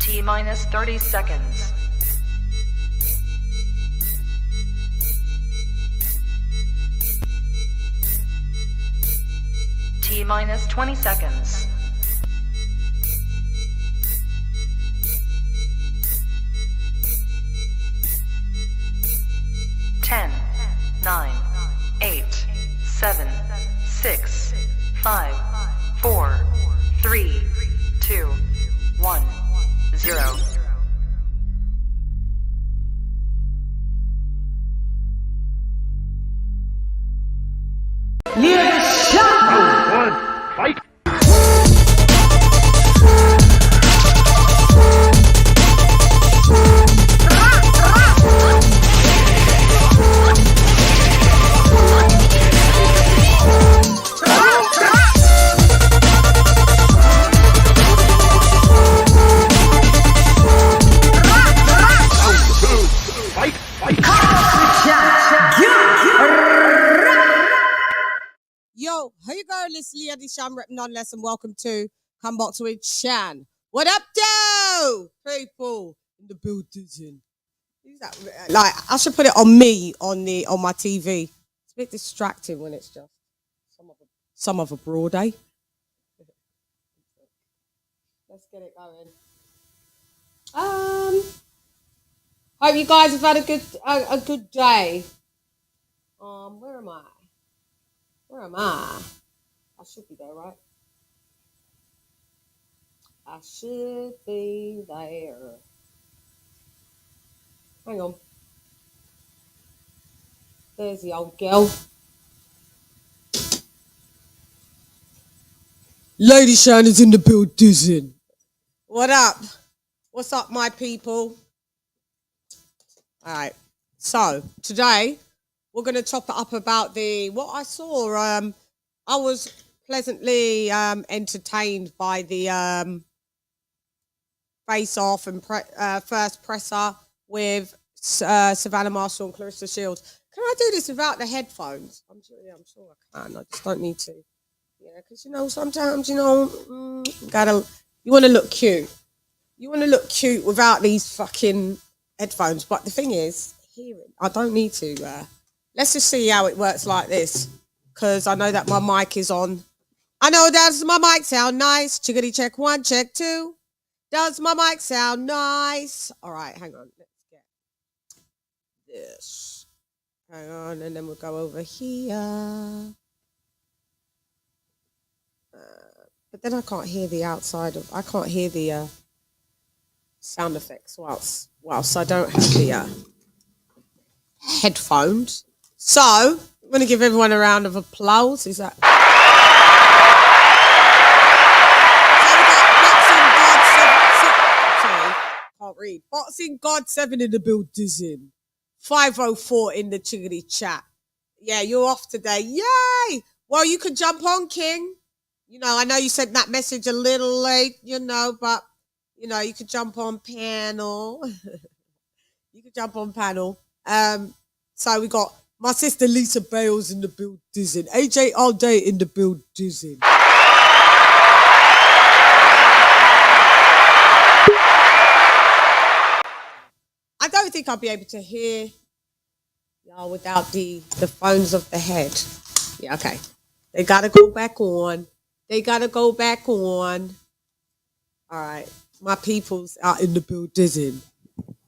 T minus 30 seconds. T minus 20 seconds. 10, 9, 8, 7, 6, 5, 4, 3, 2, 1, 0. LadyChann! Fight! Yo, how you going? This is LadyChann, rep nonetheless, and welcome to Come Box with Chan. What up, though? People in the building. Who's that? Like, I should put it on me on my TV. It's a bit distracting when it's just some of a broad day. Let's get it going. Hope you guys have had a good day. Where am I? Where am I? I should be there, right? I should be there. Hang on. There's the old girl. LadyChann is in the building. What up? What's up, my people? All right. So, today, we're going to chop it up about what I saw. I was pleasantly entertained by the face-off and first presser with Savannah Marshall and Claressa Shields. Can I do this without the headphones? I'm sure I can. I just don't need to. Yeah, because, sometimes, you want to look cute. You want to look cute without these fucking headphones. But the thing is, I don't need to. Let's just see how it works like this, because I know that my mic is on. I know, does my mic sound nice? Chickadee check 1, check 2. Does my mic sound nice? All right, hang on. Let's get this. Hang on, and then we'll go over here. But then I can't hear the I can't hear the sound effects whilst I don't have the headphones. So, I'm going to give everyone a round of applause. Is that? Can't read. Boxing God 7 in the building. 504 in the chickadee chat. Yeah, you're off today. Yay! Well, you can jump on, King. I know you sent that message a little late, but, you could jump on panel. You could jump on panel. So we got my sister Lisa Bales in the building. AJ all day in the building. I don't think I'll be able to hear y'all without the phones of the head. Yeah, okay. They gotta go back on. All right. My peoples are in the building.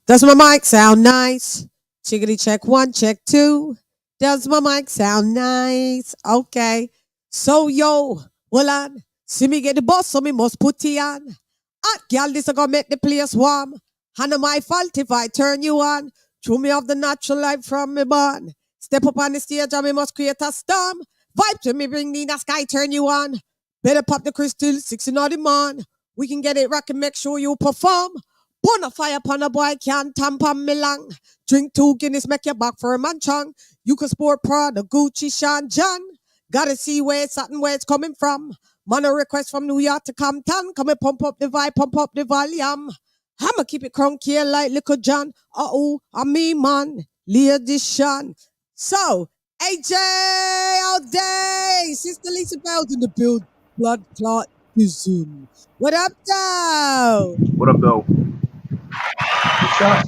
Does my mic sound nice? Chickadee check 1, check 2. Does my mic sound nice? Okay. So, hold on. See me get the boss, so me must put it on. Hot girl, this gonna make the place warm. And my fault if I turn you on. True me of the natural life from me born. Step up on the stage and me must create a storm. Vibe to me bring the sky, turn you on. Better pop the crystal, 6 in the morning. We can get it rockin', make sure you perform. Bonfire upon a boy can't tamper me long. Drink 2 Guinness, make your back for a man chong. You can sport Prada, Gucci, Sean, John. Gotta see where it's coming from. Man, a request from New York to Compton. Come and pump up the vibe, pump up the volume. I'ma keep it crunky like Little John. I'm me, man. LadyChann. So, AJ all day. Sister Lisa Bell's in the build. Blood clot. buildism. What up, though? What up, though? What's up?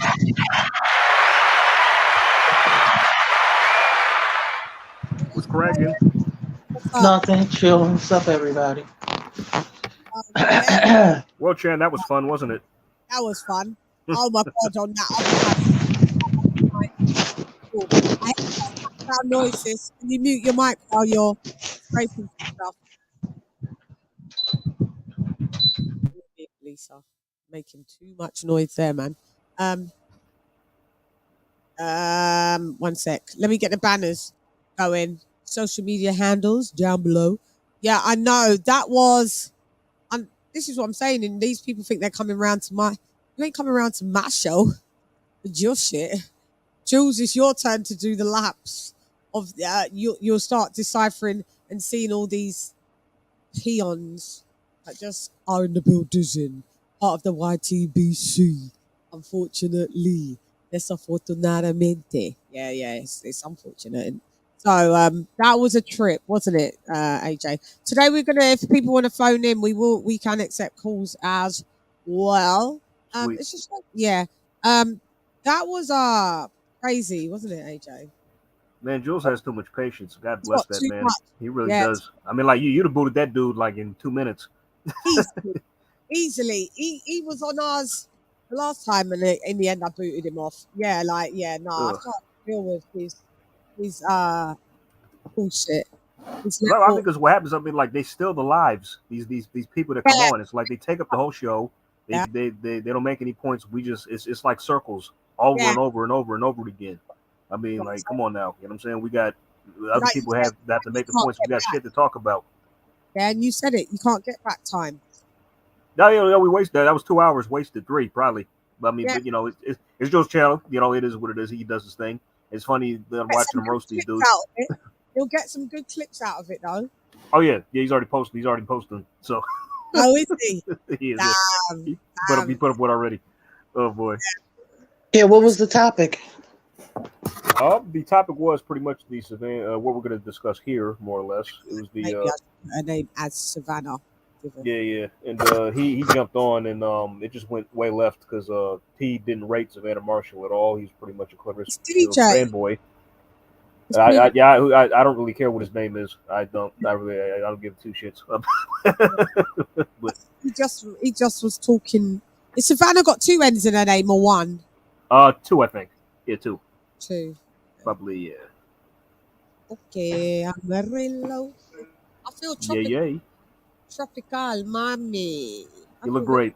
What's cracking? What's up? Nothing. Chilling. What's up, everybody? Yeah, Well, Chan, that was fun, wasn't it? that was fun. Oh my god, on that other hand. I hate background noises. Can you mute your mic while you're scraping stuff? Lisa, making too much noise there, man. One sec. Let me get the banners going. Social media handles down below. Yeah, I know that was. This is what I'm saying, and these people think they're coming around to my. You ain't coming around to my show. With your shit. Jules, it's your turn to do the laps of. You'll start deciphering and seeing all these peons that just are in the building, part of the YTBC. Unfortunately, desafortunadamente. Yeah, it's unfortunate. So that was a trip, wasn't it, AJ? Today we're gonna, if people want to phone in, we can accept calls as well. Sweet. It's just like, yeah. That was crazy, wasn't it, AJ? Man, Jules has too much patience. God It's bless got that too man. much. He really Yeah, does. I mean, like you'd have booted that dude like in 2 minutes. easily. He was on ours the last time, and in the end, I booted him off. Yeah, like I Ugh. can't deal with his bullshit. His No, I level. think that's what happens. I mean, like they steal the lives. These people that come Yeah, on. It's like they take up the whole show. They yeah, they don't make any points. We just it's like circles over yeah. and over and over and over again. I mean, like, come on now. You know what I'm saying? We got other Like you people said, have to you make the can't points. We get got back. shit to talk about. Yeah, and you said it. You can't get back time. No, we wasted that. That was 2 hours wasted. 3 probably. But I mean, Yeah, but it's Joe's channel. You know, it is what it is. He does his thing. It's funny get watching some him good roast these clips dudes. out of it. You'll get some good clips out of it, though. Oh yeah, he's already posted. He's already posting. So Oh, is he? he is. Damn, He damn. put up one already. Oh boy. Yeah, what was the topic? The topic was pretty much the Savannah. What we're going to discuss here, more or less. It was Maybe I the should put her name as Savannah. yeah, and he jumped on and it just went way left because he didn't rate Savannah Marshall at all. He's pretty much a Claressa It's Shields DJ. fanboy. It's I pretty- I don't really care what his name is. I don't give two shits. But he just was talking. Is Savannah got two N's in her name or one? 2, I think. Yeah, 2. Two. Probably, yeah. Okay, Amarillo. I feel Yeah. tropical, mommy. I You look feel great.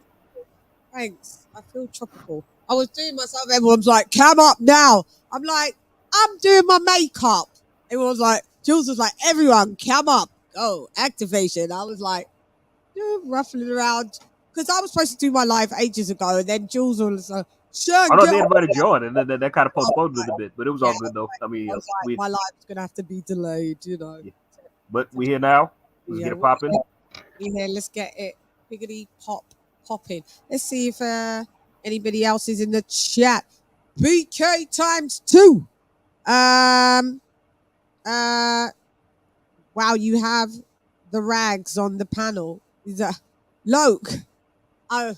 Thanks. I feel tropical. I was doing myself. Everyone's like, "Come up now." I'm like, "I'm doing my makeup." Everyone's like, Jules was like, "Everyone, come up, go activation." I was like, ruffling around because I was supposed to do my live ages ago, and then Jules was like, "Sure, I know get they on." invited you on, and then that kind of I was postponed like, it a bit, but it was yeah, all good though. I mean, I was like, my life's gonna have to be delayed, you know. yeah. But we here now. Let's Yeah, get it popping. here, let's get it piggity popping. Let's see if anybody else is in the chat. BK times 2. Wow, you have the rags on the panel. Is that Loke? Oh, what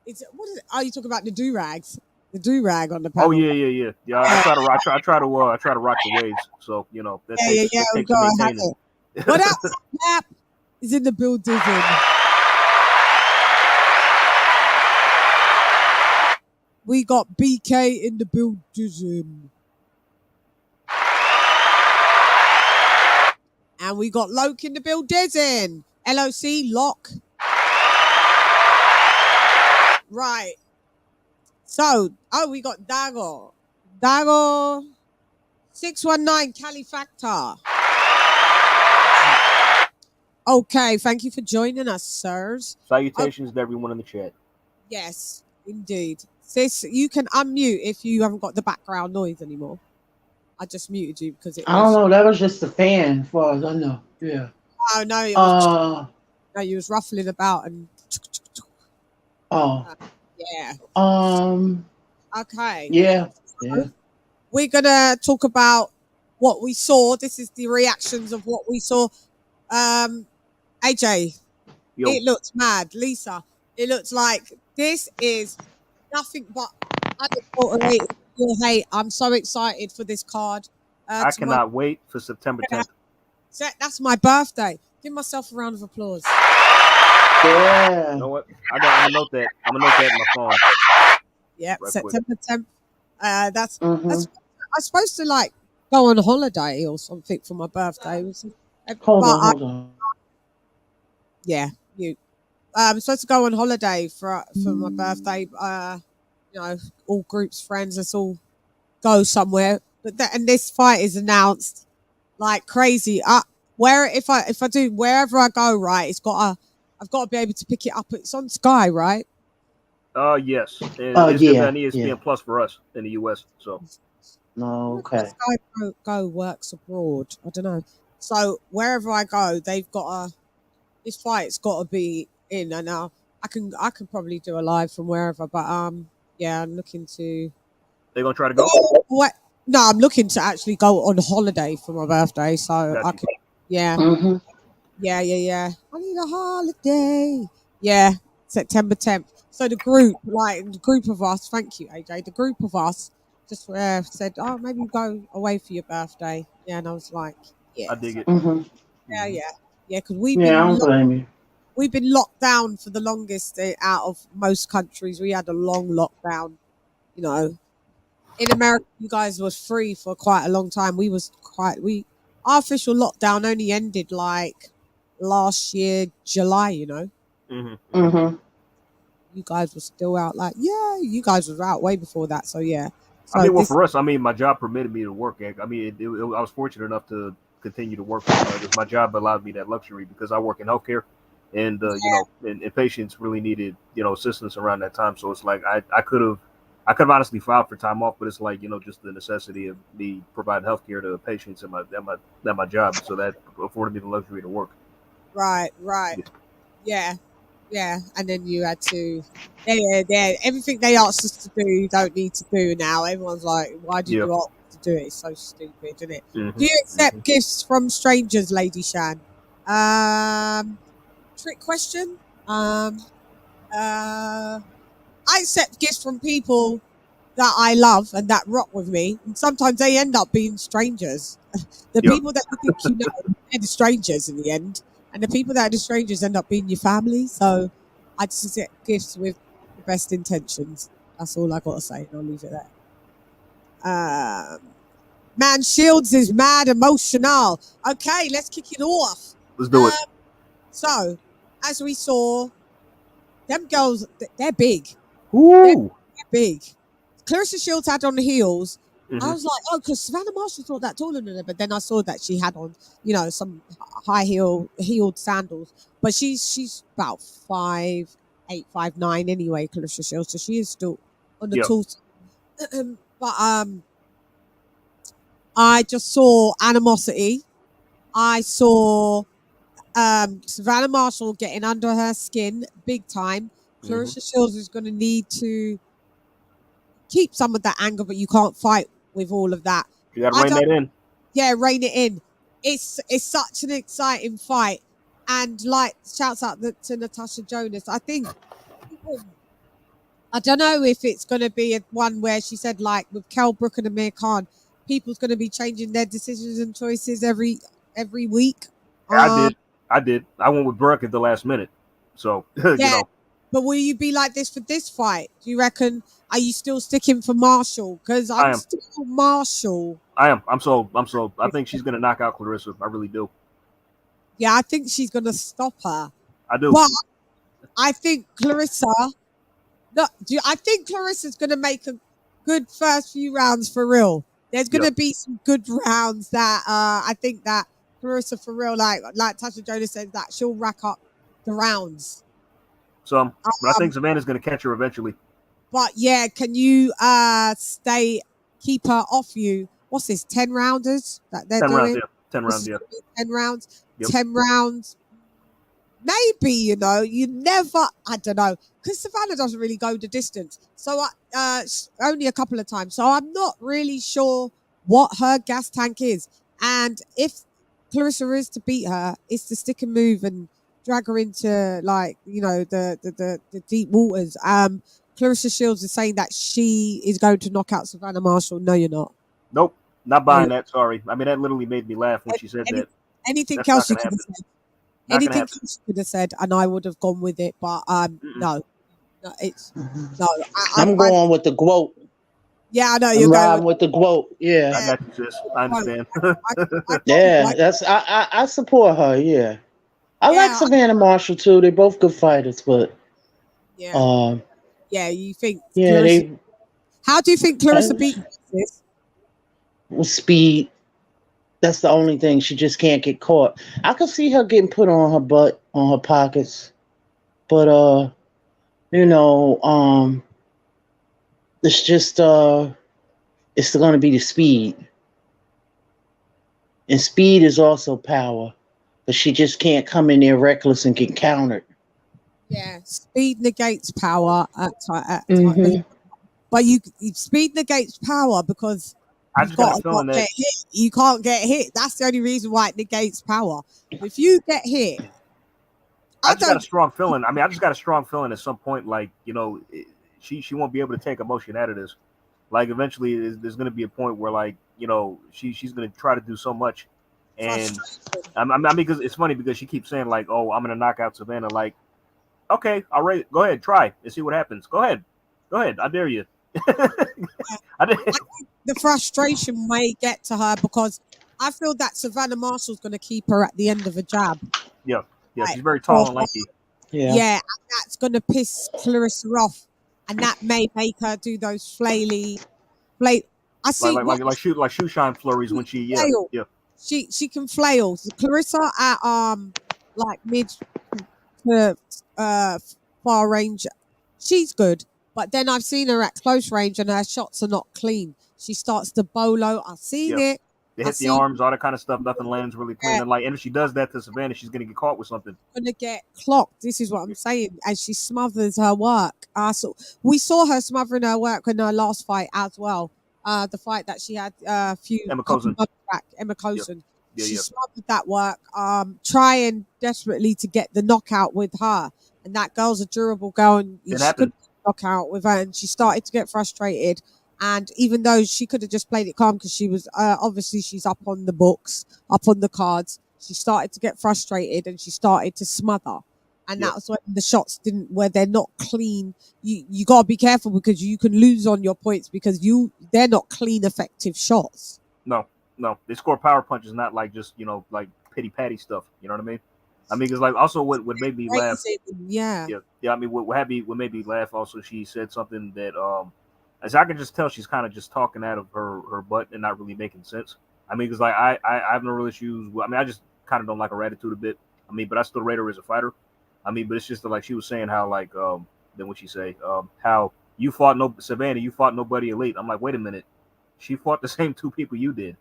is it? Oh, you talk about the do rags. The do rag on the panel. Oh yeah. I try to rock the waves. So that takes We some gotta have maintaining. it. What else? Cap is in the building. We got BK in the building. And we got Loke in the building. LOC, lock. Right. So, we got Dago. Dago 619 Califactor. Okay, thank you for joining us, sirs. Salutations to everyone in the chat. Yes, indeed. Sis, you can unmute if you haven't got the background noise anymore. I just muted you because I don't know. That was just the fan, as far as I know. Yeah. Oh no, you was ruffling about and. Yeah. Okay. Yeah. We're gonna talk about what we saw. This is the reactions of what we saw. AJ, Yo, It looks mad, Lisa. It looks like this is nothing but unadulterated pure hate. I'm so excited for this card. I Tomorrow, cannot wait for September 10th. that's my birthday. Give myself a round of applause. Yeah. You know what? I'm gonna note that. I'm gonna note that in my phone. Yep, Right September 10th. That's Mm-hmm. I'm supposed to like go on a holiday or something for my birthday. Hold But on. yeah, I'm supposed to go on holiday for my birthday. You know, all groups, friends, let's all go somewhere. But and this fight is announced like crazy. If I do wherever I go, right, I've got to be able to pick it up. It's on Sky, right? Yes. And it's just Yeah. on ESPN Plus for us in the US. So No, Look at okay. Sky Go works abroad. I don't know. So wherever I go, they've got this fight's got to be in. And now I can probably do a live from wherever. But yeah, I'm looking to. they're gonna try to go. What? No, I'm looking to actually go on holiday for my birthday, so I Gotcha. can. Yeah, Mm-hmm. yeah. I need a holiday. Yeah, September 10th. So the group, like the group of us, thank you, AJ. The group of us just said, "Oh, maybe you go away for your birthday." Yeah, and I was like, "Yeah, I dig so, it. Mm-hmm. yeah, Mhm. yeah," because Yeah, I don't blame you. we've been locked down for the longest out of most countries. We had a long lockdown, you know. In America, you guys was free for quite a long time. Our official lockdown only ended like last year, July, you know. Mhm. Mhm. Mm-hmm. You guys were still out like, yeah, you guys was out way before that. So yeah. I So mean, well, this for us, I mean, my job permitted me to work. I mean, I was fortunate enough to continue to work because my job allowed me that luxury because I work in healthcare, and and patients really needed assistance around that time. So it's like I could have honestly filed for time off, but it's like just the necessity of me providing healthcare to patients at my job, so that afforded me the luxury to work. right. Yeah. Yeah. And then you had to everything they asked us to do, you don't need to do now. Everyone's like, why did Yeah. you ask us to do it? It's so stupid, isn't it? Hmm. Do you Hmm. accept gifts from strangers, Lady Shan? Trick question. Uh, I accept gifts from people that I love and that rock with me, and sometimes they end up being strangers. The Yeah. people that you think you know, they're the strangers in the end, and the people that are the strangers end up being your family. So I just accept gifts with the best intentions. That's all I got to say, and I'll leave it there. Man, Shields is mad emotional. Okay, let's kick it off. Let's do it. So, as we saw, them girls, they're big. They're Woo. big. Clarissa Shields had on the heels. I Hmm. was like, oh, because Savannah Marshall's not that taller than her. But then I saw that she had on, some heeled sandals. But she's about 5'8", 5'9" anyway, Clarissa Shields. So she is still on the Yeah. tall side. But I just saw animosity. I saw Savannah Marshall getting under her skin big time. Hmm. Clarissa Shields is going to need to keep some of that anger, but you can't fight with all of that. You got to I rein don't. that in. Yeah, rein it in. It's such an exciting fight, and like shouts out to Natasha Jonas. I don't know if it's going to be one where she said like with Kell Brook and Amir Khan, people's going to be changing their decisions and choices every week. I did. I did. I went with Burke at the last minute. So, Yeah, but will you be like this for this fight? Do you reckon? Are you still sticking for Marshall? Because I I'm am. still Marshall. I am. I'm sold. I'm sold. I think she's going to knock out Clarissa. I really do. Yeah, I think she's going to stop her. I do. But I think Clarissa. No, I think Clarissa's going to make a good first few rounds for real. There's going Yeah. to be some good rounds that I think that Clarissa for real, like Tasha Jonas said, that she'll rack up the rounds. So, but I Um, think Savannah's going to catch her eventually. But yeah, can you keep her off you? What's this? 10 rounders that they're 10 rounds. doing? Yeah. 10 This rounds. is Yeah. gonna be 10 rounds. Yep. 10 rounds. Maybe, you never, I don't know, because Savannah doesn't really go the distance. So only a couple of times. So I'm not really sure what her gas tank is. And if Clarissa is to beat her, it's to stick and move and drag her into like the deep waters. Clarissa Shields is saying that she is going to knock out Savannah Marshall. No, you're not. Nope, not buying that. Sorry. I mean, that literally made me laugh when she said that. Anything That's else not you gonna could have happen. said. Not gonna Anything happen. else you could have said, and I would have gone with it. But no, it's no. I'm going with the quote. Yeah, I know I'm you're riding going with the quote. Yeah. I got you, sis. I understand. Yeah, that's I support her. Yeah, I like Yeah, Savannah Marshall too. They're both good fighters, but yeah. You think yeah, Clarissa? How do you think Clarissa they beat this? with speed. That's the only thing. She just can't get caught. I could see her getting put on her butt, on her pockets, but it's just it's going to be the speed, and speed is also power, but she just can't come in there reckless and get countered. Yeah, speed negates power at Mm-hmm. but speed negates power because I you've just got got a to feeling not that get hit. You can't get hit. That's the only reason why it negates power. If you get hit, I I just got a don't. strong feeling. I mean, I just got a strong feeling at some point, like she won't be able to take emotion out of this. Like eventually, there's going to be a point where like she's going to try to do so much, and Frustration. I mean, because it's funny because she keeps saying like, "Oh, I'm going to knock out Savannah." Like, okay, all right, go ahead, try and see what happens. Go ahead, I dare you. I dare. I think the frustration may get to her because I feel that Savannah Marshall's going to keep her at the end of a jab. Yeah, Right. she's very tall and lanky. Yeah, and that's going to piss Clarissa off, and that may make her do those flaily. I see what Like shoe shine flurries when she flail. yeah. She can flail. Clarissa at like mid to far range, she's good. But then I've seen her at close range and her shots are not clean. She starts to bolo. I've seen it. They I hit the see arms, all that kind of stuff. Nothing lands really clean. And and if she does that to Savannah, she's gonna get caught with something. Gonna get clocked. This is what I'm saying. And she smothers her work. We saw her smothering her work in her last fight as well. The fight that she had a few Emma couple Cozen. months back, Emma Cozen. She Yeah. smothered that work, trying desperately to get the knockout with her. And that girl's a durable girl, and she couldn't knock out with her. And she started to get frustrated. And even though she could have just played it calm because she was obviously she's up on the books, up on the cards, she started to get frustrated and she started to smother. And that's when the shots where they're not clean. You gotta be careful because you can lose on your points because they're not clean, effective shots. No, they score power punches, not like just like pity patty stuff. You know what I mean? I mean, because like also what made me laugh. Yeah. I mean, what made me laugh also. She said something that as I can just tell, she's kind of just talking out of her butt and not really making sense. I mean, because like I have no real issues. I mean, I just kind of don't like her attitude a bit. I mean, but I still rate her as a fighter. I mean, but it's just like she was saying how like then what she say how you fought Savannah, you fought nobody elite. I'm like, wait a minute, she fought the same two people you did.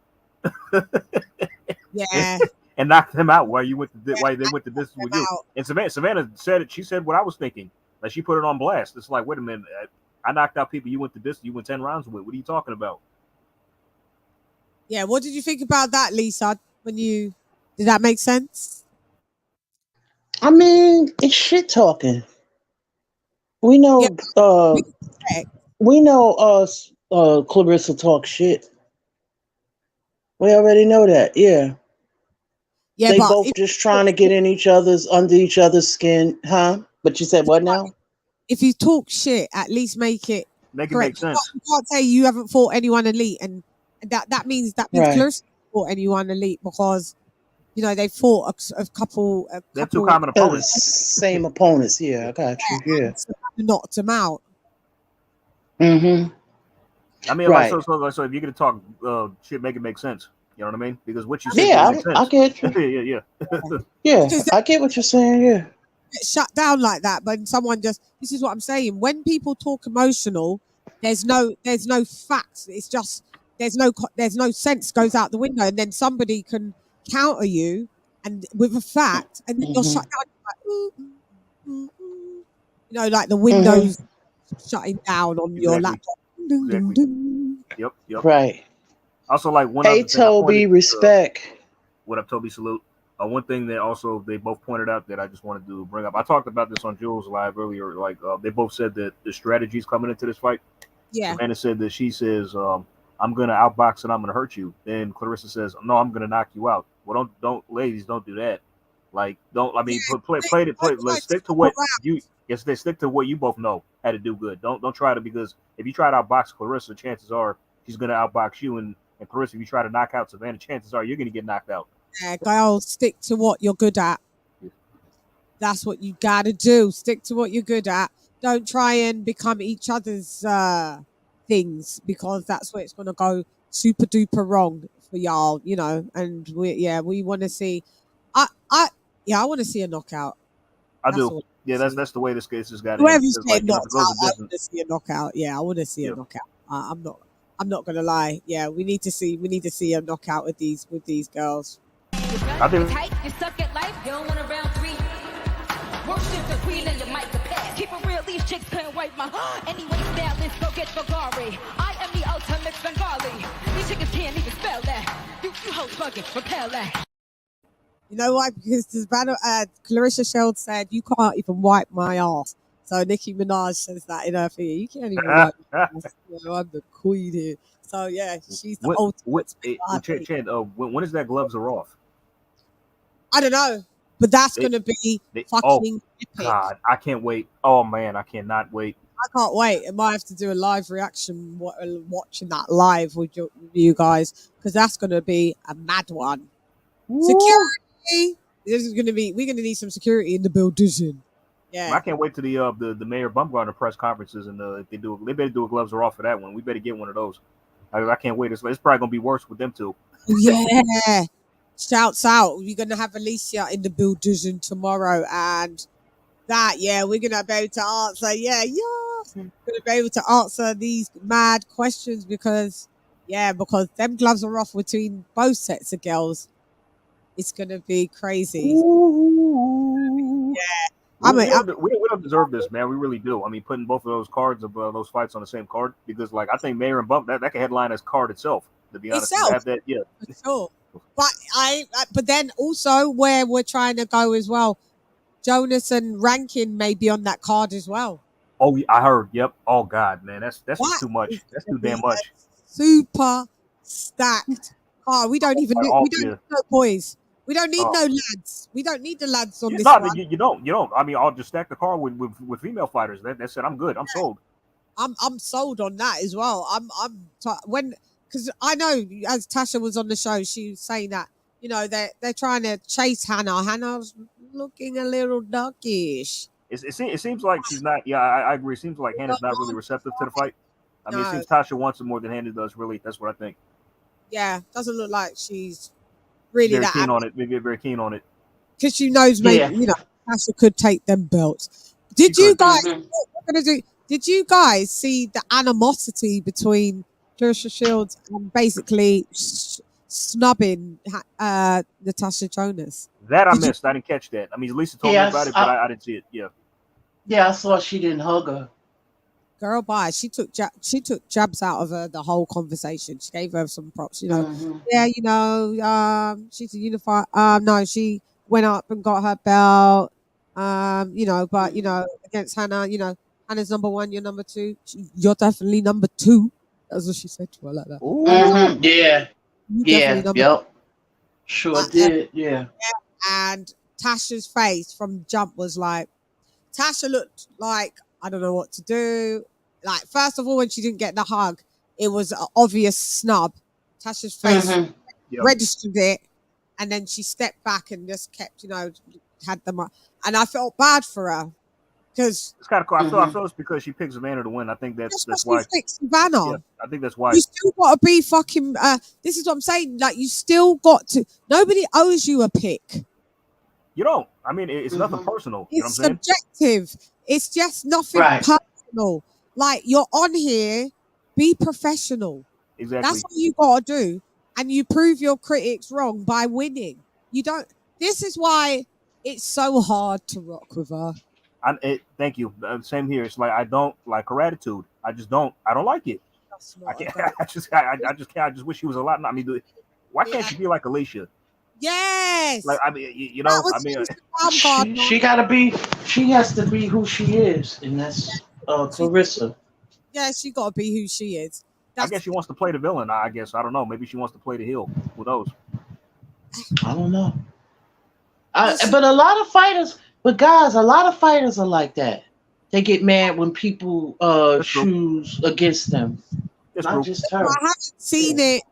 Yeah. And knocked them out while they went to this with you. And Savannah said it. She said what I was thinking. Like she put it on blast. It's like, wait a minute, I knocked out people you went to this. You went 10 rounds with. What are you talking about? Yeah. What did you think about that, Lisa? Did that make sense? I mean, it's shit talking. We know. We know. Clarissa talk shit. We already know that. Yeah. Yeah, they both just trying to get in under each other's skin, huh? But you said what now? If you talk shit, at least make it make sense. You can't say you haven't fought anyone elite, and that means right. Clarissa fought anyone elite because they fought a couple. They're two common opponents. Same opponents. Yeah, I got you. Yeah, knocked them out. Mm-hmm. I mean, right. so if you're gonna talk shit, make it make sense. You know what I mean? Because what you said makes sense. I get you. yeah, I get what you're saying. Yeah. Shut down like that, but someone this is what I'm saying. When people talk emotional, there's no facts. It's just there's no sense goes out the window, and then somebody can counter you and with a fact, and then you're shut down. Like, like the windows shutting down on your laptop. Yep. Right. Also, like one. Hey, Toby, respect. What up, Toby? Salute. One thing that also they both pointed out that I just wanted to bring up. I talked about this on Jules Live earlier. Like they both said that the strategies coming into this fight. Yeah. Savannah said that she says, "I'm gonna outbox and I'm gonna hurt you." Then Claressa says, "No, I'm gonna knock you out." Well, ladies, don't do that. Like, don't. I mean, play. Let's stick to what you. Yes, they stick to what you both know how to do good. Don't try to, because if you try to outbox Claressa, chances are she's gonna outbox you. And Claressa, if you try to knock out Savannah, chances are you're gonna get knocked out. Yeah, girls, stick to what you're good at. That's what you gotta do. Stick to what you're good at. Don't try and become each other's things, because that's where it's gonna go super duper wrong for y'all, you know. And we want to see. I want to see a knockout. I do. Yeah, that's the way this case has got to end. Whoever's getting Like, knocked out, I want to see a knockout. Yeah, I want to see a knockout. I'm not gonna lie. Yeah, we need to see a knockout with these girls. I think you suck at life, you don't want a round three. Worship the queen and your mic to pass. Keep it real, these chicks couldn't wipe my anyway, now let's go get Ferrari. I am the ultimate Bengali. These chickens can't even spell that. You hoes fucking repel that. You know why? Because this battle, Claressa Shields said, "You can't even wipe my ass." So Nicki Minaj says that in her thing. You can't even wipe my ass. You know, I'm the queen here. So yeah, she's the ultimate. Chad, when is that gloves are off? I don't know, but that's gonna be fucking epic. God, I can't wait. Oh man, I cannot wait. I can't wait. I might have to do a live reaction watching that live with you guys, because that's gonna be a mad one. Ooh. Security. We're gonna need some security in the building. Yeah. I can't wait to the Mayor Bumgarner press conferences, and if they better do a gloves are off for that one. We better get one of those. I can't wait. It's probably gonna be worse with them two. Yeah. Shouts out. We're gonna have Alicia in the building tomorrow, and that we're gonna be able to answer. We're gonna be able to answer these mad questions, because them gloves are off between both sets of girls. It's gonna be crazy. Ooh. Yeah. We don't deserve this, man. We really do. I mean, putting both of those cards of those fights on the same card, because like I think Mayor and Bump that can headline as card itself. To be honest, have that, for sure. But then also where we're trying to go as well, Jonas and Rankin may be on that card as well. Oh, I heard. Yep. Oh God, man, that's just too much. That's too damn much. Super stacked. Oh, we don't even need no boys. We don't need no lads. We don't need the lads on this one. You don't. I mean, I'll just stack the card with female fighters. That's it. I'm good. I'm sold. I'm sold on that as well. Because I know, as Tasha was on the show, she was saying that, you know, they're trying to chase Hannah. Hannah's looking a little duckish. It seems like she's not. Yeah, I agree. It seems like Hannah's not really receptive to the fight. I mean, it seems Tasha wants it more than Hannah does. Really, that's what I think. Yeah, doesn't look like she's really very keen on it. Maybe very keen on it, because she knows maybe you know Tasha could take them belts. Did you guys? Did you guys see the animosity between Claressa Shields and basically snubbing Natasha Jonas? That I missed. I didn't catch that. I mean, Lisa told me about it, but I didn't see it. Yeah. Yeah, I saw she didn't hug her. Girl, bye. She took jabs out of her the whole conversation. She gave her some props, you know. Mm-hmm. Yeah, you know, she's a unified. No, she went up and got her belt. You know, but you know, against Hannah, you know, Hannah's number one, you're number two. You're definitely number two. That's what she said to her, like that. Mm-hmm. Yeah. Sure did. Yeah. And Tasha's face from jump was like, Tasha looked like, I don't know what to do. Like, first of all, when she didn't get the hug, it was an obvious snub. Tasha's face registered it, and then she stepped back and just kept, you know, had them up. And I felt bad for her, because it's kind of cool. I feel it's because she picked Savannah to win. I think that's why. Savannah. Yeah, I think that's why. You still got to be fucking. This is what I'm saying. Like, you still got to. Nobody owes you a pick. You don't. I mean, it's nothing personal. You know what I'm saying? Subjective. It's just nothing personal. Like, you're on here, be professional. Exactly. That's what you got to do. And you prove your critics wrong by winning. You don't. This is why it's so hard to rock with her. Thank you. Same here. It's like, I don't like her attitude. I don't like it. I can't. I just can't. I just wish she was a lot. I mean, why can't she be like Alicia? Yes. Like, I mean, That was the card. She gotta be. She has to be who she is, and that's Claressa. Yeah, she got to be who she is. I guess she wants to play the villain. I guess I don't know. Maybe she wants to play the heel. Who knows? I don't know. But a lot of fighters, but guys, a lot of fighters are like that. They get mad when people choose against them. It's Not true. just her. I haven't seen it.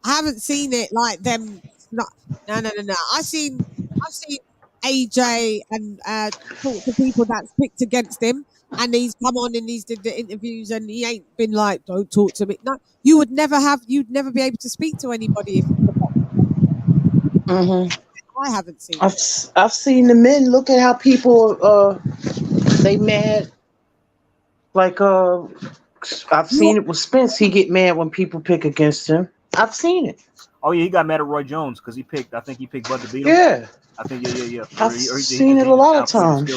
I haven't seen it like them. No. I've seen AJ and talk to people that's picked against him, and he's come on and he's did the interviews, and he ain't been like, "Don't talk to me." No, you'd never be able to speak to anybody if you were Mm-hmm. I haven't seen. I've seen the men. Look at how people they mad. Like I've seen it with Spence. He get mad when people pick against him. I've seen it. Oh yeah, he got mad at Roy Jones because I think he picked Bud to beat him. Yeah. I think yeah. I've seen it a lot of times.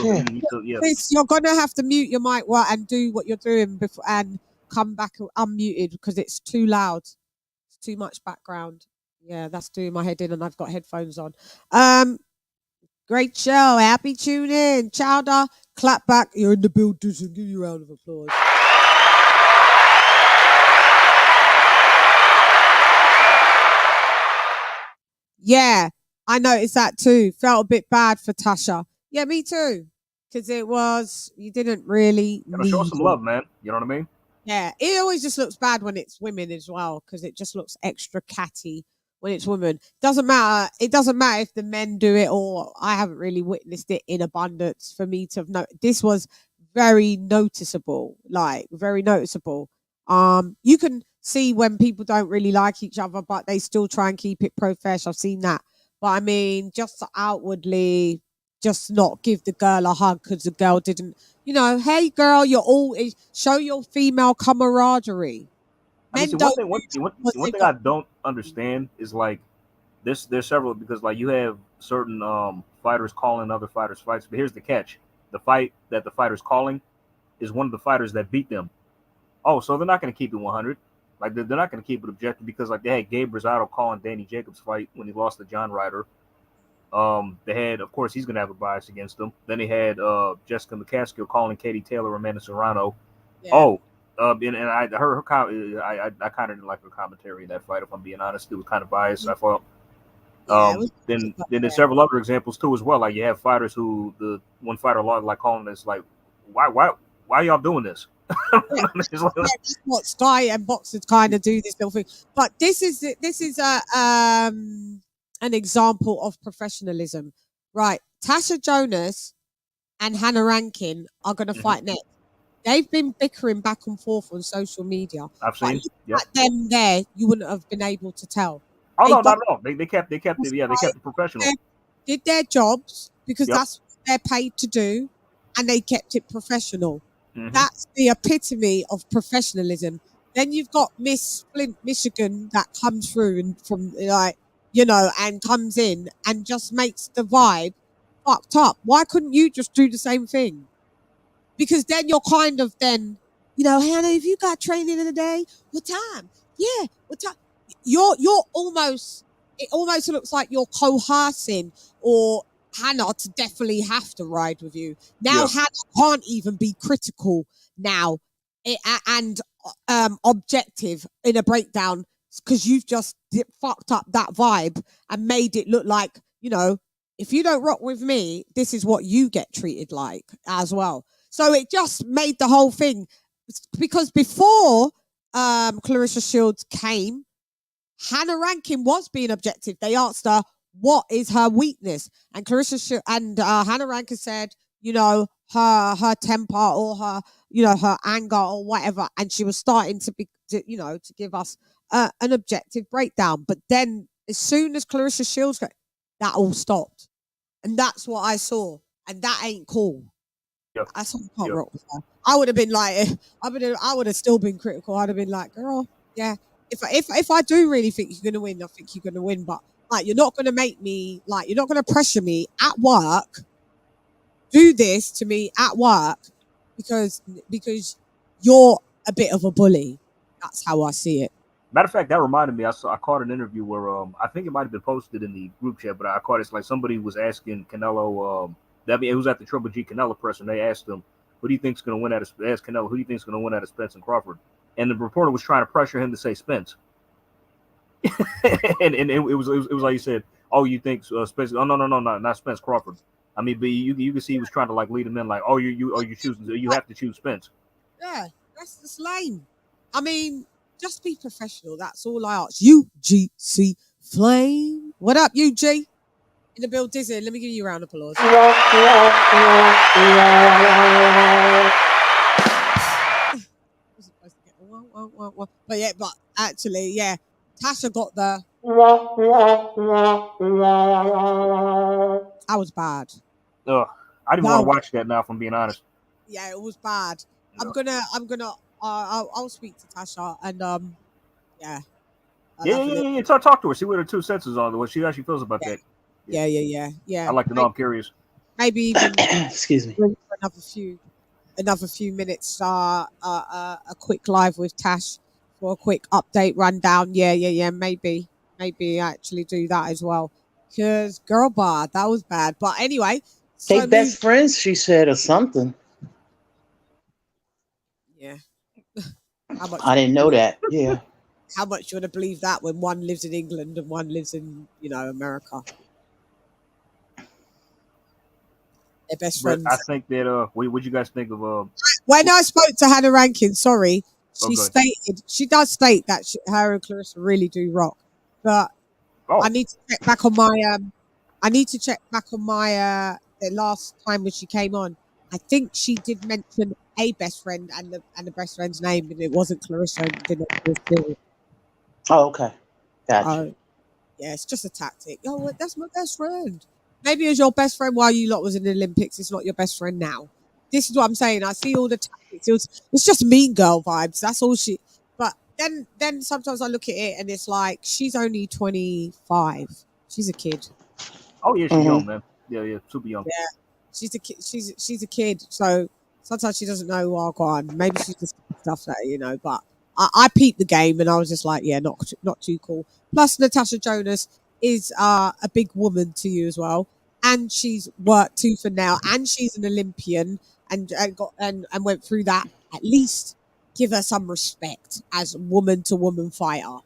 Yeah. Chris, you're gonna have to mute your mic and do what you're doing before and come back unmuted because it's too loud. It's too much background. Yeah, that's doing my head in, and I've got headphones on. Great show. Happy tune in. Chowder, clap back. You're in the building. Give you a round of applause. Yeah, I noticed that too. Felt a bit bad for Tasha. Yeah, me too. Because you didn't really Show some love, man. You know what I mean? Yeah, it always just looks bad when it's women as well because it just looks extra catty when it's women. Doesn't matter. It doesn't matter if the men do it or I haven't really witnessed it in abundance for me to have noticed. This was very noticeable, like very noticeable. You can see when people don't really like each other, but they still try and keep it profesh. I've seen that. But I mean, just to outwardly just not give the girl a hug because the girl didn't, hey girl, show your female camaraderie. I mean, one thing I don't understand is like there's several because like you have certain fighters calling other fighters fights, but here's the catch: the fight that the fighter's calling is one of the fighters that beat them. Oh, so they're not going to keep it 100. Like they're not going to keep it objective because like they had Gabe Rosado calling Danny Jacobs' fight when he lost to John Ryder. They had, of course, he's going to have a bias against them. Then they had Jessica McCaskill calling Katie Taylor Amanda Serrano. Yeah. And I heard her I kind of didn't like her commentary in that fight. If I'm being honest, it was kind of biased. I thought. Then there's several other examples too as well. Like you have fighters who the one fighter like calling this like, why are y'all doing this? That's what Sky and boxers kind of do this little thing. But this is an example of professionalism, right? Tasha Jonas and Hannah Rankin are going to fight next. They've been bickering back and forth on social media. I've seen them there. You wouldn't have been able to tell. Oh no, not at all. They kept it. Yeah, they kept it professional. They did their jobs because that's what they're paid to do, and they kept it professional. Mm-hmm. That's the epitome of professionalism. Then you've got Miss Flint, Michigan, that comes through and from and comes in and just makes the vibe fucked up. Why couldn't you just do the same thing? Because then you're kind of Hannah, have you got training in the day? What time? Yeah, what time? You're almost, it almost looks like you're coercing or Hannah to definitely have to ride with you. Now Hannah can't even be critical now and objective in a breakdown because you've just fucked up that vibe and made it look like, if you don't rock with me, this is what you get treated like as well. So it just made the whole thing, because before Claressa Shields came, Hannah Rankin was being objective. They asked her, what is her weakness? And Hannah Rankin said, her temper or her, her anger or whatever. And she was starting to give us an objective breakdown. But then as soon as Claressa Shields got, that all stopped. And that's what I saw. And that ain't cool. Yep. I can't rock with her. I would have been like, I would have still been critical. I'd have been like, girl, yeah. If I do really think you're gonna win, I think you're gonna win. But like, you're not gonna make me you're not gonna pressure me at work. Do this to me at work because you're a bit of a bully. That's how I see it. Matter of fact, that reminded me. I caught an interview where I think it might have been posted in the group chat, but I caught it's like somebody was asking Canelo. It was at the Triple G Canelo press, and they asked him, "Who do you think's going to win out of?" Asked Canelo, "Who do you think's going to win out of Spence and Crawford?" And the reporter was trying to pressure him to say Spence, and it was like he said, "Oh, you think Spence? Oh no, not Spence, Crawford." I mean, but you can see he was trying to like lead him in, like, "Oh, you choosing? You have to choose Spence." Yeah, that's lame. I mean, just be professional. That's all I ask. UGC Flame. What up, UG? In the build, Dizzy. Let me give you a round of applause. Wasn't supposed to get the wah. But yeah, but actually, yeah, Tasha got the. That was bad. Ugh, I didn't want to watch that now. If I'm being honest. Yeah, it was bad. No. I'm gonna. I'll speak to Tasha and yeah. Yeah. Talk to her. See what her 2 cents is on. What she actually feels about that. Yeah. I'd like to know. I'm curious. Maybe even excuse me, for another few minutes. A quick live with Tash for a quick update rundown. Yeah. Maybe actually do that as well. Cause girl, bar that was bad. But anyway, they best friends. She said or something. Yeah. How much? I didn't know that. Yeah. How much you want to believe that when one lives in England and one lives in, America? They're best friends. I think that what you guys think of when I spoke to Hannah Rankin, she does state that her and Claressa really do rock, but I need to check back on my the last time when she came on. I think she did mention a best friend and the best friend's name, and it wasn't Claressa. And didn't. Oh, okay. Gotcha. Yeah, it's just a tactic. Oh, that's my best friend. Maybe it was your best friend while you lot was in the Olympics. It's not your best friend now. This is what I'm saying. I see all the tactics. It's just mean girl vibes. That's all she. But then sometimes I look at it and it's like she's only 25. She's a kid. Oh yeah, she's young, man. Yeah, super young. Yeah, she's a kid. She's a kid. So sometimes she doesn't know what go on. Maybe she's just stuff that But I peeped the game and I was just like, yeah, not too cool. Plus, Natasha Jonas is a big woman to you as well, and she's worked tooth and nail, and she's an Olympian, and went through that. At least give her some respect as woman to woman fighter.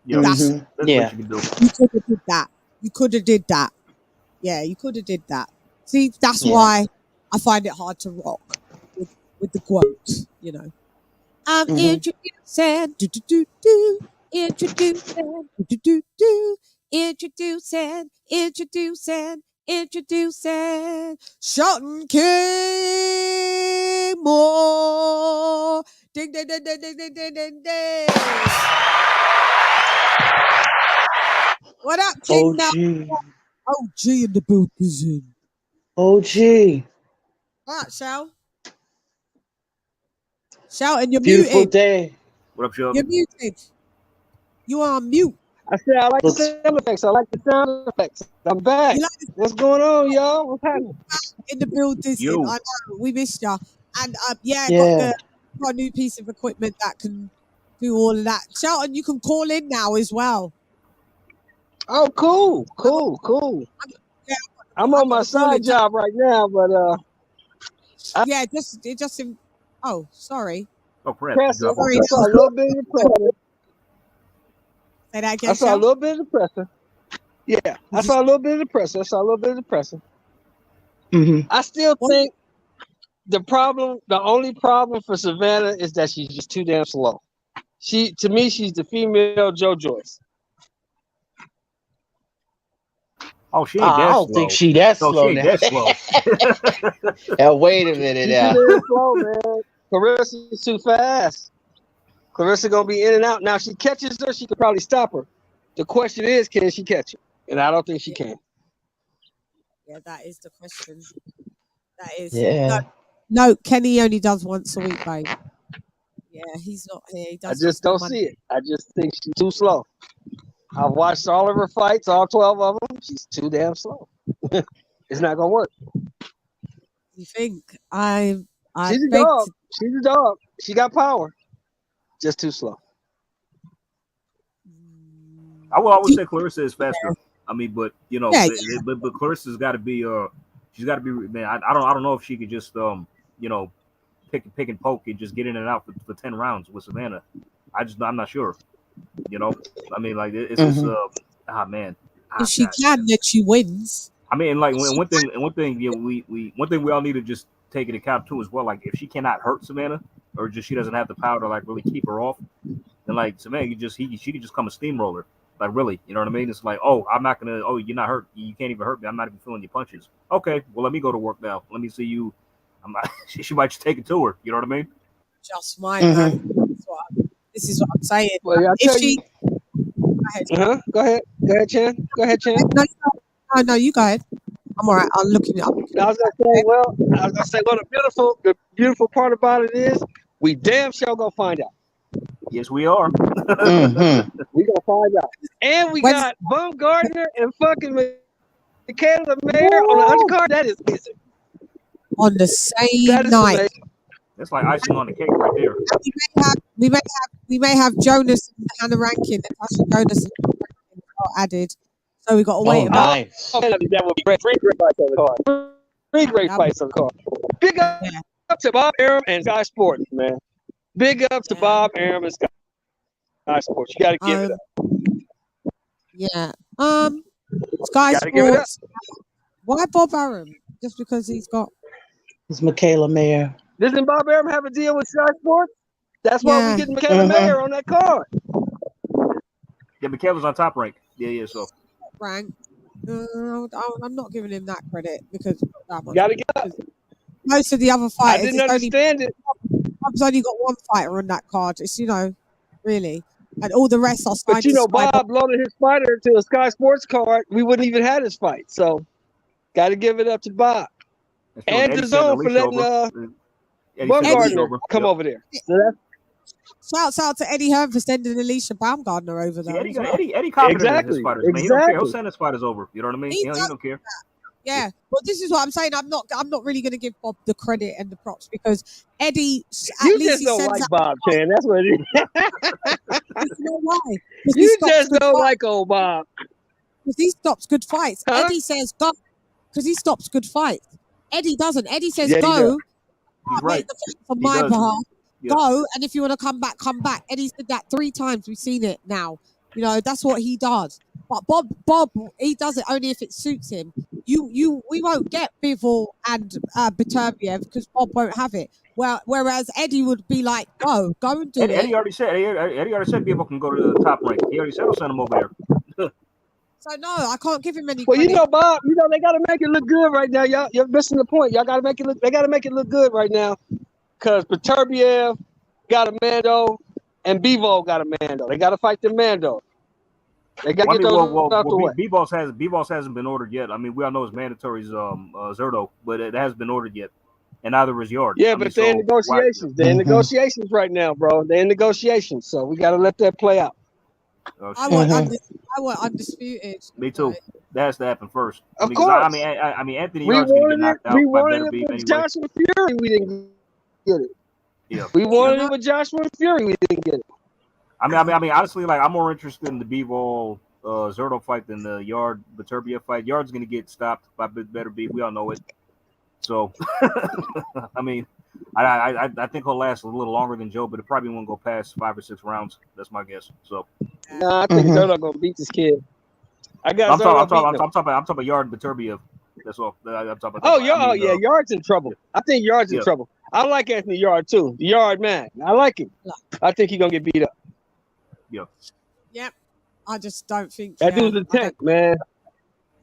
Yeah, that's what you can do. You could have did that. You could have did that. Yeah, you could have did that. See, that's why I find it hard to rock with the quote. Introducing, introducing, Shelton King Moore. Ding, ding, ding, ding, ding, ding, ding, ding, ding. What up, King? OG in the building. OG. What, Shell? Shouting, you're Beautiful muted. Day. What up, Shell? You're muted. You are on mute. I said I like the sound effects. I like the sound effects. I'm back. What's going on, y'all? What's happening? In the building. I know we missed you. And got a new piece of equipment that can do all of that. Shelton, you can call in now as well. Oh, cool. I'm on my side job right now, but sorry. Oh, press. I saw a little bit of the pressure. Say that again. I saw a little bit of the pressure. Yeah, I saw a little bit of the pressure. I still think the only problem for Savannah is that she's just too damn slow. To me, she's the female Joyce. Oh, she ain't that slow. I don't think she that slow. She ain't that slow. Now, wait a minute now. She's too slow, man. Claressa's too fast. Claressa gonna be in and out. Now, if she catches her, she could probably stop her. The question is, can she catch her? And I don't think she can. Yeah, that is the question. That is. Yeah. No, Kenny only does once a week, babe. Yeah, he's not here. He does. I just don't see it. I just think she's too slow. I've watched all of her fights, all 12 of them. She's too damn slow. It's not gonna work. You think? She's a dog. She's a dog. She got power. Just too slow. I would say Claressa is faster. I mean, but you know, Yeah, but Clarissa's got to be she's got to be. Man, I don't know if she could just you know, pick and poke and just get in and out for 10 rounds with Savannah. I'm not sure. You know, I mean, like it's just man. if she God. can, then she wins. I mean, like one thing, yeah, one thing we all need to just take into account too as well. Like if she cannot hurt Savannah, or just she doesn't have the power to like really keep her off, then like Savannah, she could just come a steamroller. Like really, you know what I mean? It's like, oh, I'm not gonna. Oh, you're not hurt. You can't even hurt me. I'm not even feeling your punches. Okay, well let me go to work now. Let me see you. I'm not, she might just take it to her. You know what I mean? Just might, man. This is what I'm saying. Well, I If tell she, you. Go ahead, Chan. Go ahead, Chan. no, you go ahead. I'm all right. I'm looking it up. I was gonna say, the beautiful part about it is we damn sure gonna find out. Yes, we are. We gonna find out, and we got Baumgartner and fucking Michaela Mayer on the undercard. That is amazing. On the same night. Amazing. That's like icing on the cake right there. We may have Jonas and Hannah Rankin, Natasha Jonas and Hannah Rankin added. So we got to wait. Nice. That would be great. Three great fights on the card. Three great fights on the card. Big up to Bob Arum and Sky Sports, man. Big up to Bob Arum and Sky Sports. You got to give it up. Yeah. Sky Sports. Why Bob Arum? Just because he's got. It's Michaela Mayer. Doesn't Bob Arum have a deal with Sky Sports? That's why we're getting Michaela Mayer on that card. Yeah, Michaela's on Top Rank. Yeah. So. Rank. I'm not giving him that credit because that much. Gotta get up. Most of the other fighters. I didn't understand it. Bob's only got one fighter on that card. It's really, and all the rest are signed. But Bob loaded his fighter to a Sky Sports card. We wouldn't even have his fight. So, got to give it up to Bob and DAZN for letting Baumgartner come over there. Shouts out to Eddie Hearn for sending Alicia Baumgartner over there. Eddie confident in his fighters. Man. He don't care. He'll send his fighters over. You know what I mean? He don't care. Yeah, well, this is what I'm saying. I'm not really going to give Bob the credit and the props because Eddie. You just don't like Bob, Chan. That's what it is. You know why? You just don't like old Bob. Because he stops good fights. Eddie says go because he stops good fights. Eddie doesn't. Eddie says go. He's right. Make the fight on my behalf. Yeah. Go, and if you want to come back, come back. Eddie's did that 3 times. We've seen it now. You know, that's what he does. But Bob, he does it only if it suits him. We won't get Bivol and Beterbiev because Bob won't have it. Well, whereas Eddie would be like, go and do it. Eddie already said Bivol can go to the Top Rank. He already said he'll send him over there. So no, I can't give him any. Well, credit. Bob, they got to make it look good right now. You're missing the point. Y'all got to make it look. They got to make it look good right now. Because Beterbiev got a Mando and Bivol got a Mando. They got to fight the Mando. They got to get those out the way. Bivol hasn't been ordered yet. I mean, we all know it's mandatory Zerto, but it hasn't been ordered yet. And neither is Yard. Yeah, but they're in negotiations. They're in negotiations right now, bro. They're in negotiations. So we got to let that play out. I want undisputed. Me too. That has to happen first. Of course. I mean, Anthony Yard's going to get knocked out by better beef anyway. Joshua Fury, we didn't get it. Yeah. We wanted it with Joshua Fury. We didn't get it. I mean, honestly, like I'm more interested in the Bivol Zerto fight than the Yard Beterbiev fight. Yard's going to get stopped by better beef. We all know it. So, I mean, I think he'll last a little longer than Joe, but it probably won't go past 5 or 6 rounds. That's my guess. So, I think Zerto gonna beat this kid. I'm talking about Yard and Beterbiev. That's all. I'm talking about. Yard's in trouble. I think Yard's in trouble. I like Anthony Yard too. The Yard man. I like him. I think he's gonna get beat up. Yeah. Yep. I just don't think that dude's a tank, man.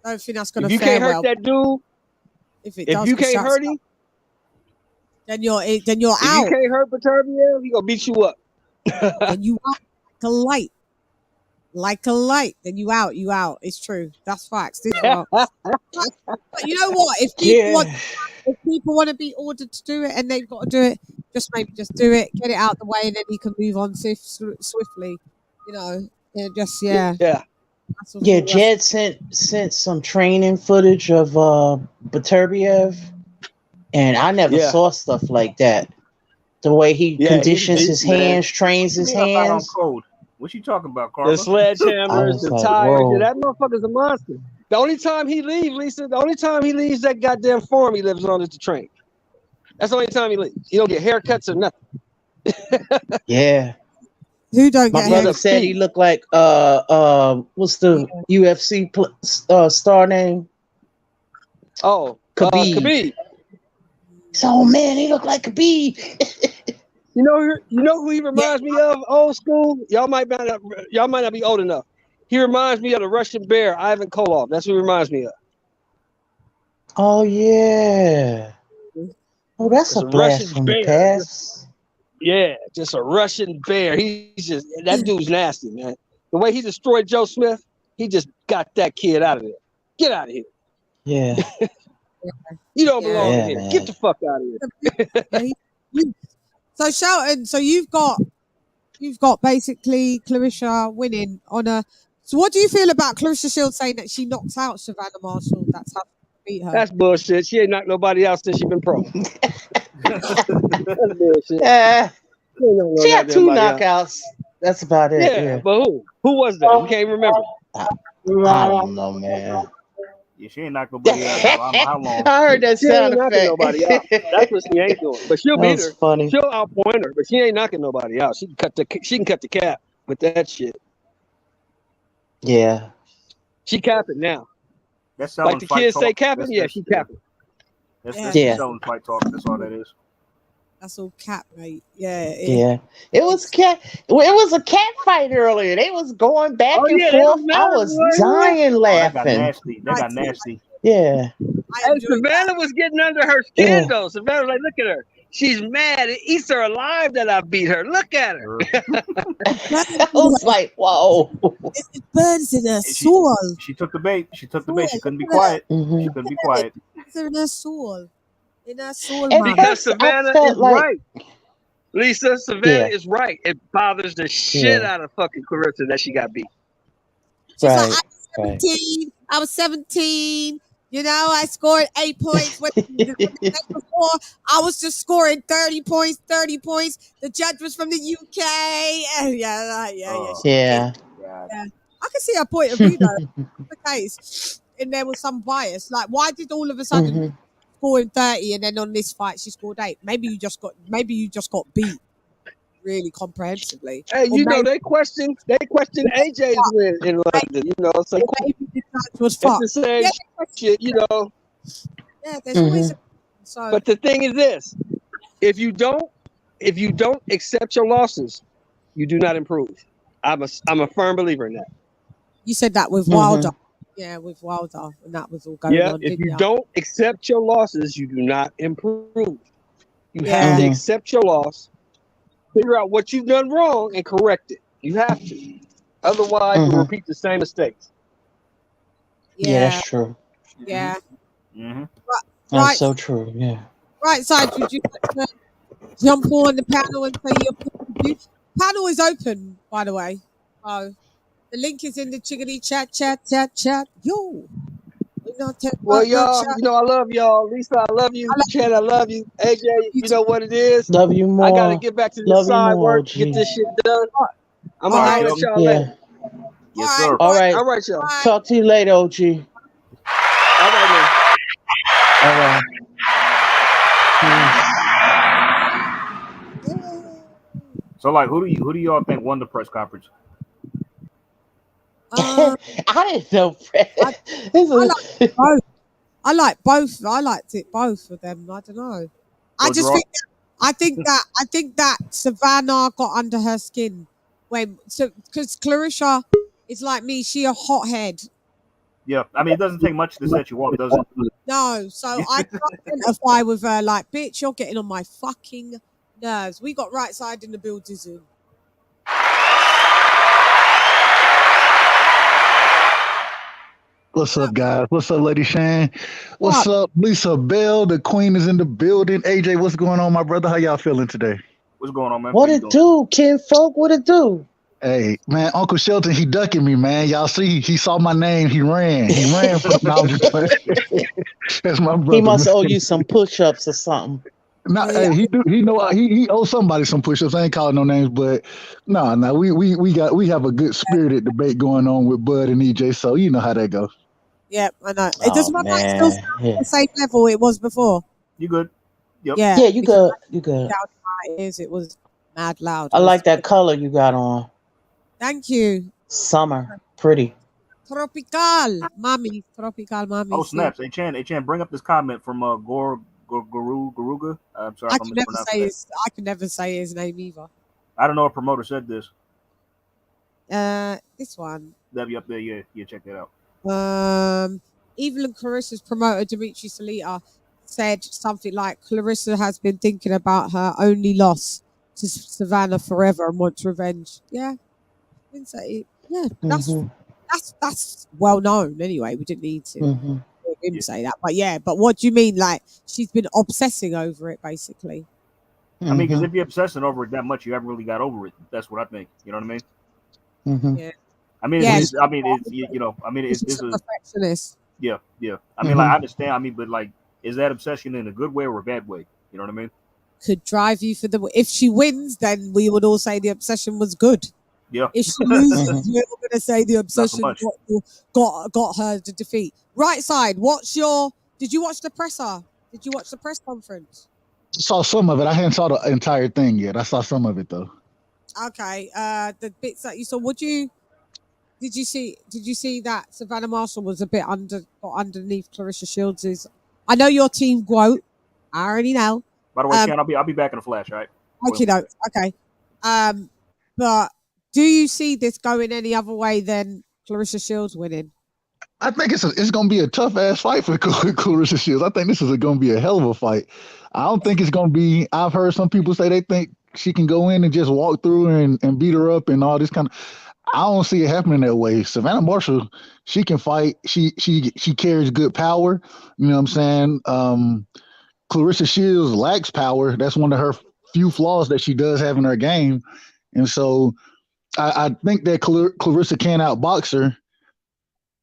I don't think that's gonna. If you can't hurt that dude, if you can't hurt him, then you're out. If you can't hurt Beterbiev, he gonna beat you up. And you out like a light. Then you out. It's true. That's facts. But you know what? If people want to be ordered to do it and they've got to do it, just do it, get it out the way, and then he can move on swiftly. You know, Jed sent some training footage of Beterbiev, and I never saw stuff like that. The way he conditions his hands, trains his hands. What you talking about, The Carla? I sledgehammers, was the like, tires. whoa. Yeah, that motherfucker's a monster. The only time he leaves, Lisa, the only time he leaves that goddamn farm he lives on is the train. That's the only time he leaves. He don't get haircuts or nothing. Yeah. Who don't My get He's brother a haircuts? said he beast. looked like what's the UFC star name? Oh, Khabib. Khabib. So man, he looked like Khabib. You know who he reminds me of? Old school. Y'all might not be old enough. He reminds me of the Russian bear, Ivan Koloff. That's who he reminds me of. Oh yeah. Oh, that's It's a a Russian blast from the bear. past. Yeah, just a Russian bear. That dude's nasty, man. The way he destroyed Joe Smith, he just got that kid out of there. Get out of here. Yeah. You don't belong Yeah, in here. man. Get the fuck out of here. Yeah, so Shelton, so you've got basically Clarissa winning on a. So what do you feel about Clarissa Shields saying that she knocks out Savannah Marshall? That's how she beat her. That's bullshit. She ain't knocked nobody out since she been pro. That's bullshit. Yeah. She ain't knocked no She had goddamn 2 body out. knockouts. That's about it. Yeah, Yeah. but who? Who was that? You can't remember. I don't know, man. Yeah, she ain't knocked nobody out. I don't know how long. I heard that She ain't sound knocking effect. nobody out. That's what she ain't doing. But she'll That beat was her. funny. She'll outpoint her, but she ain't knocking nobody out. She can cut the cap with that shit. Yeah. She capping now. That's selling Like the fight kids talk. say capping, yeah, she capping. That's Yeah. selling fight talk. That's all that is. That's all cap, mate. Yeah. Yeah. It was it was a cat fight earlier. They was going back Oh and yeah, they was forth. mad, I was boy. dying Oh, that got laughing. nasty. That got nasty. Yeah. I Hey, enjoyed that. Savannah was getting under her skin Yeah. though. Savannah was like, look at her. She's mad. It eats her alive that I beat her. Look at her. I was like, whoa. It burns in her And soul. She took the bait. She took the bait. She couldn't be Look at quiet. Mhm. She couldn't be quiet. It's in her soul. In her soul, At man. Because first, I Savannah felt is like, right. Lisa, Savannah Yeah. is right. It bothers the shit Yeah. out of fucking Clarissa that she got beat. She's like, right, I was 17. I was 17. You know, I scored 8 points. When the day before, I was just scoring 30 points, 30 points. The judge was from the UK. And yeah. Yeah. God. I can see her point of view, though. That's the case. And there was some bias. Like, why did all of a sudden Mhm. scoring 30 and then on this fight she scored 8? Maybe you just got beat really comprehensively. Hey, Or you know maybe, they questioned AJ's win in London. You know, so maybe the judge was it's the fucked. same Yeah, shit. You know, yeah, there's always a so but the thing is this: if you don't accept your losses, you do not improve. I'm a firm believer in that. you said that with Mhm. Wilder. Yeah, with Wilder, and that was all going Yeah, on. if didn't you ya? don't accept your losses, you do not improve. You Yeah. have to Mhm. accept your loss, figure out what you've done wrong, and correct it. You have to. Otherwise, you'll Mhm. repeat the same mistakes. Yeah, Yeah, that's true. yeah. Mm-hmm. That's Right, so true. Yeah. right side. Would you like to jump on the panel and say your point of view? Panel is open, by the way. Oh, the link is in the chickadee chat. Yo, we not talk Well, about no y'all, chat. you know I love y'all. Lisa, I love you. I love Chan, I love you. AJ, you you know what it is. Love you I gotta more. get back to this Love you side more, work, get OG. this shit done. I'm All gonna right, holler at y'all later. Yeah. Yes, all sir. right, All right. All right, y'all. Bye. Talk to you later, OG. All right, man. All right. Peace. So, like, who do y'all think won the press conference? Uh, I didn't know. This I is- like both. I like both. I liked it both of them. I don't know. I So just draw- think that Savannah got under her skin because Clarissa is like me. She a hothead. Yeah, I mean, it doesn't take much to set you off, does it? No, so I can identify with her. Like, bitch, you're getting on my fucking nerves. We got right side in the building. What's up, guys? What's up, LadyChann? What's up, Lisa Bell? The queen is in the building. AJ, what's going on, my brother? How y'all feeling today? What's going on, man? what How you it doing? do, Ken Folk? What it do? Hey, man, Uncle Shelton, he ducking me, man. Y'all see, he saw my name. He ran. He ran from. No, I'm just playing. That's my brother. He must man. owe you some push-ups or something. Not, Yeah, hey, he owes somebody some push-ups. I ain't calling no names, but no, we have a good spirited debate going on with Bud and EJ, so you know how that goes. yeah, I know. It Oh does my mic still man, sound yeah, the same level it was before? You good? Yep. Yeah, yeah, you because good, you good. down in my ears it was mad loud. I It was. like that color you got on. Thank you. Summer, pretty. Tropical, mommy, tropical, mommy. Oh See, snaps! Hey Chan, bring up this comment from Garuga. I'm sorry I if I'm could never mispronouncing say that. his. I could never say his name either. I don't know. A promoter said this. This one. That'll be up there. Yeah. Check that out. Evelyn Clarissa's promoter, Dimitri Salita, said something like Clarissa has been thinking about her only loss to Savannah forever and wants revenge. Yeah, didn't say yeah, Mhm, that's well known anyway. We didn't need to mhm, hear him Yeah. say that. But yeah, but what do you mean? Like she's been obsessing over it basically. I mean, because mhm, if you're obsessing over it that much, you haven't really got over it. That's what I think. You know what I mean? mhm, Yeah. I mean, Yeah, I mean, it's you know, I mean, she's it's a a perfectionist. yeah. I mean, like I mhm. understand. I mean, but like, is that obsession in a good way or a bad way? You know what I mean? Could drive you for the. If she wins, then we would all say the obsession was good. Yeah, If she loses, Mhm. we're all going to say the not so obsession much. got her to defeat. Right side, what's your? Did you watch the presser? Did you watch the press conference? Saw some of it. I hadn't saw the entire thing yet. I saw some of it though. Okay, the bits that you saw. Would you? Did you see? Did you see that Savannah Marshall was a bit underneath Clarissa Shields'? I know your team quote. I already know. By the way, Um, Chan, I'll be back in a flash. All right. okay, no, okay. But do you see this going any other way than Clarissa Shields winning? I think it's gonna be a tough ass fight for Clarissa Shields. I think this is gonna be a hell of a fight. I don't think it's gonna be. I've heard some people say they think she can go in and just walk through and beat her up and all this kind of. I don't see it happening that way. Savannah Marshall, she can fight. She carries good power. You know what I'm saying? Clarissa Shields lacks power. That's one of her few flaws that she does have in her game. And so I think that Clarissa can outbox her.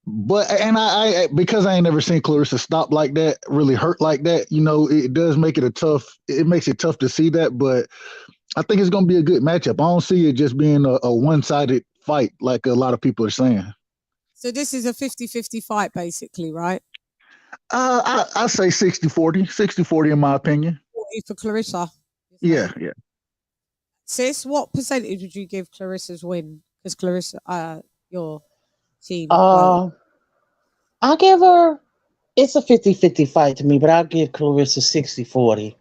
But and I because I ain't never seen Clarissa stop like that, really hurt like that. You know, it does make it a tough. It makes it tough to see that. But I think it's going to be a good matchup. I don't see it just being a one-sided fight like a lot of people are saying. So this is a 50-50 fight, basically, right? I say 60-40, 60-40 in my opinion. 40 for Clarissa. Yeah, yeah. Sis, what percentage would you give Clarissa's win? Because Clarissa, your team. Well, Uh, I'll give her. It's a 50-50 fight to me, but I'll give Clarissa 60-40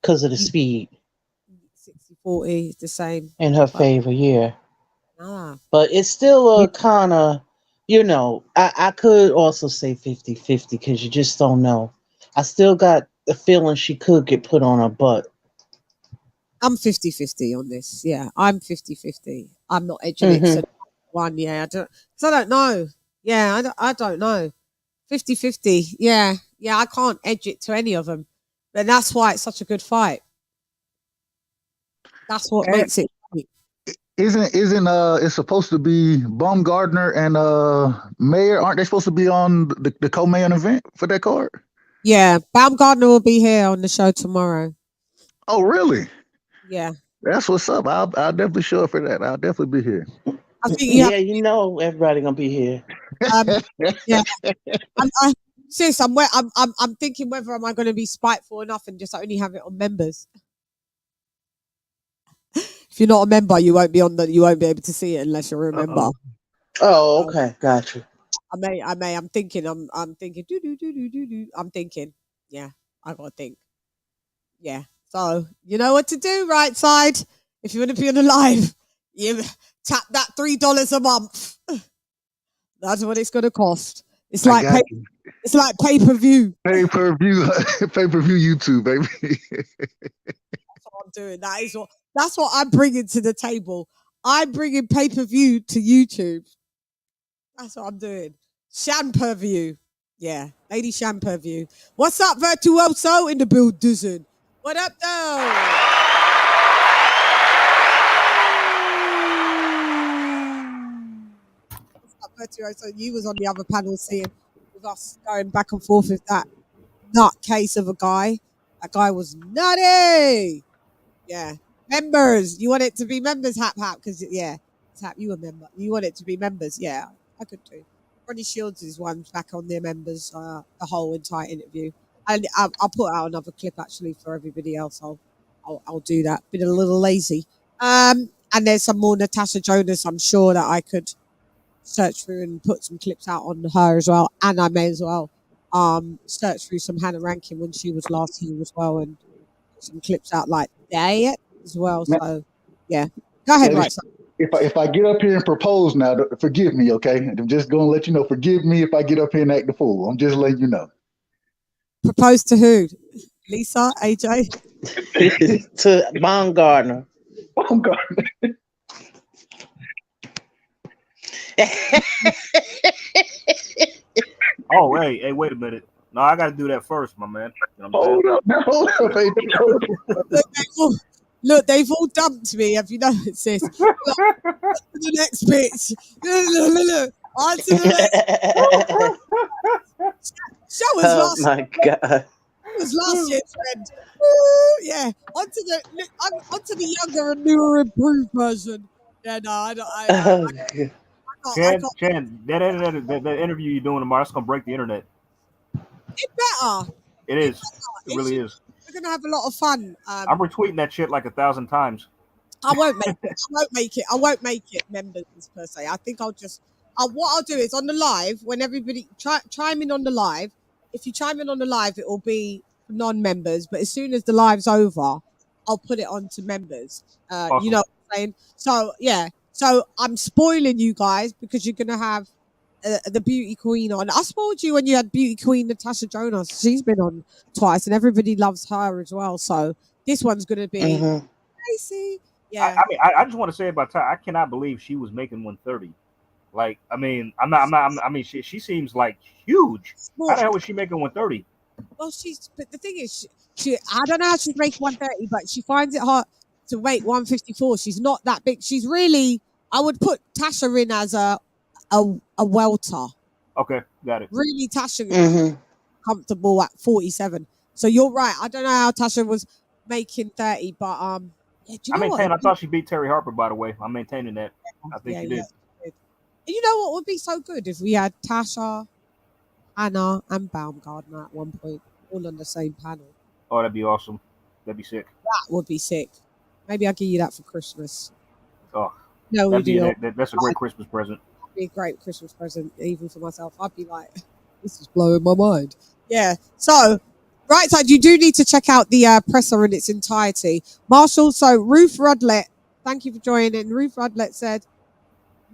because of the speed 60-40 is the same. in her But, favor. Yeah, ah, but it's still a kind of, I could also say 50-50 because you just don't know. I still got the feeling she could get put on her butt. I'm 50-50 on this. Yeah, I'm 50-50. I'm not edging it Hmm. to one. Yeah, I don't know. Yeah, I don't know. 50-50. Yeah, I can't edge it to any of them. But that's why it's such a good fight. That's what And makes it great. isn't it's supposed to be Baumgardner and Mayer? Aren't they supposed to be on the co-main event for that card? Yeah, Baumgartner will be here on the show tomorrow. Oh, really? Yeah, That's what's up. I'll definitely show up for that. I'll definitely be here. I think you have. Yeah, everybody gonna be here. Um, yeah, sis, I'm thinking whether am I going to be spiteful enough and just only have it on members. If you're not a member, you won't be you won't be able to see it unless you're a member. Uh-oh. Oh, okay, got you. I may. I'm thinking. I'm thinking. Do. I'm thinking. Yeah, I gotta think. Yeah. So you know what to do, right side. If you want to be on the live, you tap that $3 a month. That's what it's gonna cost. It's I like got you. it's like pay-per-view. Pay-per-view, pay-per-view YouTube, baby. That's what I'm doing. That's what I'm bringing to the table. I'm bringing pay-per-view to YouTube. That's what I'm doing. CHANN per view. Yeah, LadyChann per view. What's up, Virtuoso in the building? What up, though? What's up, Virtuoso? You was on the other panel seeing with us going back and forth with that nutcase of a guy. That guy was nutty. Yeah. Members. You want it to be members, Hap Hap? Because, yeah, it's Hap, you a member. You want it to be members. Yeah, I could do. Ronnie Shields' one's back on their members, the whole entire interview. And I'll put out another clip, actually, for everybody else. I'll do that. Been a little lazy. And there's some more Natasha Jonas, I'm sure, that I could search through and put some clips out on her as well. And I may as well search through some Hannah Rankin when she was last here as well, and put some clips out like that as well. Man, So yeah, go ahead, ladies, right side. if I get up here and propose now, forgive me, okay? I'm just gonna let you know. Forgive me if I get up here and act the fool. I'm just letting you know. Propose to who? Lisa, AJ? To Baumgartner. Oh God. Oh, hey, wait a minute. No, I got to do that first, my man. You know what I'm Hold up, now, hold up, hey, hold up. Look, they've all dumped me. Have you noticed this? Look, the next bitch. Look. On to the next. Show was Oh last. my God. Was last year's friend. Woo, yeah. Onto the younger and newer improved version. Yeah, no, I don't. Oh, I Chan, can't. Chan, that interview you're doing tomorrow, that's going to break the internet. It better. It It is. better. It really is. We're gonna have a lot of fun. I'm retweeting that shit like 1,000 times. I won't make it. I won't make it members per se. I think I'll just. What I'll do is on the live when everybody chime in on the live. If you chime in on the live, it will be for non-members. But as soon as the live's over, I'll put it on to members. Awesome. You know what I'm saying? So yeah. So I'm spoiling you guys because you're gonna have the beauty queen on. I spoiled you when you had beauty queen Natasha Jonas. She's been on twice, and everybody loves her as well. So this one's gonna be crazy. Yeah. I just want to say about Ty, I cannot believe she was making 130. Like, I mean, I mean, she seems like huge. How the hell was she making 130? Well, but the thing is, she I don't know how she's making 130, but she finds it hard to make 154. She's not that big. She's really, I would put Tasha in as a welter. Okay, got it. Really, Tasha is comfortable at 47. So you're right. I don't know how Tasha was making 30, but yeah, do you know I what? I thought she beat Terry Harper, by the way. I'm maintaining that. I think she did. Yeah. And you know what would be so good if we had Tasha, Anna, and Baumgartner at one point, all on the same panel. Oh, that'd be awesome. That'd be sick. That would be sick. Maybe I'll give you that for Christmas. Oh, No, we do. That's a great Christmas present. That'd be a great Christmas present, even for myself. I'd be like, this is blowing my mind. Yeah. So, right side, you do need to check out the presser in its entirety. Marshall, so Ruth Rudlett, thank you for joining. Ruth Rudlett said,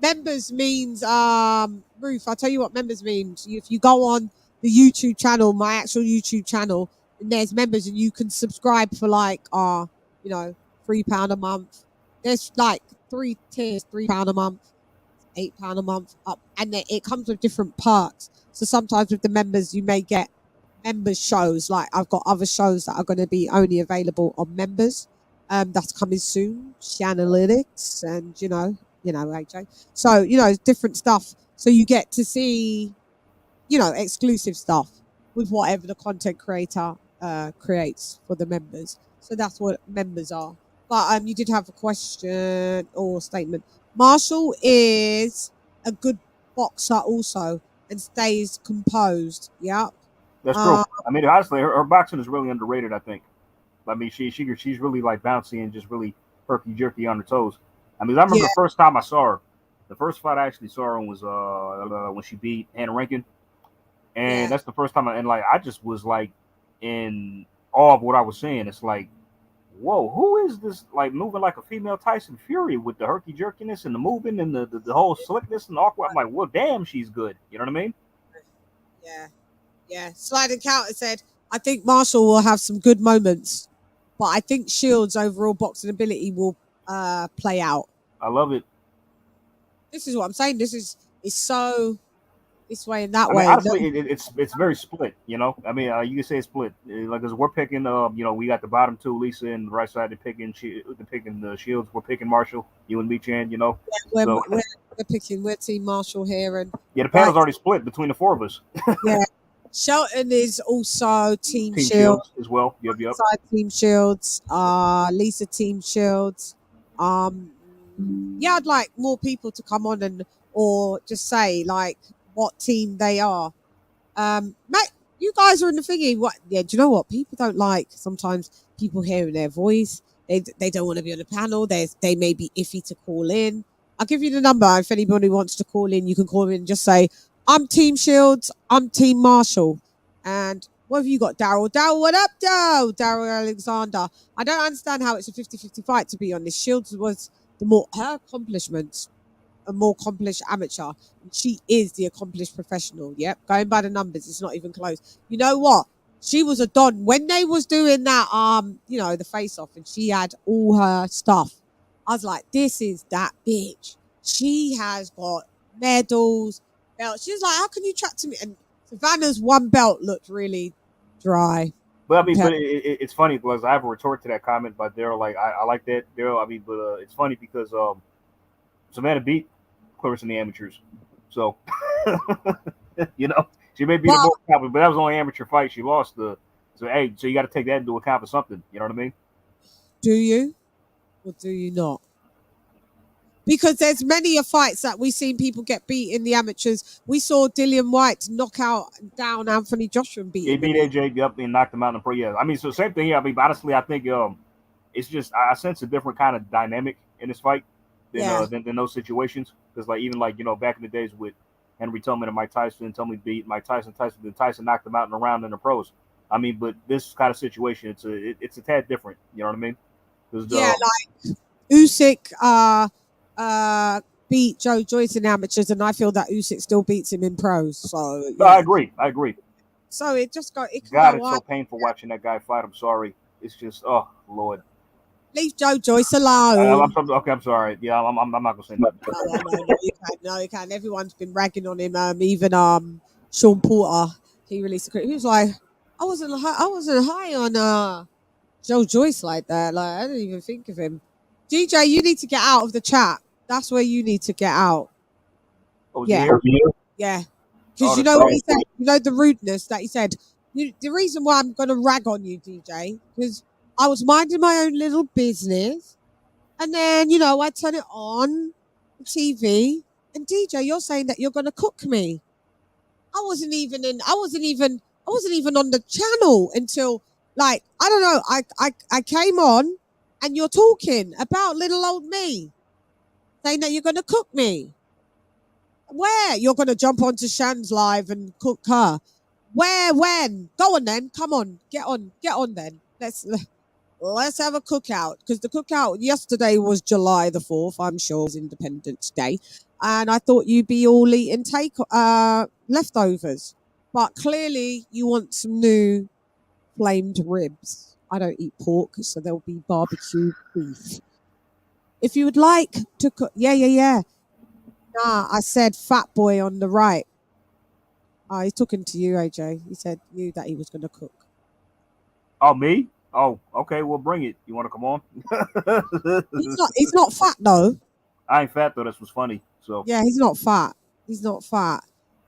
members means Ruth, I'll tell you what members means. If you go on the YouTube channel, my actual YouTube channel, and there's members and you can subscribe for like you know, £3 a month. There's like 3 tiers, £3 a month, £8 a month up, and then it comes with different perks. So sometimes with the members you may get members shows, like I've got other shows that are going to be only available on members. That's coming soon, Analytics, and you know, AJ. So, you know, different stuff. So you get to see, you know, exclusive stuff with whatever the content creator creates for the members. So that's what members are. But you did have a question or statement. Marshall is a good boxer also and stays composed. Yeah. That's true. I mean, honestly, her boxing is really underrated, I think. I mean, she's really like bouncy and just really herky jerky on her toes. I mean, I remember the first time I saw her. The first fight I actually saw her was when she beat Hannah Rankin, and that's the first time. I just was like in awe of what I was seeing. It's like, whoa, who is this? Like moving like a female Tyson Fury with the herky jerkiness and the moving and the whole slickness and awkward. I'm like, well, damn, she's good. You know what I mean? Yeah. Sliding counter said, I think Marshall will have some good moments, but I think Shields' overall boxing ability will play out. I love it. This is what I'm saying. This is so this way and that way. Honestly, it's very split. You know, I mean, you can say it's split. Like, as we're picking, you know, we got the bottom two, Lisa, and the right side. They're picking the Shields. We're picking Marshall. You and me, Chan. You know, we're picking. We're Team Marshall here, and the panel's already split between the four of us. Yeah. Shelton is also Team Team Shield. Shields as well. Yep. Side Team Shields. Lisa Team Shields. Yeah, I'd like more people to come on and or just say like what team they are. Mate, you guys are in the thingy. What? Yeah, do you know what people don't like? Sometimes people hearing their voice. They don't want to be on the panel. They may be iffy to call in. I'll give you the number if anybody wants to call in. You can call in and just say, "I'm Team Shields. I'm Team Marshall." And what have you got, Daryl? Daryl, what up, Daryl? Daryl Alexander. I don't understand how it's a 50-50 fight, to be honest. Shields was the more her accomplishments, a more accomplished amateur. She is the accomplished professional. Yep. Going by the numbers, it's not even close. You know what? She was a don when they was doing that, the face off, and she had all her stuff. I was like, this is that bitch. She has got medals, belts. She was like, how can you chat to me? And Savannah's one belt looked really dry. But I mean, it's funny because I have a retort to that comment by Daryl. Like, I like that, Daryl. I mean, but it's funny because Savannah beat Claressa in the amateurs. So, she may be the more confident, but that was only amateur fight. She lost the. So, hey, so you got to take that into account for something. You know what I mean? Do you? Or do you not? Because there's many fights that we've seen people get beat in the amateurs. We saw Dillian White knock out down Anthony Joshua and beat him. He beat AJ, yep, and knocked him out in the pro. Yeah, I mean, so same thing here. I mean, honestly, I think it's just I sense a different kind of dynamic in this fight than those situations. Because even back in the days with Henry Tillman and Mike Tyson beat Mike Tyson. Tyson knocked him out in a round in the pros. I mean, but this kind of situation, it's a tad different. You know what I mean? Like Usyk beat Joe Joyce in amateurs, and I feel that Usyk still beats him in pros. So yeah. No, I agree. So it just got. It's so painful watching that guy fight. I'm sorry. It's just, oh Lord. Leave Joe Joyce alone. I'm sorry. Yeah, I'm not gonna say nothing. No, you can. Everyone's been ragging on him. Even Sean Porter, he released a clip. He was like, I wasn't high on Joe Joyce like that. Like, I didn't even think of him. DJ, you need to get out of the chat. That's where you need to get out. Oh, yeah. Yeah. Because you know what he said? You know the rudeness that he said? The reason why I'm going to rag on you, DJ, because I was minding my own little business. And then, I turn it on TV. And DJ, you're saying that you're going to cook me. I wasn't even on the channel until, like, I don't know. I came on and you're talking about little old me, saying that you're going to cook me. Where? You're going to jump onto Shann's live and cook her. Where? When? Go on then. Come on. Get on then. Let's have a cookout, because the cookout yesterday was July the 4th. I'm sure it was Independence Day. And I thought you'd be all eating leftovers. But clearly you want some new flamed ribs. I don't eat pork, so there'll be barbecue beef. If you would like to cook, yeah. Nah, I said fat boy on the right. He's talking to you, AJ. He said you that he was going to cook. Oh, me? Oh, okay. Well, bring it. You want to come on? He's not fat though. I ain't fat though. This was funny. So yeah, he's not fat. He's not fat.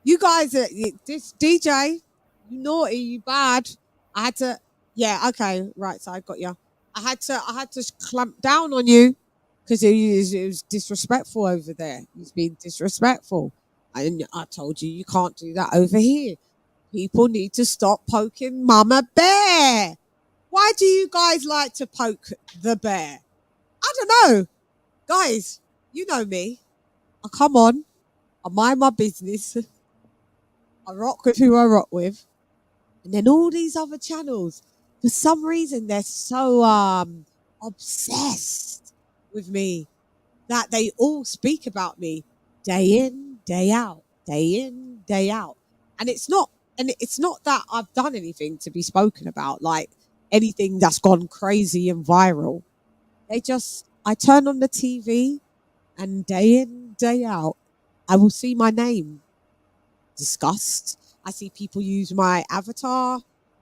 You guys, this DJ, you naughty, you bad. I had to. Yeah, okay, right. So I got you. I had to clamp down on you because it was disrespectful over there. He's being disrespectful, and I told you can't do that over here. People need to stop poking Mama Bear. Why do you guys like to poke the bear? I don't know. Guys, you know me. I come on. I mind my business. I rock with who I rock with. And then all these other channels, for some reason, they're so obsessed with me that they all speak about me day in, day out, day in, day out. And it's not that I've done anything to be spoken about, like anything that's gone crazy and viral. I turn on the TV and day in, day out, I will see my name discussed. I see people use my avatar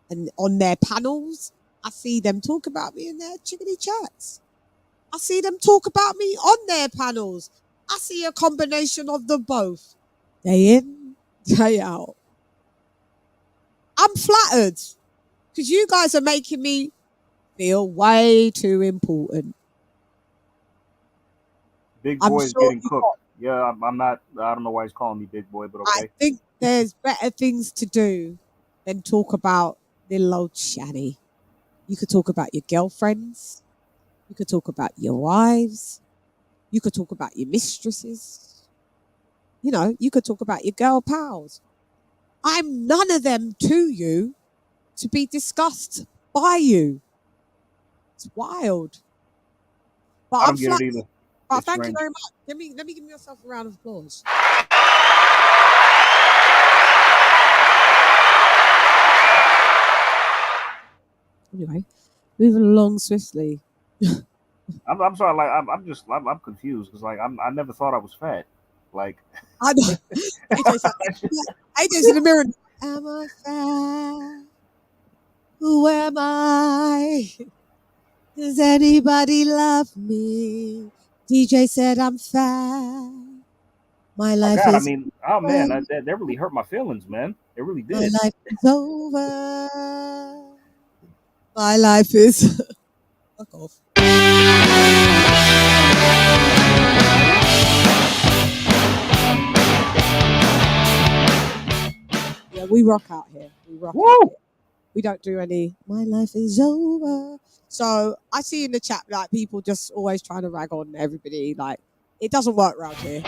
and on their panels. I see them talk about me in their chickadee chats. I see them talk about me on their panels. I see a combination of them both. Day in, day out. I'm flattered because you guys are making me feel way too important. Big I'm boy is sure getting you cooked. Yeah, I'm not. I don't know why he's calling me big boy, but I okay. think there's better things to do than talk about little old Shanny. You could talk about your girlfriends. You could talk about your wives. You could talk about your mistresses. You know, you could talk about your girl pals. I'm none of them to you to be discussed by you. It's wild. But I I'm don't get it flattered. either. But It's thank you strange. very much. Let me give myself a round of applause. Anyway, moving along swiftly. I'm sorry. Like I'm confused because like I never thought I was fat. Like I know. AJ's like, AJ's in the mirror. Am I fat? Who am I? Does anybody love me? DJ said I'm fat. My oh life God, I is mean, oh man, over. that really hurt my feelings, man. It really My did. life is over. My life is. Fuck off. Yeah, we rock out here. We rock out Woo! here. We don't do any. My life is over. So I see in the chat like people just always trying to rag on everybody. Like it doesn't work around here.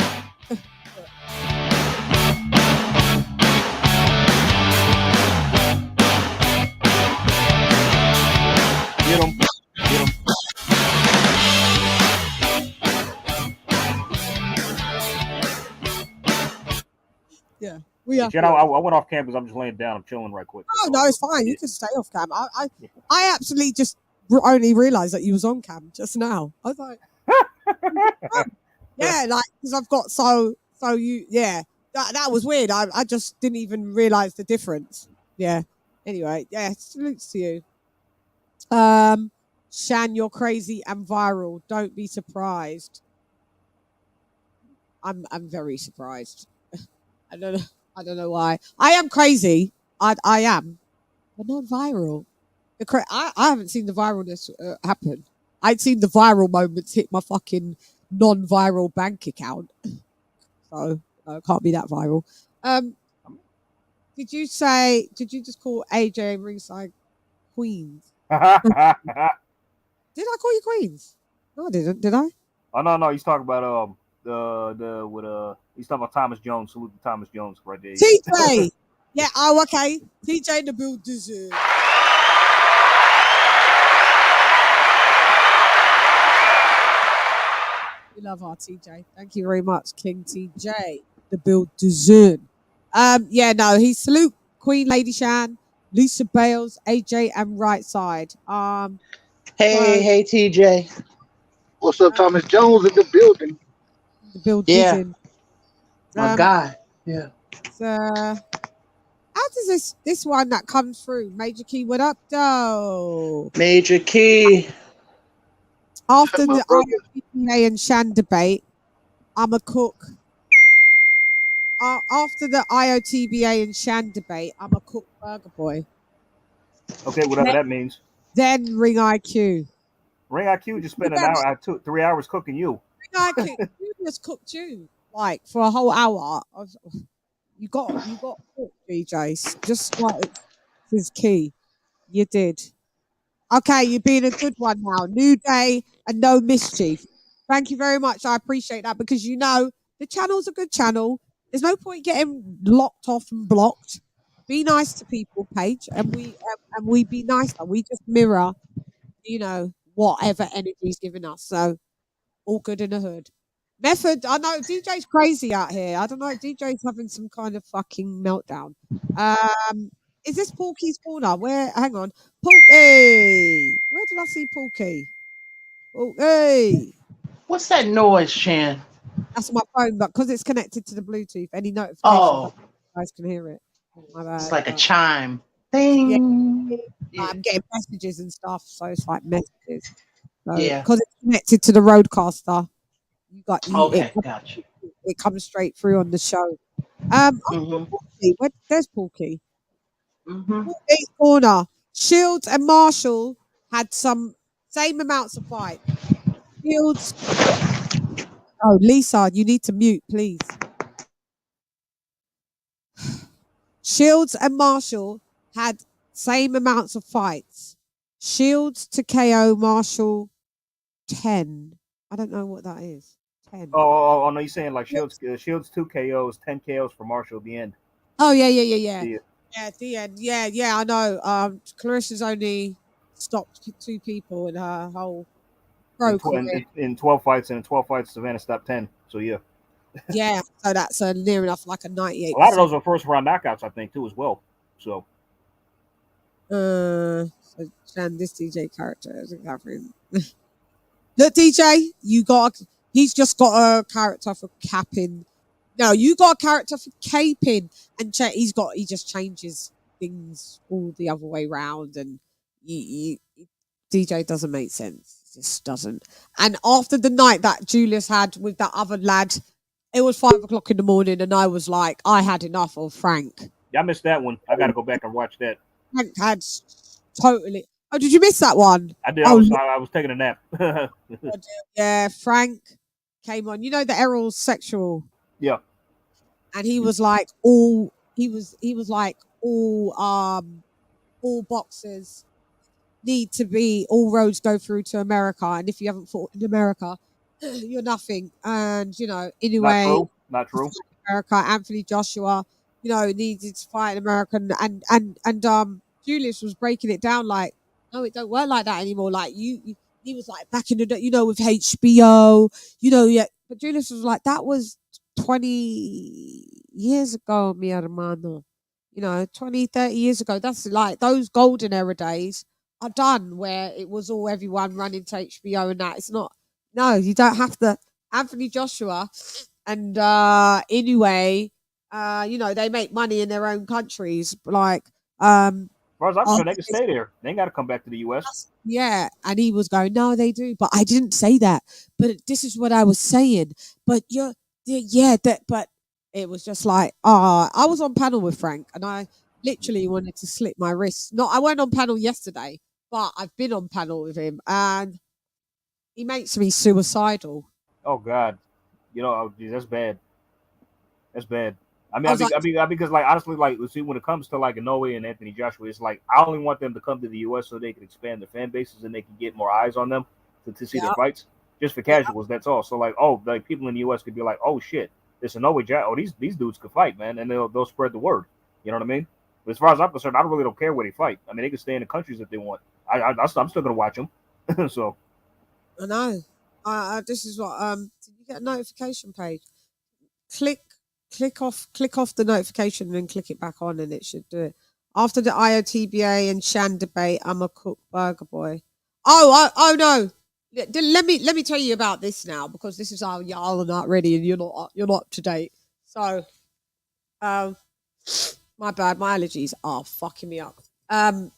Get him, get him. Yeah, we are Jen, here. I went off campus. I'm just laying down. I'm chilling right quick. That's Oh all. no, it's fine. Yeah. You can stay off cam. I absolutely just only realised that you was on cam just now. I was like, yeah, like because I've got that was weird. I just didn't even realise the difference. Yeah. Anyway, yeah, salutes to you. Shan, you're crazy and viral. Don't be surprised. I'm very surprised. I don't know. I don't know why. I am crazy. I am, but not viral. I haven't seen the viralness happen. I'd seen the viral moments hit my fucking non-viral bank account. So it can't be that viral. Um, did you just call AJ and Ringside Queens? Did I call you Queens? No, I didn't. Did I? Oh no, he's talking about the with he's talking about Thomas Jones. Salute to Thomas Jones right there. Yeah. TJ. Yeah. Oh, okay. TJ in the building. We love our TJ. Thank you very much, King TJ. The build design. Yeah, no, he salute Queen LadyChann, Lisa Bales, AJ, and Right Side. Hey, TJ. What's up, Thomas Jones in the building? The build Yeah, design. my guy. Yeah. So, how does this one that comes through? Major Key, what up, though? Major Key. After My the brother. IOTBA and Shan debate, I'm a cook. After the IOTBA and Shan debate, I'm a cook burger boy. Okay, whatever that means. Then Ring IQ. Ring IQ just spent an hour, 3 hours cooking you. Ring IQ, you just cooked you like for a whole hour. You got cooked, BJ. Just like is key. You did. Okay, you're being a good one now. New day and no mischief. Thank you very much. I appreciate that because you know the channel's a good channel. There's no point getting locked off and blocked. Be nice to people, Paige, and we be nicer. We just mirror, whatever energy's giving us. So all good in the hood. Method, I know DJ's crazy out here. I don't know. DJ's having some kind of fucking meltdown. Is this Porky's corner? Where? Hang on, Porky. Where did I see Porky? Porky. What's that noise, Chan? That's my phone, but because it's connected to the Bluetooth, any notifications, Oh, you guys can hear it. My it's bad. like a But chime. yeah, Ding. Yeah. I'm getting messages and stuff, so it's like messages. So Yeah. because it's connected to the roadcaster, Okay, gotcha. it comes straight through on the show. Hmm. Porky. There's Porky. Mm-hmm. Each corner. Shields and Marshall had some same amounts of fight. Shields. Oh, Lisa, you need to mute, please. Shields and Marshall had same amounts of fights. Shields to KO, Marshall 10. I don't know what that is. 10. Oh, no, you're saying like Shields 2 KOs, 10 KOs for Marshall at the end. Oh yeah. Yeah. Yeah, at the end. Yeah, I know. Claressa's only stopped 2 people in her whole pro career. In 12 fights, and in 12 fights, Savannah stopped 10. So yeah, Yeah, so that's near enough like a 98%. a lot of those are first round knockouts, I think, too, as well. So So Chan, this DJ character isn't Catherine. Look, DJ, he's just got a character for capping. No, you got a character for caping, and he just changes things all the other way round, and DJ doesn't make sense. It just doesn't. And after the night that Julius had with that other lad, it was 5 o'clock in the morning, and I was like, I had enough of Frank. yeah, I missed that one. I got to go back and watch that. Frank had totally. Oh, did you miss that one? I did. Oh, I was taking a nap. yeah, Frank came on. You know the Errol's sexual. Yeah. And he was like all boxers need to be, all roads go through to America, and if you haven't fought in America, you're nothing. And anyway, not true. America, Anthony Joshua, needed to fight in America, and Julius was breaking it down like, no, it don't work like that anymore. Like he was like back in the with HBO, yeah. But Julius was like, that was 20 years ago, mi hermano. 20, 30 years ago. That's like those golden era days are done, where it was all everyone running to HBO and that. It's not. No, you don't have to. Anthony Joshua and anyway, they make money in their own countries. Like, as far as I'm concerned, they can stay there. They ain't got to come back to the US. Yeah, and he was going, no, they do, but I didn't say that. But this is what I was saying. But but it was just like, I was on panel with Frank, and I literally wanted to slit my wrist. No, I went on panel yesterday, but I've been on panel with him, and he makes me suicidal. Oh God, that's bad. That's bad. I mean, because like honestly, like see, when it comes to like Inoue and Anthony Joshua, it's like I only want them to come to the US so they can expand their fan bases and they can get more eyes on them to see their fights. Just for casuals, that's all. So like, people in the US could be like, oh shit, this Inoue Joshua, these dudes could fight, man, and they'll spread the word. You know what I mean? But as far as I'm concerned, I really don't care where they fight. I mean, they can stay in the countries if they want. I'm still gonna watch them. So I know. This is what you get a notification page. Click off the notification and then click it back on, and it should do it. After the IOTBA and CHANN debate, I'm a cook burger boy. Oh no. Let me tell you about this now, because this is how y'all are not ready and you're not up to date. So my bad, my allergies are fucking me up. I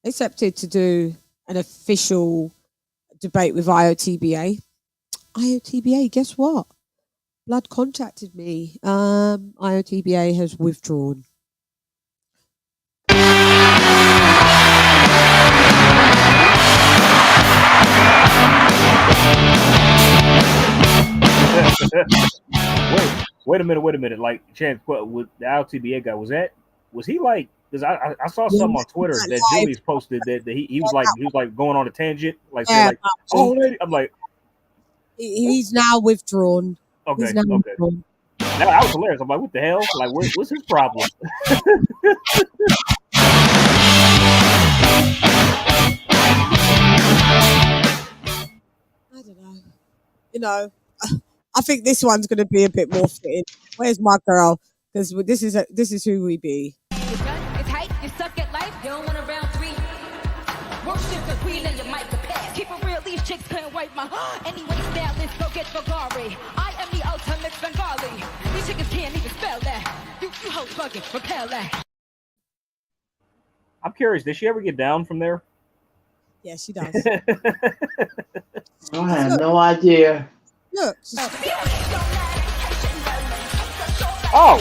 accepted to do an official debate with IOTBA. IOTBA, guess what? Blood contacted me. IOTBA has withdrawn. Wait a minute. Like, Chan, with the LTBA guy, was he like? Because I saw something on Twitter that Julius posted that he was like going on a tangent, like, Yeah, like, oh, lady. I'm like, he's now withdrawn. okay. Withdrawn. That was hilarious. I'm like, what the hell? Like, what's his problem? I don't know. I think this one's going to be a bit more fitting. Where's my girl? Because this is who we be. It's hype, you suck at life, you don't want a round 3. Worship the queen and your mic pass. Keep it real, these chicks couldn't wipe my anyway, stylist, go get Bulgari. I am the ultimate Bengali. These chickens can't even spell that. You hoes bugging, repel that. I'm curious, did she ever get down from there? Yeah, she does. I have no idea. Look. Oh.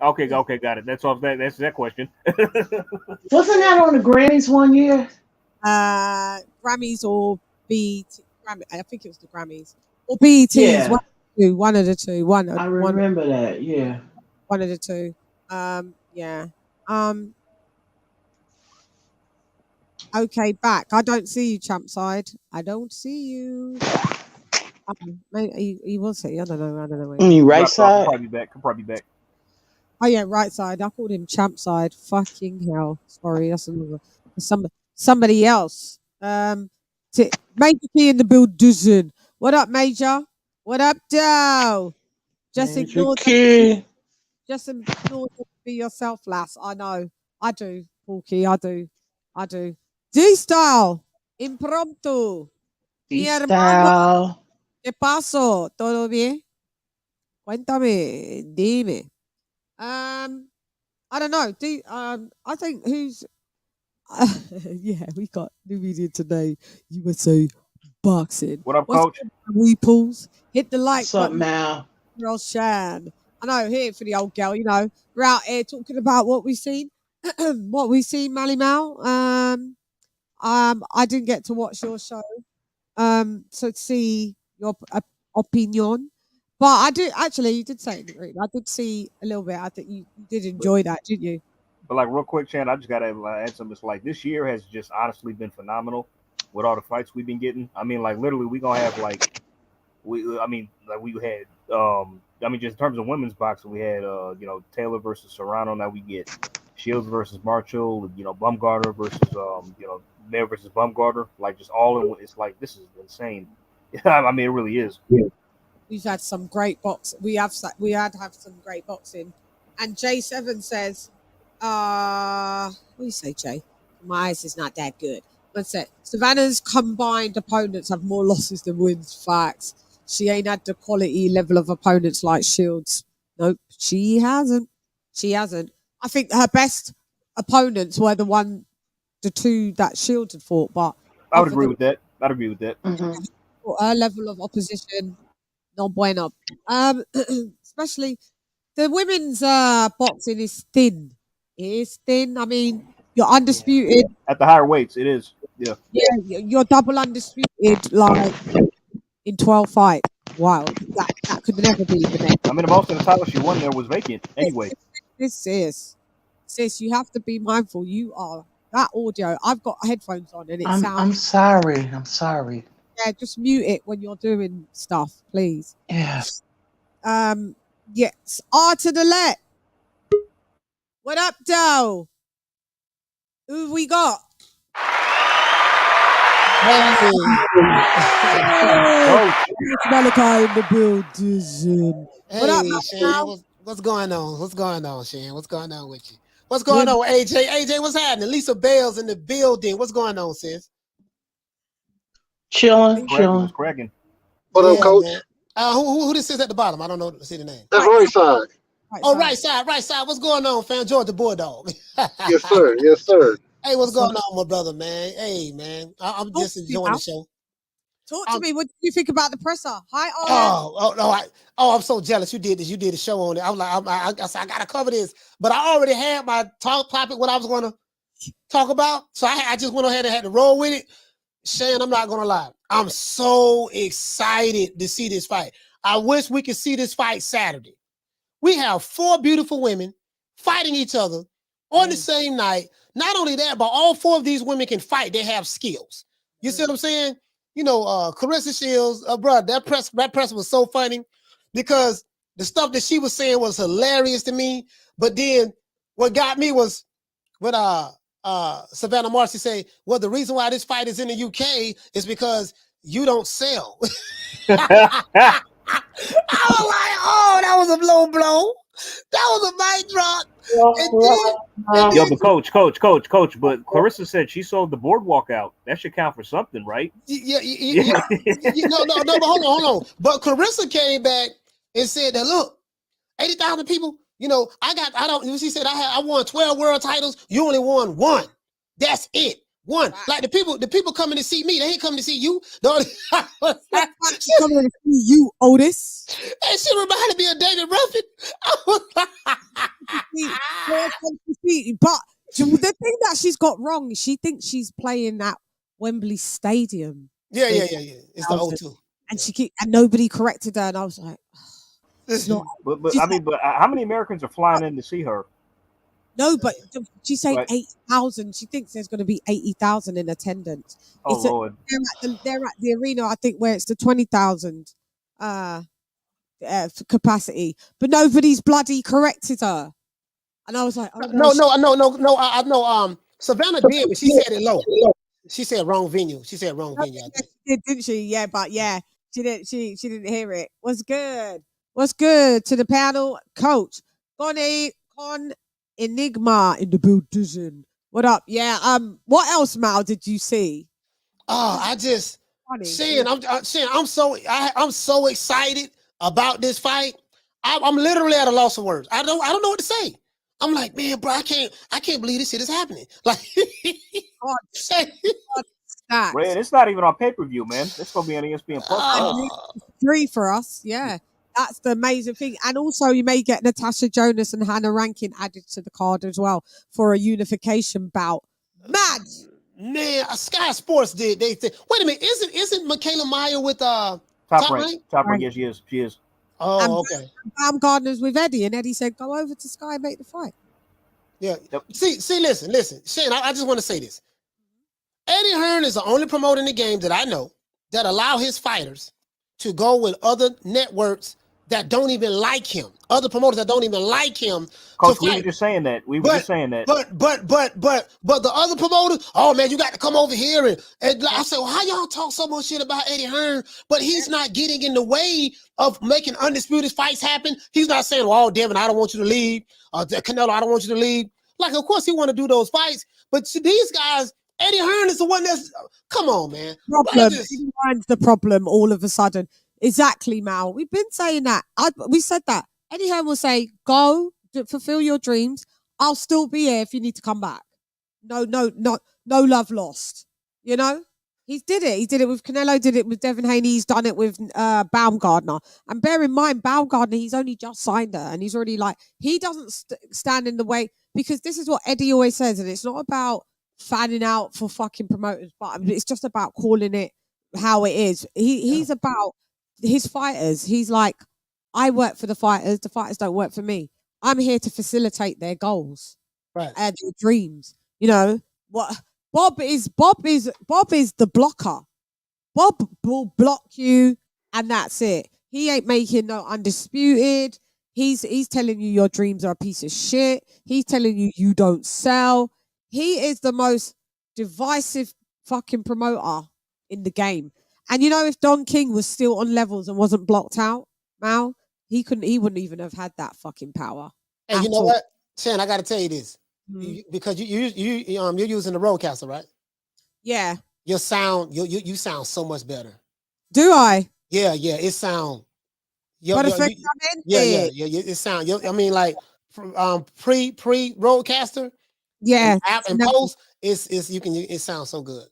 Okay, got it. That's off that. That's that question. Wasn't that on the Grammys one year? Grammys or BET. I think it was the Grammys or BETs. Yeah, One of the two. I remember that. Yeah. One of the two. Yeah. Um. Okay, back. I don't see you, champ side. I don't see you. Maybe he was here. I don't know. I don't know. Where he is. You right Dropped off. side? Could probably be back. Oh yeah, right side. I called him champ side. Fucking hell. Sorry, that's another. Somebody else. Major Key in the building. What up, Major? What up, Joe? Just Major ignore them. Key. Just ignore them. Be yourself, lass. I know. I do, Porky. I do. D-Style. Impromptu. Mi hermano. D-Style. ¿Qué pasó? ¿Todo bien? Cuéntame. Dime. I don't know. I think who's yeah, we got new media today. USA boxing. What up, What's Coach? we pulls? Hit the like What's up, button. Mal? Girl Shan. I know, here for the old girl, you know. We're out here talking about what we've seen. What we've seen, Mally Mal. I didn't get to watch your show. So to see your opinion. But I do actually you did say it in the room. I did see a little bit. I think you did enjoy that, didn't you? But like real quick, Chan, I just gotta add something. It's like this year has just honestly been phenomenal with all the fights we've been getting. I mean, like literally, we gonna have like we had just in terms of women's boxing, we had Taylor versus Serrano. Now we get Shields versus Marshall. Bumgarner versus Mayer versus Bumgarner. Like just all in. It's like this is insane. I mean, it really is. Yeah. We've had some great boxing. We had some great boxing. And J7 says, what do you say, Jay? My eyes is not that good. One sec. Savannah's combined opponents have more losses than wins. Facts. She ain't had the quality level of opponents like Shields. Nope, she hasn't. I think her best opponents were the two that Shields had fought. But I would agree with that. Mm-hmm. Her level of opposition, no bueno. Especially the women's boxing is thin. It is thin. I mean, you're undisputed at the higher weights. It is. Yeah. Yeah, you're double undisputed like in 12 fights. Wow, that could never be the next. I mean, most of the titles she won there was vacant anyway. Sis, you have to be mindful. You are that audio. I've got headphones on and it sounds. I'm sorry. Yeah, just mute it when you're doing stuff, please. Yes. Yes. R to the left. What up, Doe? Who we got? Hey. Malachi in the building. Hey, what up, Shan? What's going on? What's going on, Shan? What's going on with you? What's going on, AJ? AJ, what's happening? Lisa Bell's in the building. What's going on, sis? Chilling. Cracking. What up, Coach? Who this is at the bottom? I don't know. See the name. That's right side. Right side. What's going on, fam? Georgia Bulldog. Yes, sir. Hey, what's going on, my brother, man? Hey, man. I'm just enjoying the show. Talk to me. What do you think about the presser? Hi, I'm so jealous. You did this. You did a show on it. I'm like, I gotta cover this, but I already had my talk topic. What I was going to talk about, so I just went ahead and had to roll with it. Shan, I'm not gonna lie. I'm so excited to see this fight. I wish we could see this fight Saturday. We have 4 beautiful women fighting each other on the same night. Not only that, but all 4 of these women can fight. They have skills. You see what I'm saying? Claressa Shields, bro, that press was so funny because the stuff that she was saying was hilarious to me. But then what got me was when Savannah Marcy say, well, the reason why this fight is in the UK is because you don't sell. I was like, oh, that was a low blow. That was a mic drop. But coach, but Claressa said she sold the boardwalk out. That should count for something, right? Yeah. No, but hold on. But Claressa came back and said that, look, 80,000 people, she said I won 12 world titles. You only won 1. That's it. 1. Wow. Like the people coming to see me, they ain't coming to see you. Coming to see you, Otis. And she reminded me of David Ruffin. But the thing that she's got wrong is she thinks she's playing at Wembley Stadium. Yeah. It's the O2. And nobody corrected her, and I was like, it's not. But I mean, but how many Americans are flying in to see her? No, but she's saying Right. 8,000. She thinks there's going to be 80,000 in attendance. Oh Lord. They're at the arena, I think, where it's the 20,000 capacity, but nobody's bloody corrected her. And I was like, oh, no. I know. Savannah did, but she said it low. She said wrong venue. She said wrong venue. I think. She did, didn't she? Yeah, but yeah, she didn't. She didn't hear it. What's good? What's good to the panel, Coach? Con Enigma in the building. What up? Yeah. What else, Mal? Did you see? Oh, I just Shan. I'm so excited about this fight. I'm literally at a loss of words. I don't know what to say. I'm like, man, bro, I can't believe this shit is happening. Like, Man, it's not even on pay-per-view, man. It's gonna be on ESPN Plus. Free for us, yeah. That's the amazing thing. And also you may get Natasha Jonas and Hannah Rankin added to the card as well for a unification bout. Mad! Man, Sky Sports did. Wait a minute, isn't Michaela Meyer with Top Rank? Yeah, she is. Oh, okay. Baumgartner's with Eddie, and Eddie said, go over to Sky and make the fight. Yeah. Yep. See, listen. Shane, I just want to say this. Eddie Hearn is the only promoter in the game that I know that allow his fighters to go with other networks that don't even like him. Other promoters that don't even like him. Coach, we were just saying that. But the other promoters, oh man, you got to come over here. And I said, well, how y'all talk so much shit about Eddie Hearn, but he's not getting in the way of making undisputed fights happen. He's not saying, well, Devin, I don't want you to leave. Canelo, I don't want you to leave. Like, of course he want to do those fights, but these guys, Eddie Hearn is the one that's, come on, man. He finds the problem all of a sudden. Exactly, Mal. We've been saying that. We said that. Eddie Hearn will say, go, fulfill your dreams. I'll still be here if you need to come back. No love lost. You know? He did it. He did it with Canelo, did it with Devin Haney. He's done it with Baumgartner. And bear in mind, Baumgartner, he's only just signed her. And he's already like, he doesn't stand in the way. Because this is what Eddie always says. And it's not about fanning out for fucking promoters, but it's just about calling it how it is. He's about his fighters. He's like, I work for the fighters don't work for me. I'm here to facilitate their goals, right, and their dreams. You know what? Bob is the blocker. Bob will block you, and that's it. He ain't making no undisputed. He's telling you your dreams are a piece of shit. He's telling you don't sell. He is the most divisive fucking promoter in the game. And you know, if Don King was still on levels and wasn't blocked out, Mal, he wouldn't even have had that fucking power. And you know what, Chan, I got to tell you this, because you're using the Roadcaster, right? Yeah. Your sound, you sound so much better. Do I? Yeah. It sound. It sound. I mean, like pre Roadcaster. Yeah. And post, it sounds so good.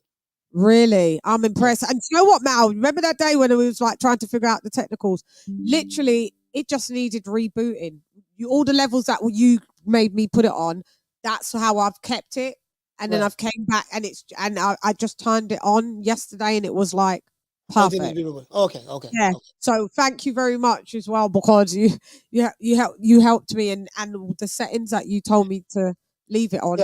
Really, I'm impressed. And you know what, Mal? Remember that day when it was like trying to figure out the technicals? Literally, it just needed rebooting. All the levels that you made me put it on, that's how I've kept it. And then I've came back and I just turned it on yesterday and it was like perfect. Okay. Yeah. Okay. So thank you very much as well, because you helped me, and the settings that you told me to leave it on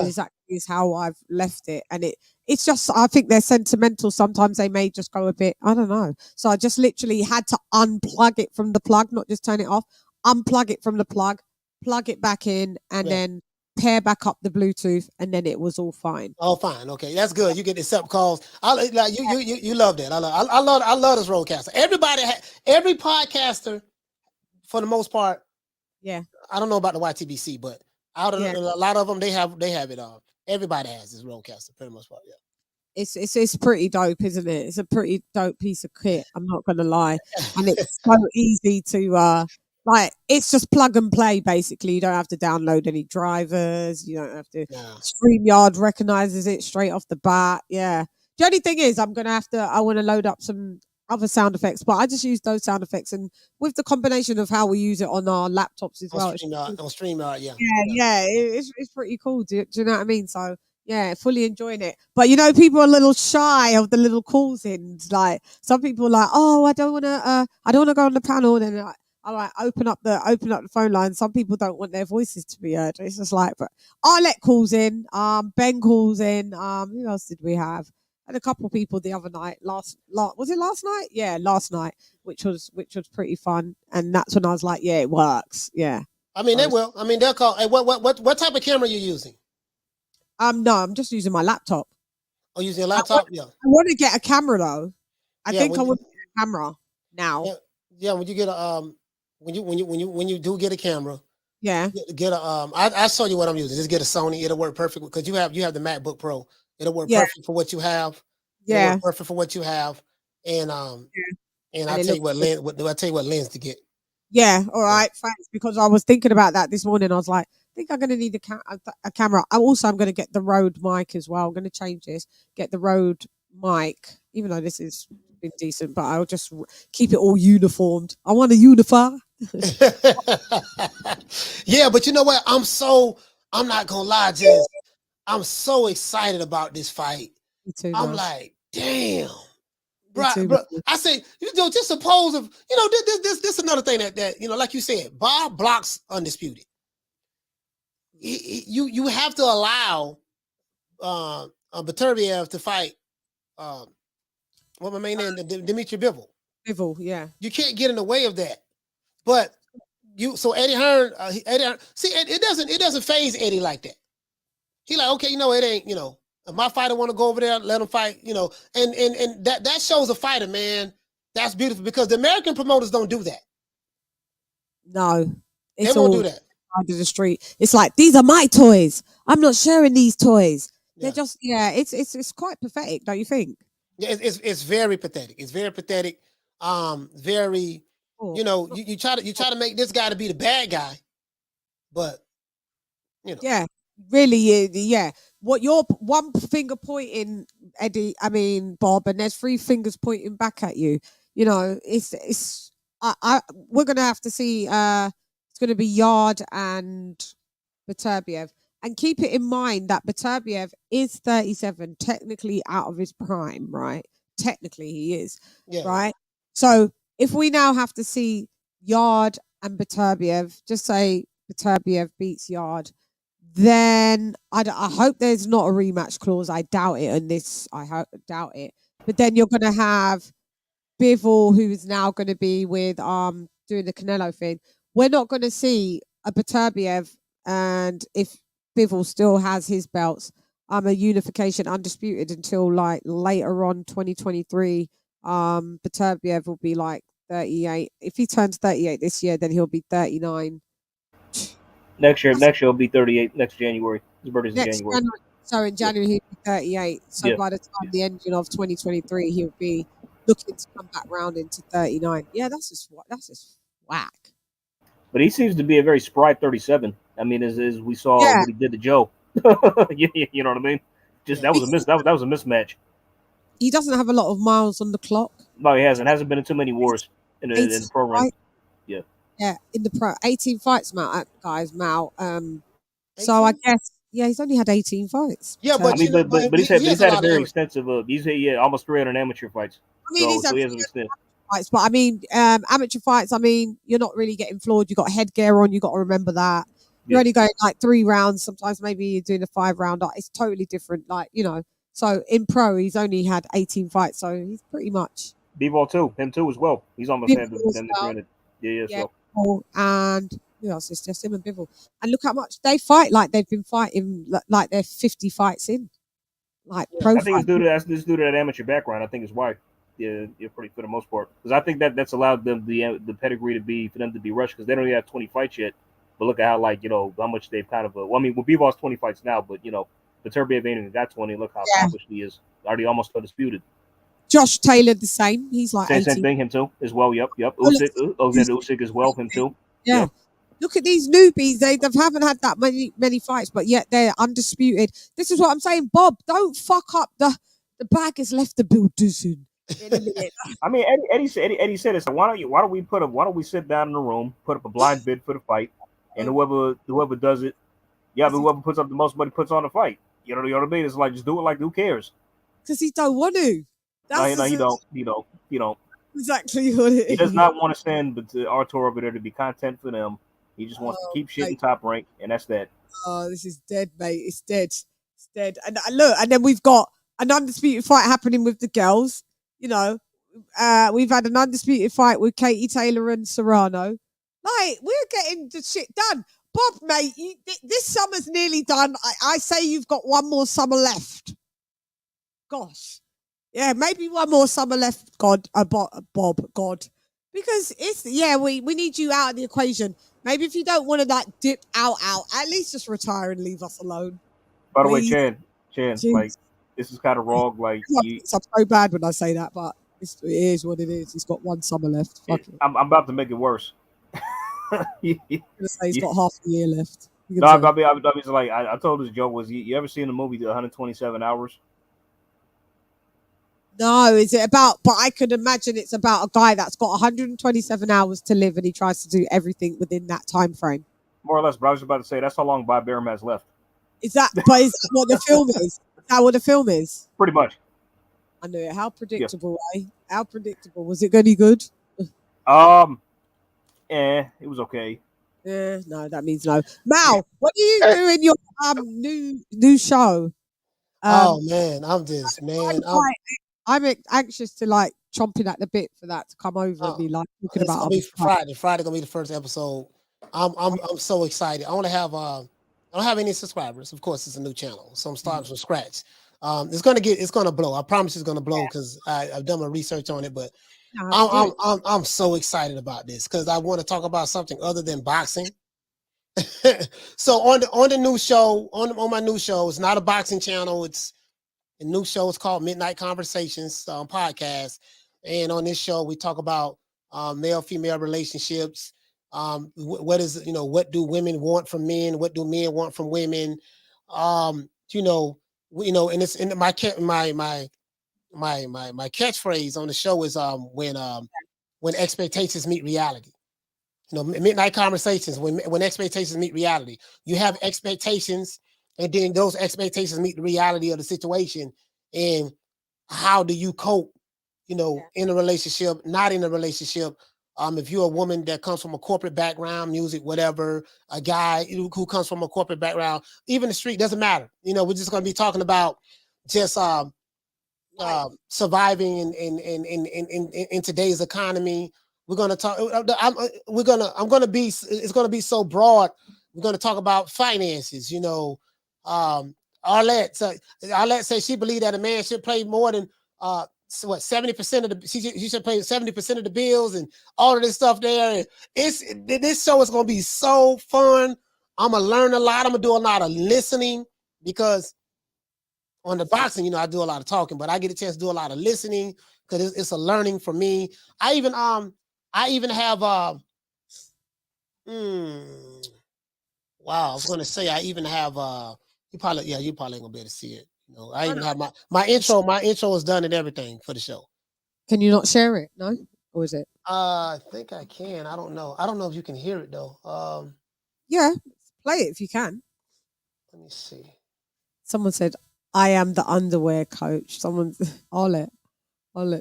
is how I've left it. And it's just, I think they're sentimental. Sometimes they may just go a bit, I don't know. So I just literally had to unplug it from the plug, not just turn it off, unplug it from the plug it back in, and then pair back up the Bluetooth, and then it was all fine. Oh, fine. Okay, that's good. You get the accept calls. You love that. I love this Roadcaster. Every podcaster, for the most part. Yeah. I don't know about the YTBC, but a lot of them they have it. Everybody has this Roadcaster, pretty much part. Yeah. It's pretty dope, isn't it? It's a pretty dope piece of kit. I'm not gonna lie, and it's so easy to like. It's just plug and play. Basically, you don't have to download any drivers. You don't have to. StreamYard recognizes it straight off the bat. Yeah. The only thing is, I want to load up some other sound effects, but I just use those sound effects, and with the combination of how we use it on our laptops as On well. StreamYard, yeah. Yeah, it's pretty cool. Do you know what I mean? So yeah, fully enjoying it. But you know, people are a little shy of the little calls ins. Like some people are like, oh, I don't wanna go on the panel. And then I like open up the phone line. Some people don't want their voices to be heard. It's just like, but Arlette calls in. Ben calls in. Who else did we have? And a couple of people the other night. Was it last night? Yeah, last night, which was pretty fun. And that's when I was like, yeah, it works. Yeah. I mean, they will. I mean, they'll call. Hey, what type of camera are you using? No, I'm just using my laptop. Oh, using a laptop? Yeah. I want to get a camera though. I Yeah, think when I you- want to get a camera now. Yeah, when you get a when you do get a camera, Yeah. get a I show you what I'm using. Just get a Sony. It'll work perfect because you have the MacBook Pro. It'll work Yeah. perfect for what you have. It'll Yeah. work perfect for what you have. And and And I'll it tell you looks what lens to get. Yeah. All right. Thanks. Because I was thinking about that this morning. I was like, I think I'm going to need a camera. I'm going to get the Rode mic as well. I'm going to change this. Get the Rode mic, even though this has been decent, but I'll just keep it all uniformed. I want to unify. Yeah, but you know what? I'm not gonna lie, Jess. I'm so excited about this fight. Me too, I'm man. like, damn. Me Bro, too, bro. man. I say, just suppose if this another thing that like you said, Bob blocks undisputed. You have to allow Beterbiev to fight what my main name, Dimitri Bivol. Bivol, yeah. You can't get in the way of that. But Eddie Hearn, see, it doesn't phase Eddie like that. He like, okay, it ain't, if my fighter want to go over there, let him fight, and that shows a fighter, man. That's beautiful because the American promoters don't do that. No, They won't do that. Under the street, it's like these are my toys. I'm not sharing these toys. Yeah. They're just it's quite pathetic, don't you think? Yeah, it's very pathetic. It's very pathetic. Very, Oh. you try to make this guy to be the bad guy, but Yeah, really, yeah. What you're one finger pointing, Eddie? I mean, Bob, and there's three fingers pointing back at you. It's. We're gonna have to see. It's gonna be Yard and Beterbiev, and keep it in mind that Beterbiev is 37, technically out of his prime, right? Technically, he is, yeah. right? So if we now have to see Yard and Beterbiev, just say Beterbiev beats Yard. Then I hope there's not a rematch clause. I doubt it. And this, doubt it. But then you're going to have Bivol, who is now going to be with doing the Canelo thing. We're not going to see a Beterbiev, and if Bivol still has his belts, a unification undisputed until like later on 2023. Beterbiev will be like 38. If he turns 38 this year, then he'll be 39. Next year he'll be 38. Next January, his birthday's in January. So in January he'll be 38. So by the time the ending of 2023, he'll be looking to come back round into 39. Yeah, that's just whack. But he seems to be a very spry 37. I mean, as we saw what he did to Joe. You know what I mean? Just that was a mismatch. He doesn't have a lot of miles on the clock. No, he hasn't. Hasn't been in too many wars in the program. Right? Yeah. Yeah, in the pro 18 fights, Mal. So I guess he's only had 18 fights. Yeah, so, but he's had a very extensive. He's almost 300 amateur fights. I mean, he's had fights, but I mean, amateur fights. I mean, you're not really getting floored. You got headgear on. You got to remember that. You're only going like 3 rounds. Sometimes maybe you're doing a 5-rounder. It's totally different. So in pro, he's only had 18 fights. So he's pretty much. Bivol too. Him too as well. He's almost had the 300. Yeah. So. And who else? It's just him and Bivol. And look how much they fight. Like they've been fighting. Like they're 50 fights in. Like pro. I think it's due to that amateur background. I think is why. Yeah, you're pretty for the most part. Because I think that's allowed them the pedigree for them to be rushed because they don't even have 20 fights yet. But look at how how much they've kind of. Bivol's 20 fights now, but Beterbiev ain't even got 20. Look how accomplished he is. Already almost undisputed. Josh Taylor the same. He's like same thing. Him too as well. Yep. Usyk as well. Him too. Yeah. Yep. Look at these newbies. They haven't had that many fights, but yet they're undisputed. This is what I'm saying, Bob. Don't fuck up the bag has left the builders in. in a minute. I mean, Eddie said it. So why don't we sit down in the room, put up a blind bid for the fight, and whoever does it, but whoever puts up the most money puts on the fight. You know what I mean? It's like just do it. Like who cares? Because he don't want to. That's No, he don't. exactly what it He is. does not want to send Artur over there to be content for them. He just wants to keep shit in top rank, and that's that. Oh, this is dead, mate. It's dead. It's dead. And look, and then we've got an undisputed fight happening with the girls. You know, we've had an undisputed fight with Katie Taylor and Serrano. Like, we're getting the shit done. Bob, mate, this summer's nearly done. I say you've got one more summer left. Gosh. Yeah, maybe one more summer left, Bob, God. Because we need you out of the equation. Maybe if you don't want to dip out, at least just retire and leave us alone. By the way, Please. Chan, Jeez. like this is kind of wrong. Like I'm so bad when I say that, but it is what it is. He's got one summer left. Fuck it. I'm about to make it worse. I'm gonna say he's got half a year left. No, I mean, like I told this joke was you ever seen the movie 127 Hours? No, is it about? But I could imagine it's about a guy that's got 127 hours to live, and he tries to do everything within that time frame. More or less, but I was about to say that's how long Bob Burnham has left. Is that what the film is? Is that what the film is? Pretty much. I knew it. How predictable, eh? How predictable. Was it any good? It was okay. Yeah, no, that means no. Mal, what do you do in your new show? Oh man, I'm anxious to chomping at the bit for that to come over and be talking about. Friday gonna be the first episode. I'm so excited. I don't have any subscribers. Of course, it's a new channel, so I'm starting from scratch. It's gonna blow. I promise it's gonna blow because I've done my research on it. But I'm so excited about this because I want to talk about something other than boxing. So on the new show, on my new show, it's not a boxing channel. It's a new show. It's called Midnight Conversations podcast. And on this show, we talk about male-female relationships. What do women want from men? What do men want from women? And it's in my catchphrase on the show is when expectations meet reality. Midnight Conversations, when expectations meet reality. You have expectations, and then those expectations meet the reality of the situation. And how do you cope, in a relationship, not in a relationship? If you're a woman that comes from a corporate background, music, whatever, a guy who comes from a corporate background, even the street, doesn't matter. We're just going to be talking about just surviving in today's economy. We're going to talk. It's going to be so broad. We're going to talk about finances. Arlette says she believes that a man should play more than 70% of the. She should pay 70% of the bills and all of this stuff there. And this show is going to be so fun. I'm gonna learn a lot. I'm gonna do a lot of listening because on the boxing, I do a lot of talking, but I get a chance to do a lot of listening because it's a learning for me. I even have wow, I was gonna say I even have you probably ain't gonna be able to see it. I even have my intro. My intro is done and everything for the show. Can you not share it? No, or is it? I think I can. I don't know. I don't know if you can hear it though. Yeah, play it if you can. Let me see. Someone said, "I am the underwear coach." Someone, Arlette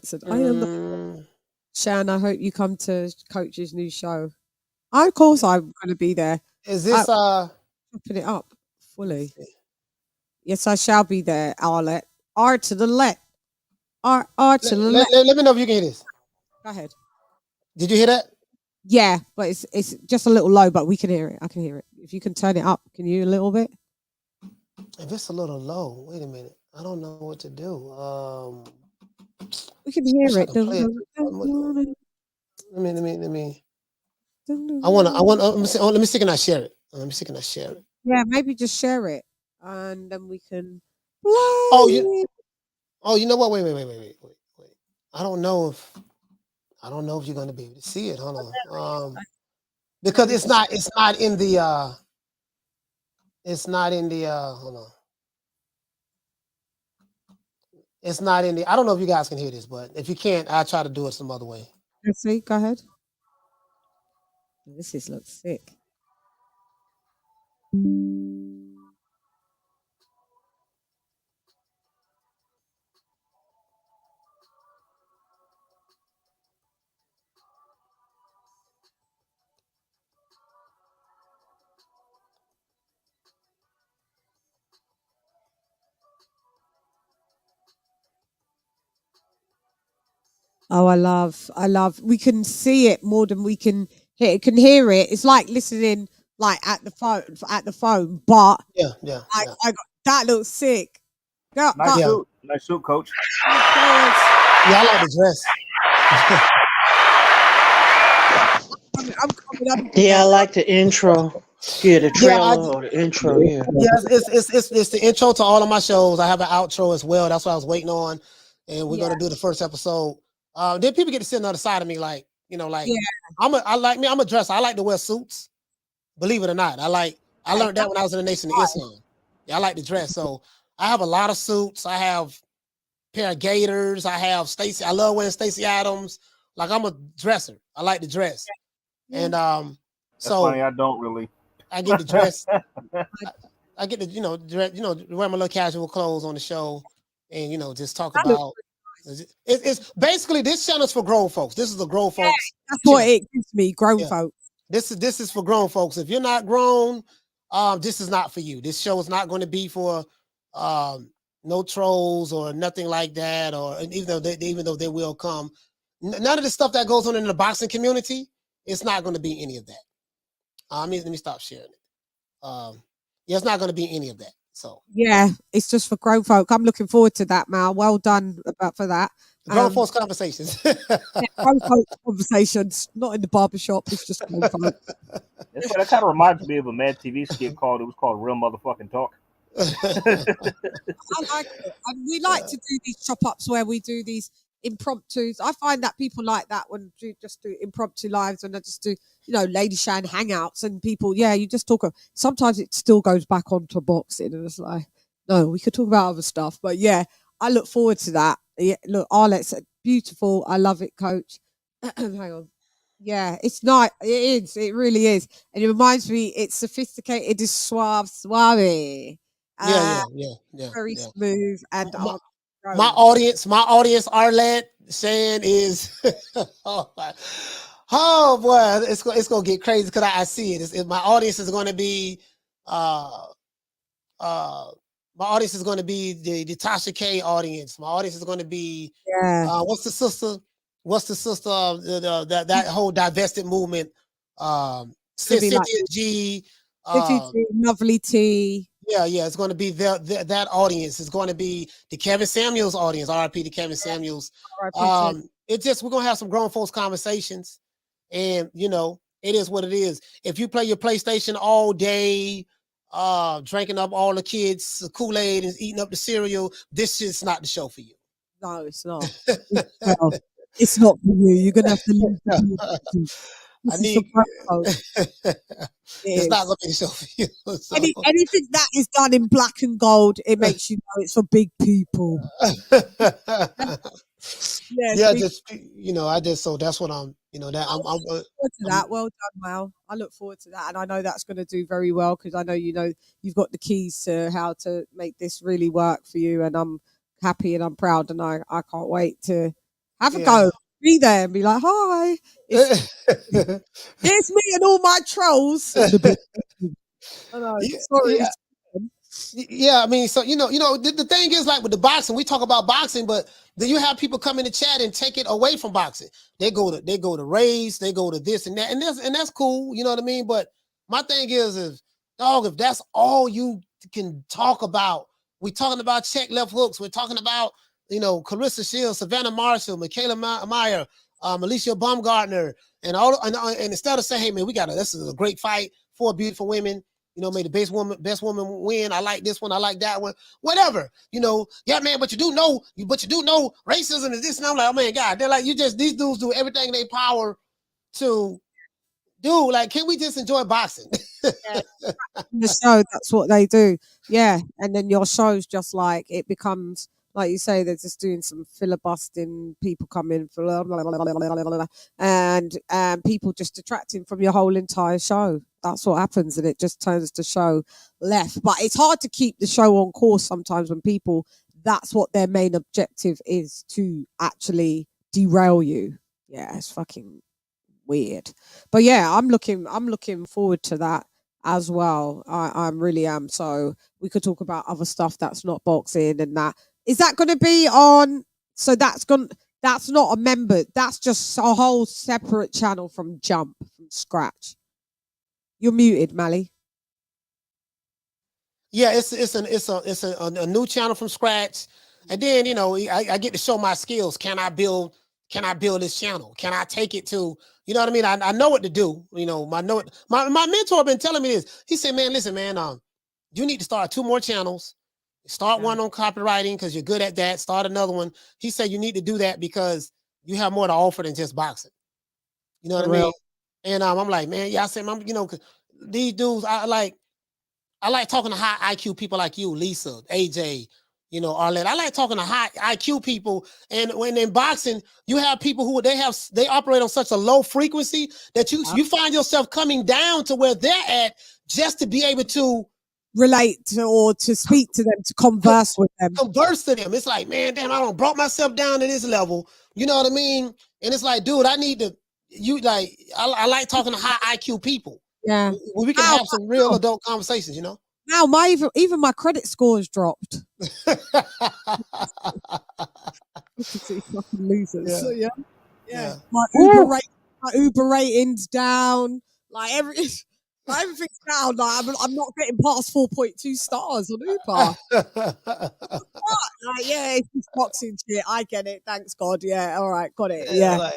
said, "I am the." Shan, I hope you come to Coach's new show. Of course, I'm going to be there. Is this put it up fully? Yes, I shall be there, Arlette. R to the left. R to the left. Let me know if you can hear this. Go ahead. Did you hear that? Yeah, but it's just a little low, but we can hear it. I can hear it. If you can turn it up, can you a little bit? If it's a little low, wait a minute. I don't know what to do. We can hear it. Let me. Let me see. Can I share it? Let me see. Can I share it? Yeah, maybe just share it, and then we can. Oh, you know what? Wait. I don't know if you're going to be able to see it. Hold on. Because it's not in the hold on. It's not in the. I don't know if you guys can hear this, but if you can't, I'll try to do it some other way. Let's see. Go ahead. This looks sick. Oh, I love. We can see it more than we can hear. Can hear it. It's like listening, like at the phone. But Yeah, yeah, I yeah. got that looks sick. Go, Nice go, Yeah. suit. Nice suit, coach. players. Yeah, I like the dress. I'm coming up. Yeah, I like the intro. Yeah, the Yeah, I, trailer or the intro. Yeah. yeah, it's the intro to all of my shows. I have an outro as well. That's what I was waiting on, and we're Yeah. gonna do the first episode. Then people get to sit on the other side of me, like like Yeah. I'm a dresser. I like to wear suits. Believe it or not, I learned that when I was in the Nation of Islam. Yeah, I like to dress. So I have a lot of suits. I have a pair of gaiters. I have Stacy. I love wearing Stacey Adams. Like I'm a dresser. I like to dress, and That's so funny. I don't really. I get to dress. I get to dress, wear my little casual clothes on the show, and just talk That about. It's basically this channel's for grown folks. This is the grown folks. That's what channel. it gives me, grown Yeah. folk. This is for grown folks. If you're not grown, this is not for you. This show is not going to be for no trolls or nothing like that. Or even though they will come, none of the stuff that goes on in the boxing community, it's not going to be any of that. Let me stop sharing it. Yeah, it's not going to be any of that. So Yeah, it's just for grown folk. I'm looking forward to that, Mal. Well done for that. grown folks conversations. Grown folk conversations, not in the barbershop. It's just grown folk. That kind of reminds me of a Mad TV skit called Real Motherfucking Talk. I like it. And we like to do these chop ups where we do these impromptus. I find that people like that when you just do impromptu lives and I just do, LadyChann hangouts and people, you just talk. Sometimes it still goes back onto boxing and it's like, no, we could talk about other stuff. But yeah, I look forward to that. Yeah, look, Arlett's beautiful. I love it, coach. Hang on. Yeah, it's not. It is. It really is. And it reminds me, it's sophisticated, it's suave. Yeah. Very smooth. And My audience, Arlette saying is, oh boy, it's gonna get crazy because I see it. My audience is going to be, my audience is going to be the Tasha K audience. My audience is going to be, what's the sister of that whole divested movement? Cynthia G. Lovely T. Yeah, it's going to be that audience. It's going to be the Kevin Samuels audience. RIP to Kevin Samuels. It's just we're gonna have some grown folks conversations, and it is what it is. If you play your PlayStation all day, drinking up all the kids' Kool-Aid and eating up the cereal, this is not the show for you. No, it's not. It's not for you. You're gonna have to leave. It's not gonna be the show for you. So. Anything that is done in black and gold, it makes you know it's for big people. So that's what I'm. I'm forward to that. Well done, Mal. I look forward to that, and I know that's going to do very well because I know you've got the keys to how to make this really work for you, and I'm happy and I'm proud, and I can't wait to have a go. Be there and be like, hi, it's me and all my trolls. Sorry. Yeah, I mean, so the thing is, like with the boxing, we talk about boxing, but then you have people come in the chat and take it away from boxing. They go to race, they go to this and that, and that's cool, you know what I mean? But my thing is if that's all you can talk about, we're talking about check left hooks, we're talking about Claressa Shields, Savannah Marshall, Michaela Meyer, Alicia Baumgartner, and instead of saying, hey man, this is a great fight, 4 beautiful women. May the best woman win. I like this one. I like that one. Whatever. Yeah, man. But you do know racism is this. And I'm like, oh man, God, they're like, these dudes do everything in their power to do. Like, can we just enjoy boxing? The show, that's what they do. Yeah, and then your show's just like it becomes like you say, they're just doing some filibustering, people come in for and people just detracting from your whole entire show. That's what happens, and it just turns the show left. But it's hard to keep the show on course sometimes when people, that's what their main objective is, to actually derail you. Yeah, it's fucking weird. But yeah, I'm looking forward to that as well. I really am. So we could talk about other stuff that's not boxing, and that is that going to be on. So that's not a member. That's just a whole separate channel from Jump, from scratch. You're muted, Mally. Yeah, it's a new channel from scratch, and then I get to show my skills. Can I build this channel? Can I take it to, you know what I mean? I know what to do. My mentor been telling me this. He said, man, listen, man, you need to start 2 more channels. Start one on copywriting because you're good at that. Start another one. He said you need to do that because you have more to offer than just boxing. You know what I mean? And I'm like, man, yeah, I said, these dudes, I like talking to high IQ people like you, Lisa, AJ, Arlette. I like talking to high IQ people. And when in boxing, you have people who they operate on such a low frequency that you find yourself coming down to where they're at just to be able to relate to, or to speak to them, to converse with them. Converse to them. It's like, man, damn, I don't brought myself down to this level. You know what I mean? And it's like, dude, I need to, I like talking to high IQ people. Yeah. We can have some real adult conversations, Now even my credit score has dropped. Fucking losers. Yeah. My Uber rating's down. Like everything's down. Like I'm not getting past 4.2 stars on Uber. It's just boxing shit. I get it. Thanks God. Yeah. All right. Got it. Yeah.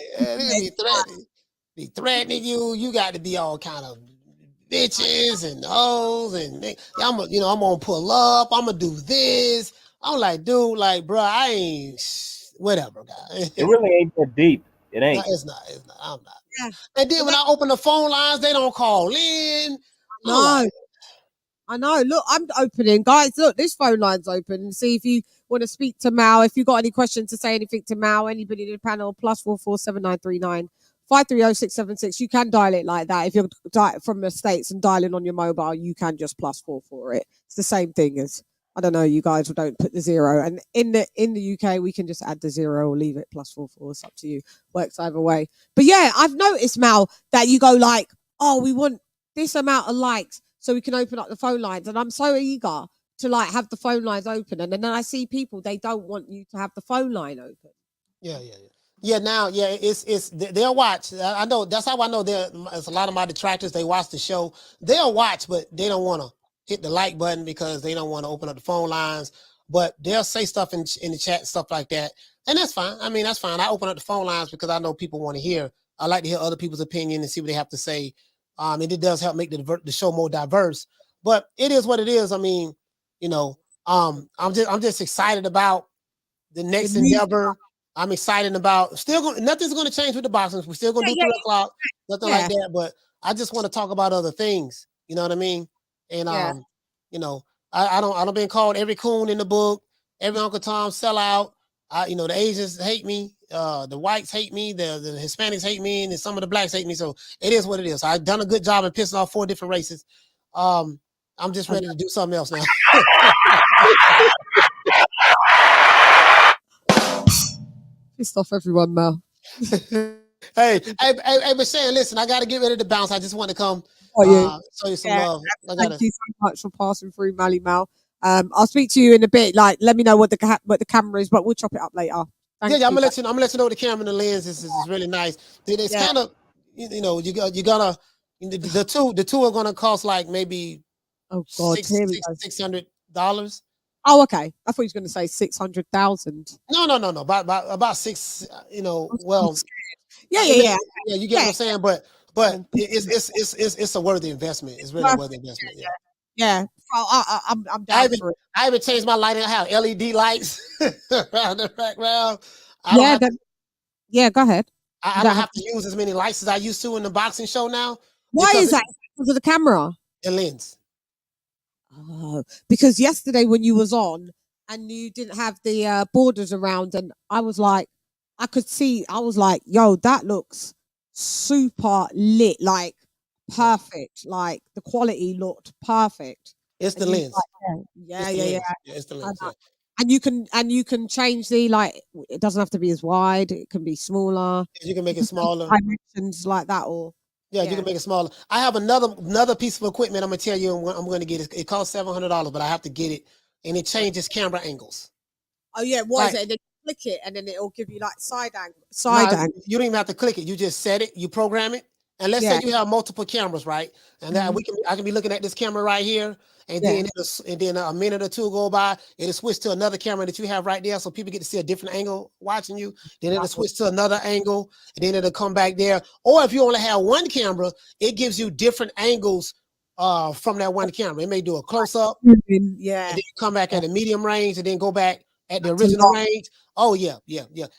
Be threatening you. You got to be all kind of bitches and hoes and I'm gonna pull up. I'm gonna do this. I'm like, dude, like, bro, I ain't whatever, guy. It really ain't that deep. It ain't. No, it's not. I'm not. Yeah. And then when I open the phone lines, they don't call in. No. I know. Look, I'm opening. Guys, look, this phone line's open. See if you want to speak to Mal. If you got any questions to say anything to Mal, anybody in the panel, +44 7939 530 676. You can dial it like that. If you're from the States and dialing on your mobile, you can just +44 it. It's the same thing as, I don't know, you guys don't put the 0. And in the UK, we can just add the 0 or leave it +44. It's up to you. Works either way. But yeah, I've noticed, Mal, that you go like, oh, we want this amount of likes so we can open up the phone lines. And I'm so eager to like have the phone lines open. And then I see people, they don't want you to have the phone line open. Yeah, now, it's they'll watch. I know, that's how I know there's a lot of my detractors, they watch the show. They'll watch, but they don't want to hit the like button because they don't want to open up the phone lines. But they'll say stuff in the chat and stuff like that. And that's fine. I mean, that's fine. I open up the phone lines because I know people want to hear. I like to hear other people's opinion and see what they have to say. And it does help make the show more diverse. But it is what it is. I mean, I'm just excited about the next endeavor. I'm excited about nothing's going to change with the boxing. We're still going to do 3 o'clock, nothing like that. But I just want to talk about other things. You know what I mean? And I don't been called every coon in the book, every Uncle Tom sellout. The Asians hate me, the whites hate me, the Hispanics hate me, and some of the blacks hate me. So it is what it is. So I've done a good job in pissing off 4 different races. I'm just ready to do something else now. Pissed off everyone, Mal. Hey, but Shan, listen, I got to get ready to bounce. I just want to come show you some love. Thank you so much for passing through, Mally Mal. I'll speak to you in a bit. Like, let me know what the camera is, but we'll chop it up later. I'm gonna let you know the camera and the lens is really nice. It's kind of, you're gonna the two are gonna cost like maybe $600. Oh, okay. I thought he was going to say 600,000. No. About 6. Well, yeah. You get what I'm saying, but it's a worthy investment. It's really a worthy investment. Yeah. I'm down for it. I even changed my lighting. I have LED lights around the background. Go ahead. I don't have to use as many lights as I used to in the boxing show now. Why is that? Because of the camera? The lens. Oh, because yesterday when you was on and you didn't have the borders around, and I was like, I could see. I was like, yo, that looks super lit, like perfect. Like the quality looked perfect. It's the And you was lens. like, yeah, It's the yeah, yeah, lens. Yeah, it's the yeah. lens. Yeah. And you can change the like. It doesn't have to be as wide. It can be smaller. You can make You it can change smaller. dimensions like that, or Yeah, you can make it smaller. I have another piece of equipment. I'm gonna tell you. I'm gonna get it. It costs $700, but I have to get it, and it changes camera angles. oh yeah, what is Like, it? And then you click it, and then it'll give you like side angle, no, you don't even have to click it. You just set it. You program it. And let's say Yeah. you have multiple cameras, right? And that I can be looking at this camera right here, and Yeah. then a minute or two go by, it'll switch to another camera that you have right there, so people get to see a different angle watching you. Then it'll switch to another angle, and then it'll come back there. Or if you only have one camera, it gives you different angles from that one camera. It may do a close up, Yeah. and then come back at a medium range, and then go back at the That's a original lot. range. Oh yeah.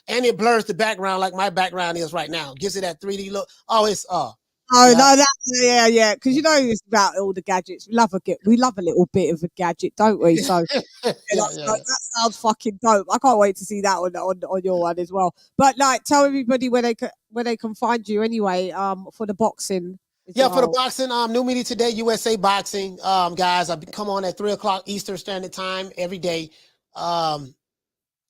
And it blurs the background like my background is right now. Gives it that 3D look. Oh, it's Oh yeah. no, yeah. Because you know it's about all the gadgets. We love a little bit of a gadget, don't we? So that sounds fucking dope. I can't wait to see that on your one as well. But like, tell everybody where they can find you anyway. For the boxing. Yeah, for the boxing, New Media Today, USA Boxing, guys. I come on at 3:00 Eastern Standard Time every day.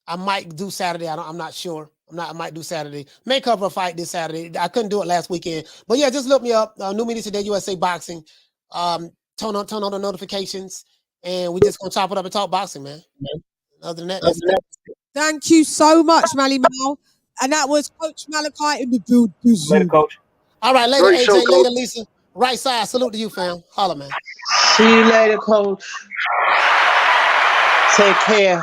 I might do Saturday. I'm not sure. I might do Saturday. May cover a fight this Saturday. I couldn't do it last weekend, but yeah, just look me up. New Media Today, USA Boxing. Turn on the notifications, and we just gonna chop it up and talk boxing, man. Other than that, that's it. Thank you so much, Mally Mal. And that was Coach Malachi in the building. Later, coach. All right, later, Great AJ, show, later, Coach. Lisa. Right side, salute to you, fam. Holla, man. See you later, coach. Take care.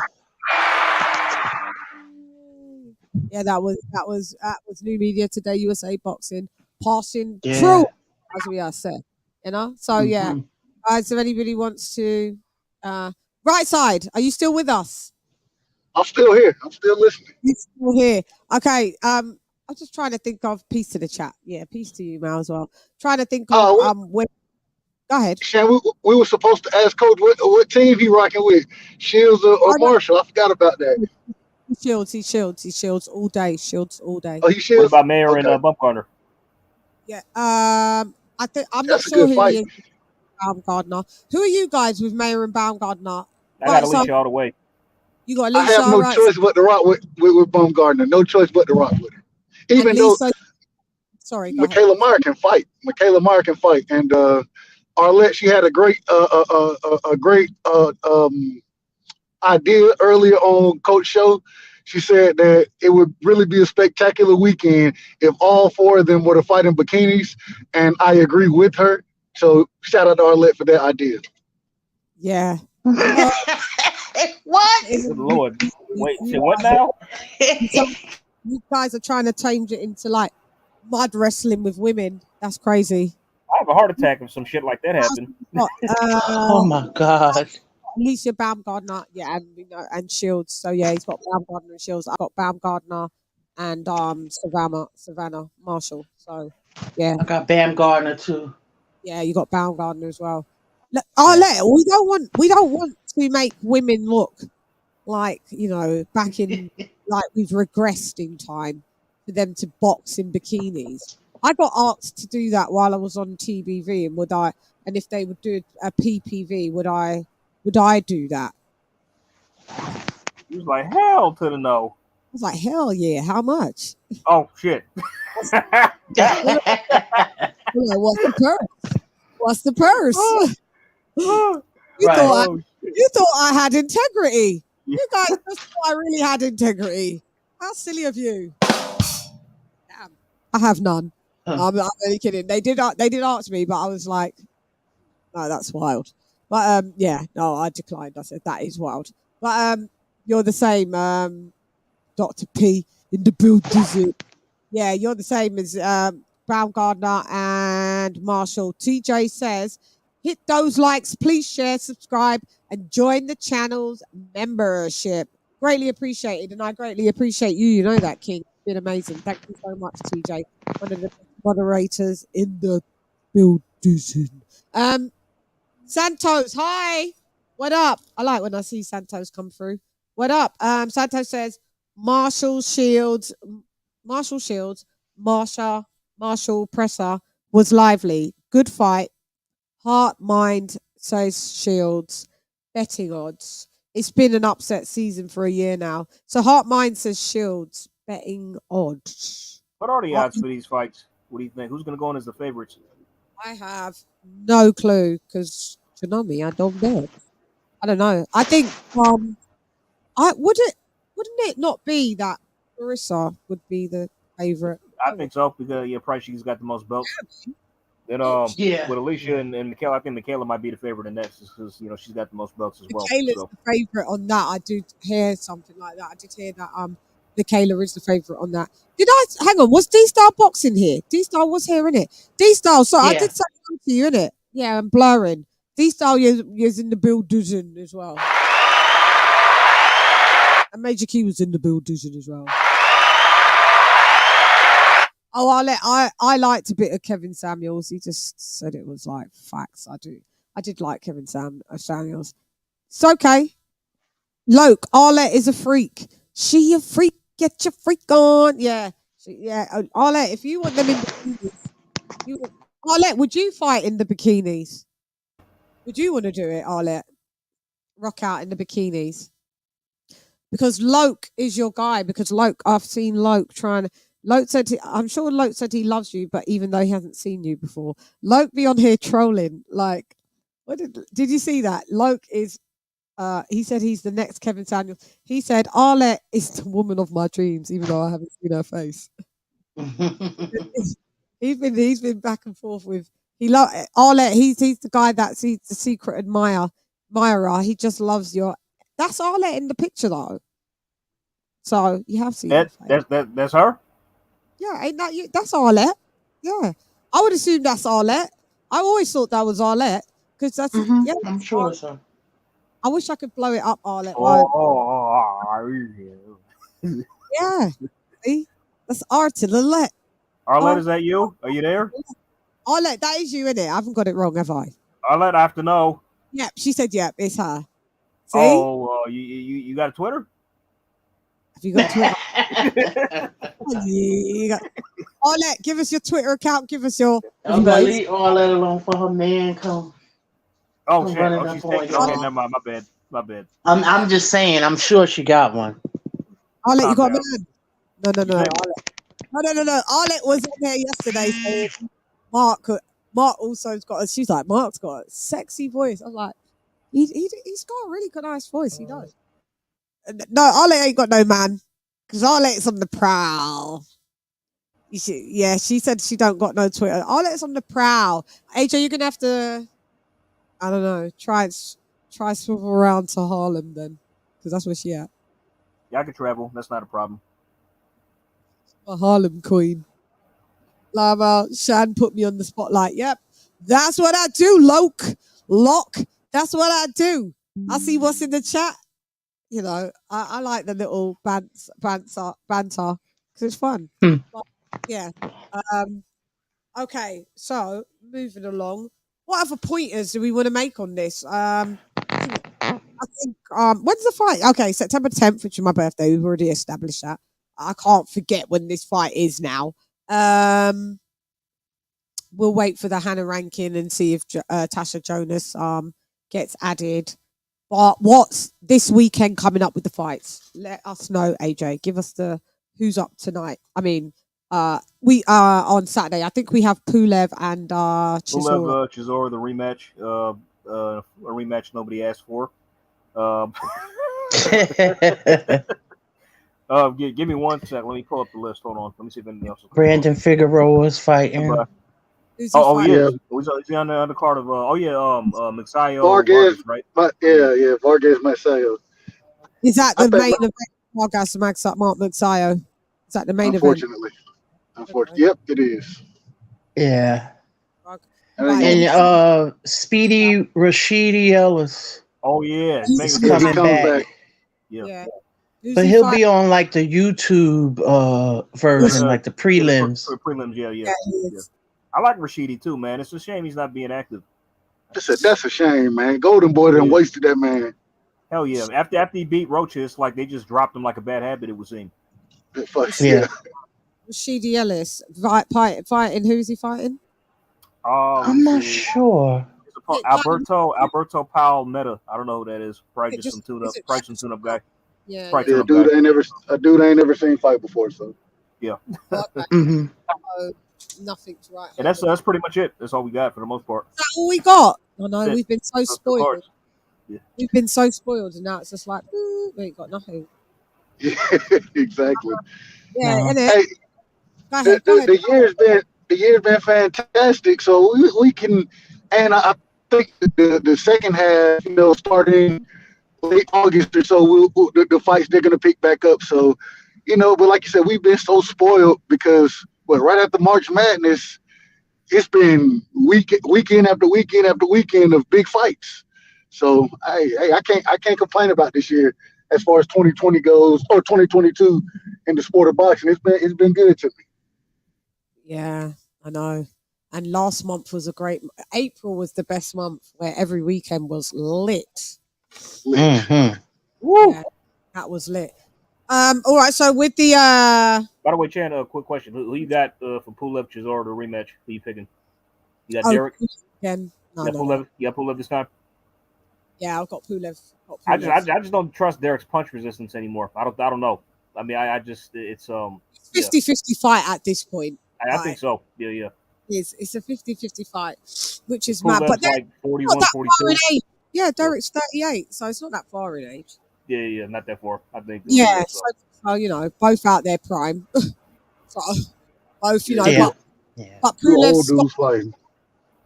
Yeah, that was New Media Today, USA Boxing, passing Yeah. through, as we are said. You know? So yeah. Mhm. Guys, if anybody wants to right side, are you still with us? I'm still here. I'm still listening. You're still here. Okay. I'm just trying to think of peace to the chat. Yeah, peace to you, Mal, as well. Trying to think of when go ahead. Shan, we were supposed to ask Coach what team he rocking with, Shields or Marshall. I forgot about that. He shields all day. Shields all day. Oh, he What Shields? about Mayor Okay. and Bumgarner? Yeah. I think I'm not That's a sure good who he fight. is. Baumgardner. Who are you guys with Mayor and Baumgardner? I got Alicia all the way. You got I Alicia, have no right? choice but to rock with Baumgartner. No choice but to rock with her. Even And though Lisa, sorry, go ahead. Michaela Meyer can fight. And Arlette, she had a great idea earlier on Coach Show. She said that it would really be a spectacular weekend if all four of them were to fight in bikinis, and I agree with her. So shout out to Arlette for that idea. Yeah. What? Good Lord. Wait, say what now? You guys are trying to change it into like mud wrestling with women. That's crazy. I have a heart attack if some shit like that happened. Oh my God. Alicia Baumgardner, yeah, and you know, and Shields. So yeah, he's got Baumgardner and Shields. I've got Baumgardner and Savannah Marshall. So yeah, I got Bam Gardner too. yeah, you got Baumgardner as well. Look, Arlette, we don't want to make women look like, you know, back in like we've regressed in time for them to box in bikinis. I got asked to do that while I was on TBV, and if they would do a PPV, would I do that? He was like, hell to the no. I was like, hell yeah, how much? Oh shit. You know, what's the purse? You Right. thought I had integrity. You guys just thought I really had integrity. How silly of you. Damn. I have none. I'm only kidding. They did ask me, but I was like, no, that's wild. But yeah, no, I declined. I said that is wild. But you're the same, Dr. P in the building. Yeah, you're the same as Baumgardner and Marshall. TJ says, hit those likes, please share, subscribe, and join the channel's membership. Greatly appreciated, and I greatly appreciate you. You know that, King. It's been amazing. Thank you so much, TJ. One of the moderators in the building. Santos, hi. What up? I like when I see Santos come through. What up? Santos says Marshall Shields, Marshall Presser was lively. Good fight. Heart, mind, says Shields. Betting odds. It's been an upset season for a year now. So Heart, mind, says Shields. Betting odds. What are the odds for these fights? What do you think? Who's going to go in as the favorites? I have no clue because you know me, I don't know. I don't know. I think wouldn't it not be that Claressa would be the favorite? I think so because Price she's got the most belts. Then Yeah. with Alicia and Michaela, I think Michaela might be the favorite in that because she's got the most belts as well. Michaela's So. the favorite on that. I do hear something like that. I did hear that Michaela is the favorite on that. Did I hang on? Was D-Star boxing here? D-Star was here, innit? D-Star, so I did say to you, innit? Yeah, I'm blurring. D-Star is in the building as well. And Major Key was in the building as well. Oh, I liked a bit of Kevin Samuels. He just said it was like facts. I did like Kevin Samuels. It's okay. Loke, Arlette is a freak. She a freak. Get your freak on. Yeah. Arlette, if you want them in bikinis, Arlette, would you fight in the bikinis? Would you want to do it, Arlette? Rock out in the bikinis? Because Loke is your guy. Because I've seen Loke trying to. I'm sure Loke said he loves you, but even though he hasn't seen you before, Loke be on here trolling. Like, what did you see that? Loke is, he said he's the next Kevin Samuels. He said Arlette is the woman of my dreams, even though I haven't seen her face. he's been back and forth with Arlette. He's the guy that's the secret admirer. He just loves that's Arlette in the picture though. So you have seen that's her. Yeah, ain't that you? That's Arlette. Yeah, I would assume that's Arlette. I always thought that was Arlette because that's yeah. I'm sure so. I wish I could blow it up, Arlette. Yeah, see, that's Arlette. Arlette, is that you? Are you there? Arlette, that is you, isn't it? I haven't got it wrong, have I? Arlette, I have to know. Yep, she said, "Yep, it's her." See? Oh, you got a Twitter? Have you got Twitter? Arlette, give us your Twitter account. Give us your. I'm gonna leave Arlette alone for her man come. Oh shit! She's taking. Okay, never mind. My bad. I'm just saying. I'm sure she got one. Arlette, you got a man? No. No. Arlette was on there yesterday saying Mark also's got. She's like, Mark's got a sexy voice. I'm like, he's got a really good, nice voice. He does. No, Arlette ain't got no man because Arlette's on the prowl. She said she don't got no Twitter. Arlette's on the prowl. AJ, you're gonna have to, I don't know, try swivel around to Harlem then, because that's where she at. Yeah, I can travel. That's not a problem. A Harlem queen. Shan put me on the spotlight. Yep, that's what I do. Lock. That's what I do. I see what's in the chat. You know, I like the little banter because it's fun. But, yeah. Okay, so moving along. What other pointers do we want to make on this? I think when's the fight? Okay, September 10th, which is my birthday. We've already established that. I can't forget when this fight is now. We'll wait for the Hannah ranking and see if Tasha Jonas gets added. But what's this weekend coming up with the fights? Let us know, AJ. Give us the who's up tonight. I mean, we are on Saturday. I think we have Pulev and Chisora. Chisora, the rematch. A rematch nobody asked for. Give me 1 sec. Let me pull up the list. Hold on. Let me see if anything else. Brandon Figueroa is fighting. Yeah. He's on the card of Maxayo Vargas, right? Yeah, Vargas Maxayo. Is that the main event? Vargas Mark Maxayo. Is that the main event? Unfortunately, yep, it is. Yeah. And Speedy Rashidi Ellis. Oh yeah, he's coming back. Yeah. But he'll be on like the YouTube version, like the prelims. Prelims, yeah. I like Rashidi too, man. It's a shame he's not being active. That's a shame, man. Golden Boy done wasted that man. Hell yeah! After he beat Rocha, it's like they just dropped him like a bad habit. It would seem. Fuck Yeah. Rashidi Ellis fighting. Who's he fighting? Let I'm me not see. sure. It Alberto Palmetta. I don't know who that is. Probably just some tune up. is it Probably some tune up guy. Yeah, Probably yeah. tune Yeah, up guy. a dude ain't never seen fight before, so Yeah. Oh, okay. Hmm. So, nothing to write And home about. that's pretty much it. That's all we got for the most part. Is that all we got? I know That's it. we've been so Those two spoiled. cards. Yeah. We've been so spoiled, and now it's just like we ain't got nothing. yeah, exactly. Yeah, No. innit? Hey, Go ahead. Go ahead. the year's been fantastic. So we can, and I think the second half, starting late August or so, the fights they're gonna pick back up. So, but like you said, we've been so spoiled because right after March Madness, it's been weekend after weekend after weekend of big fights. So I can't complain about this year as far as 2020 goes or 2022 in the sport of boxing. It's been good to me. Yeah, I know. And last month was a great. April was the best month where every weekend was lit. Hmm. Woo! Yeah, that was lit. All right. So with the By the way, Chan, a quick question: Who you got for Pulev Chisora the rematch? Who you picking? You got Derek. again. No, You got no, Pulev. no. You got Pulev this time. Yeah, I've got Pulev. I just don't trust Derek's punch resistance anymore. I don't know. I mean, I just it's 50-50 fight at this point. I think so. Yeah. It's a 50-50 fight, which is mad. Pulev's But they're like not 41, that far in 42. age. Yeah, Derek's 38, so it's not that far in age. Yeah, not that far. I think. Yeah, so both out their prime. So, both, Yeah, Yeah. but two old Pulev's got, dudes fighting.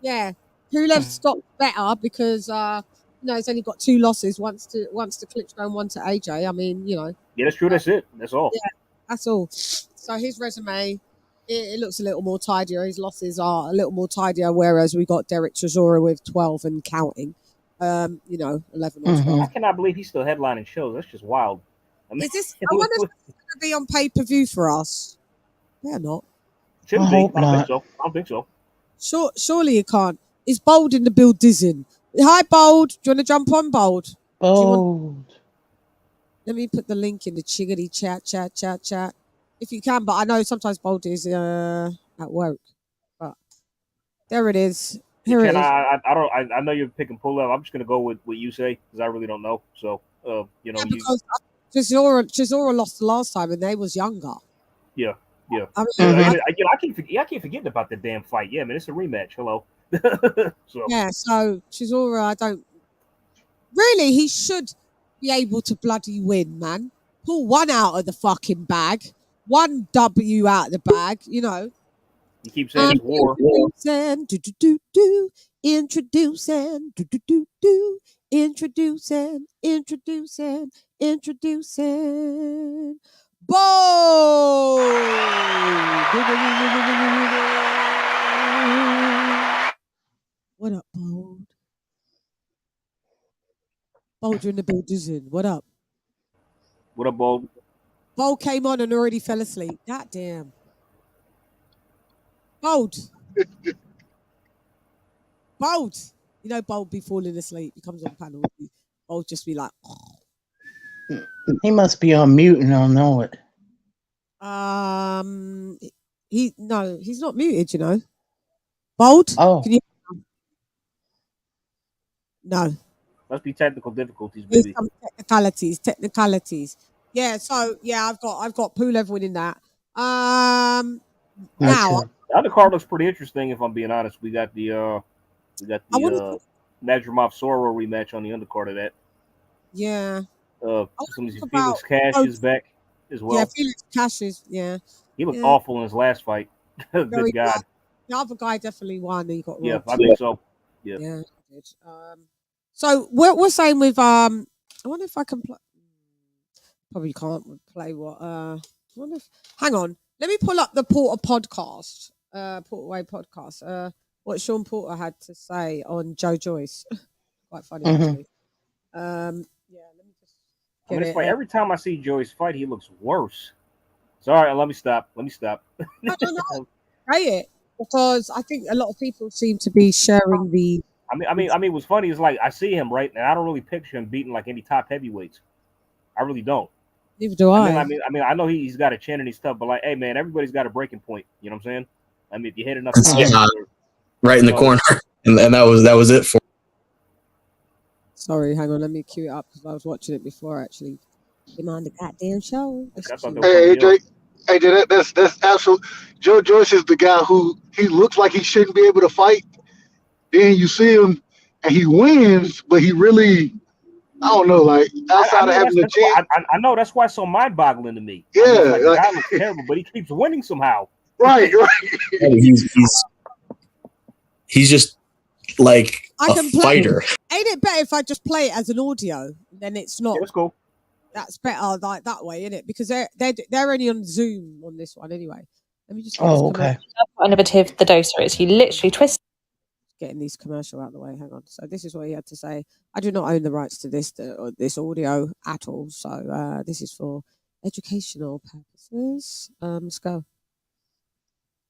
yeah, Pulev's got better because he's only got 2 losses, once to Klitschko and one to AJ. I mean, Yeah, that's true. That's it. That's all. yeah, that's all. So his resume, it looks a little more tidier. His losses are a little more tidier, whereas we got Derek Chisora with 12 and counting. 11 or 12. I cannot believe he's still headlining shows. That's just wild. I mean, Is this? I wonder if it's going to be on pay-per-view for us. They're not. shouldn't I be. hope I don't not. think so. I don't think so. Surely you can't. Is Bold in the building? Hi, Bold. Do you want to jump on, Bold? Bold. Let me put the link in the chiggity chat. If you can, but I know sometimes Bold is at work. But there it is. Here it Chan, is. I know you're picking Pulev. I'm just gonna go with what you say because I really don't know. So, Yeah, because Chisora lost the last time and they was younger. yeah. I And, mean, I keep forgetting about the damn fight. Yeah, man, it's a rematch. Hello. So yeah, so Chisora, I don't really. He should be able to bloody win, man. Pull one out of the fucking bag, one W out of the bag, you keep saying it's war. Introducing, introducing, What up, Bold? Bold, you're in the building. What up? What up, Bold? Bold came on and already fell asleep. God damn. Bold. Bold. Bold be falling asleep. He comes on panel. Bold just be like, He must be on mute and don't know it. he's not muted, Bold? Oh. Can you? No. Must be technical difficulties, There's baby. some technicalities. Yeah, so I've got Pulev winning that. Now Okay. The other card looks pretty interesting. If I'm being honest, we got the I wonder Nadramov Soro rematch on the undercard of that. yeah. Felix Cash is back as well. Yeah, Felix Cash is He looked awful in his last fight. Good very God. bad. The other guy definitely won. He got robbed. I think so. Yeah. Yeah, he did. So we're saying with I wonder if I can play. Probably can't play what. I wonder if. Hang on. Let me pull up the Porter podcast. Porterway podcast. What Sean Porter had to say on Joe Joyce. Quite funny actually. Let me just. Every time I see Joyce fight, he looks worse. Sorry, let me stop. I don't know. Say it because I think a lot of people seem to be sharing the I mean, what's funny is like I see him right, and I don't really picture him beating like any top heavyweights. I really don't. Neither do I I. mean, I know he's got a chin and he's tough, but like, hey man, everybody's got a breaking point. You know what I'm saying? I mean, if you hit enough punches, right in the corner, and that was it for. Sorry, hang on. Let me cue it up because I was watching it before actually. Came on the goddamn show. I thought they Hey, were AJ, that's absolute. Joe Joyce is the guy who he looks like he shouldn't be able to fight. Then you see him and he wins, but he really, I don't know, like outside of having the chance. I know that's why it's so mind-boggling to me. Yeah, I mean, like, the guy looks terrible, but he keeps winning somehow. Right. He's just like a fighter. Ain't it better if I just play it as an audio? Then it's not. Yeah, that's cool. That's better like that way, isn't it? Because they're only on Zoom on this one anyway. Let me just. Oh, okay. How innovative the doser is. You literally twist. Getting these commercial out of the way. Hang on. So this is what he had to say. I do not own the rights to this audio at all. So this is for educational purposes. Let's go.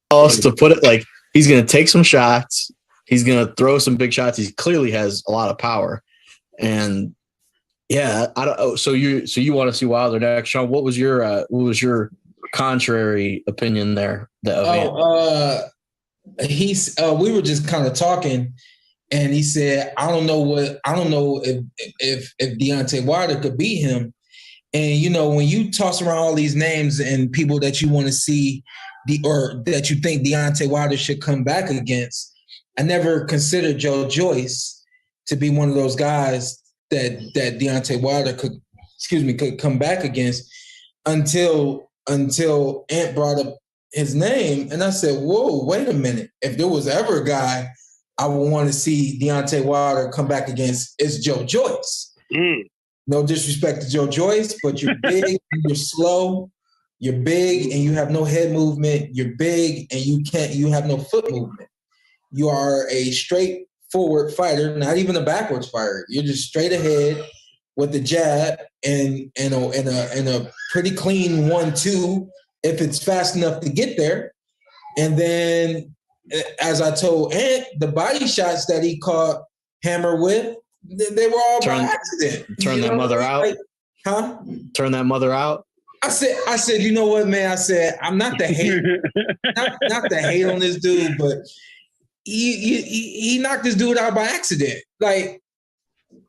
To put it like he's going to take some shots. He's going to throw some big shots. He clearly has a lot of power, and yeah, I don't. Oh, so you want to see Wilder next, Sean? What was your contrary opinion there? We were just kind of talking, and he said, I don't know if Deontay Wilder could beat him. And you know, when you toss around all these names and people that you want to see, or that you think Deontay Wilder should come back against, I never considered Joe Joyce to be one of those guys that Deontay Wilder could come back against until Ant brought up his name, and I said, "Whoa, wait a minute! If there was ever a guy I would want to see Deontay Wilder come back against, it's Joe Joyce." No disrespect to Joe Joyce, but you're big and you're slow. You're big and you have no head movement. You're big and you have no foot movement. You are a straightforward fighter, not even a backwards fighter. You're just straight ahead with the jab and a pretty clean 1-2 if it's fast enough to get there. And then, as I told Ant, the body shots that he caught Hammer with, they were all by accident. Turn that mother out. Huh? Turn that mother out. I said, you know what, man? I said, I'm not the hate, not the hate on this dude, but he knocked this dude out by accident. Like,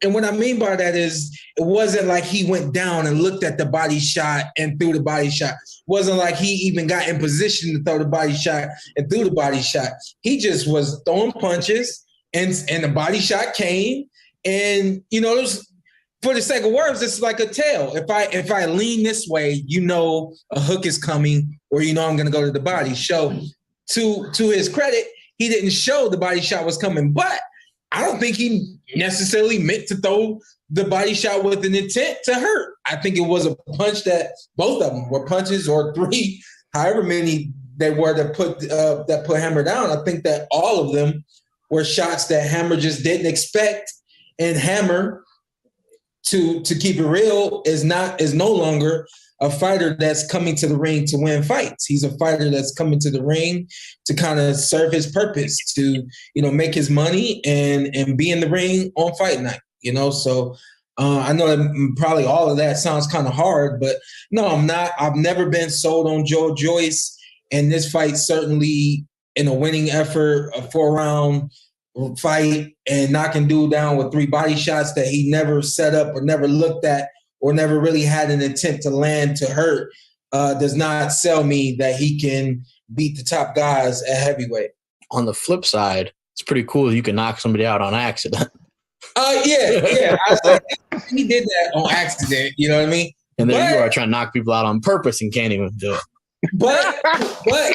and what I mean by that is, it wasn't like he went down and looked at the body shot and threw the body shot. It wasn't like he even got in position to throw the body shot and threw the body shot. He just was throwing punches, and the body shot came. And you know, for the sake of words, it's like a tail. If I lean this way, you know a hook is coming, or you know I'm going to go to the body. So, to his credit, he didn't show the body shot was coming, but I don't think he necessarily meant to throw the body shot with an intent to hurt. I think it was a punch that both of them were punches, or three, however many they were that put Hammer down. I think that all of them were shots that Hammer just didn't expect. And Hammer, to keep it real, is no longer a fighter that's coming to the ring to win fights. He's a fighter that's coming to the ring to kind of serve his purpose, to, you know, make his money and be in the ring on fight night, you know? So I know that probably all of that sounds kind of hard, but no, I'm not. I've never been sold on Joe Joyce, and this fight certainly in a winning effort, a 4-round fight, and knocking dude down with 3 body shots that he never set up or never looked at or never really had an intent to land to hurt, does not sell me that he can beat the top guys at heavyweight. On the flip side, it's pretty cool you can knock somebody out on accident. Yeah. He did that on accident, you know what I mean? And then you are trying to knock people out on purpose and can't even do it. But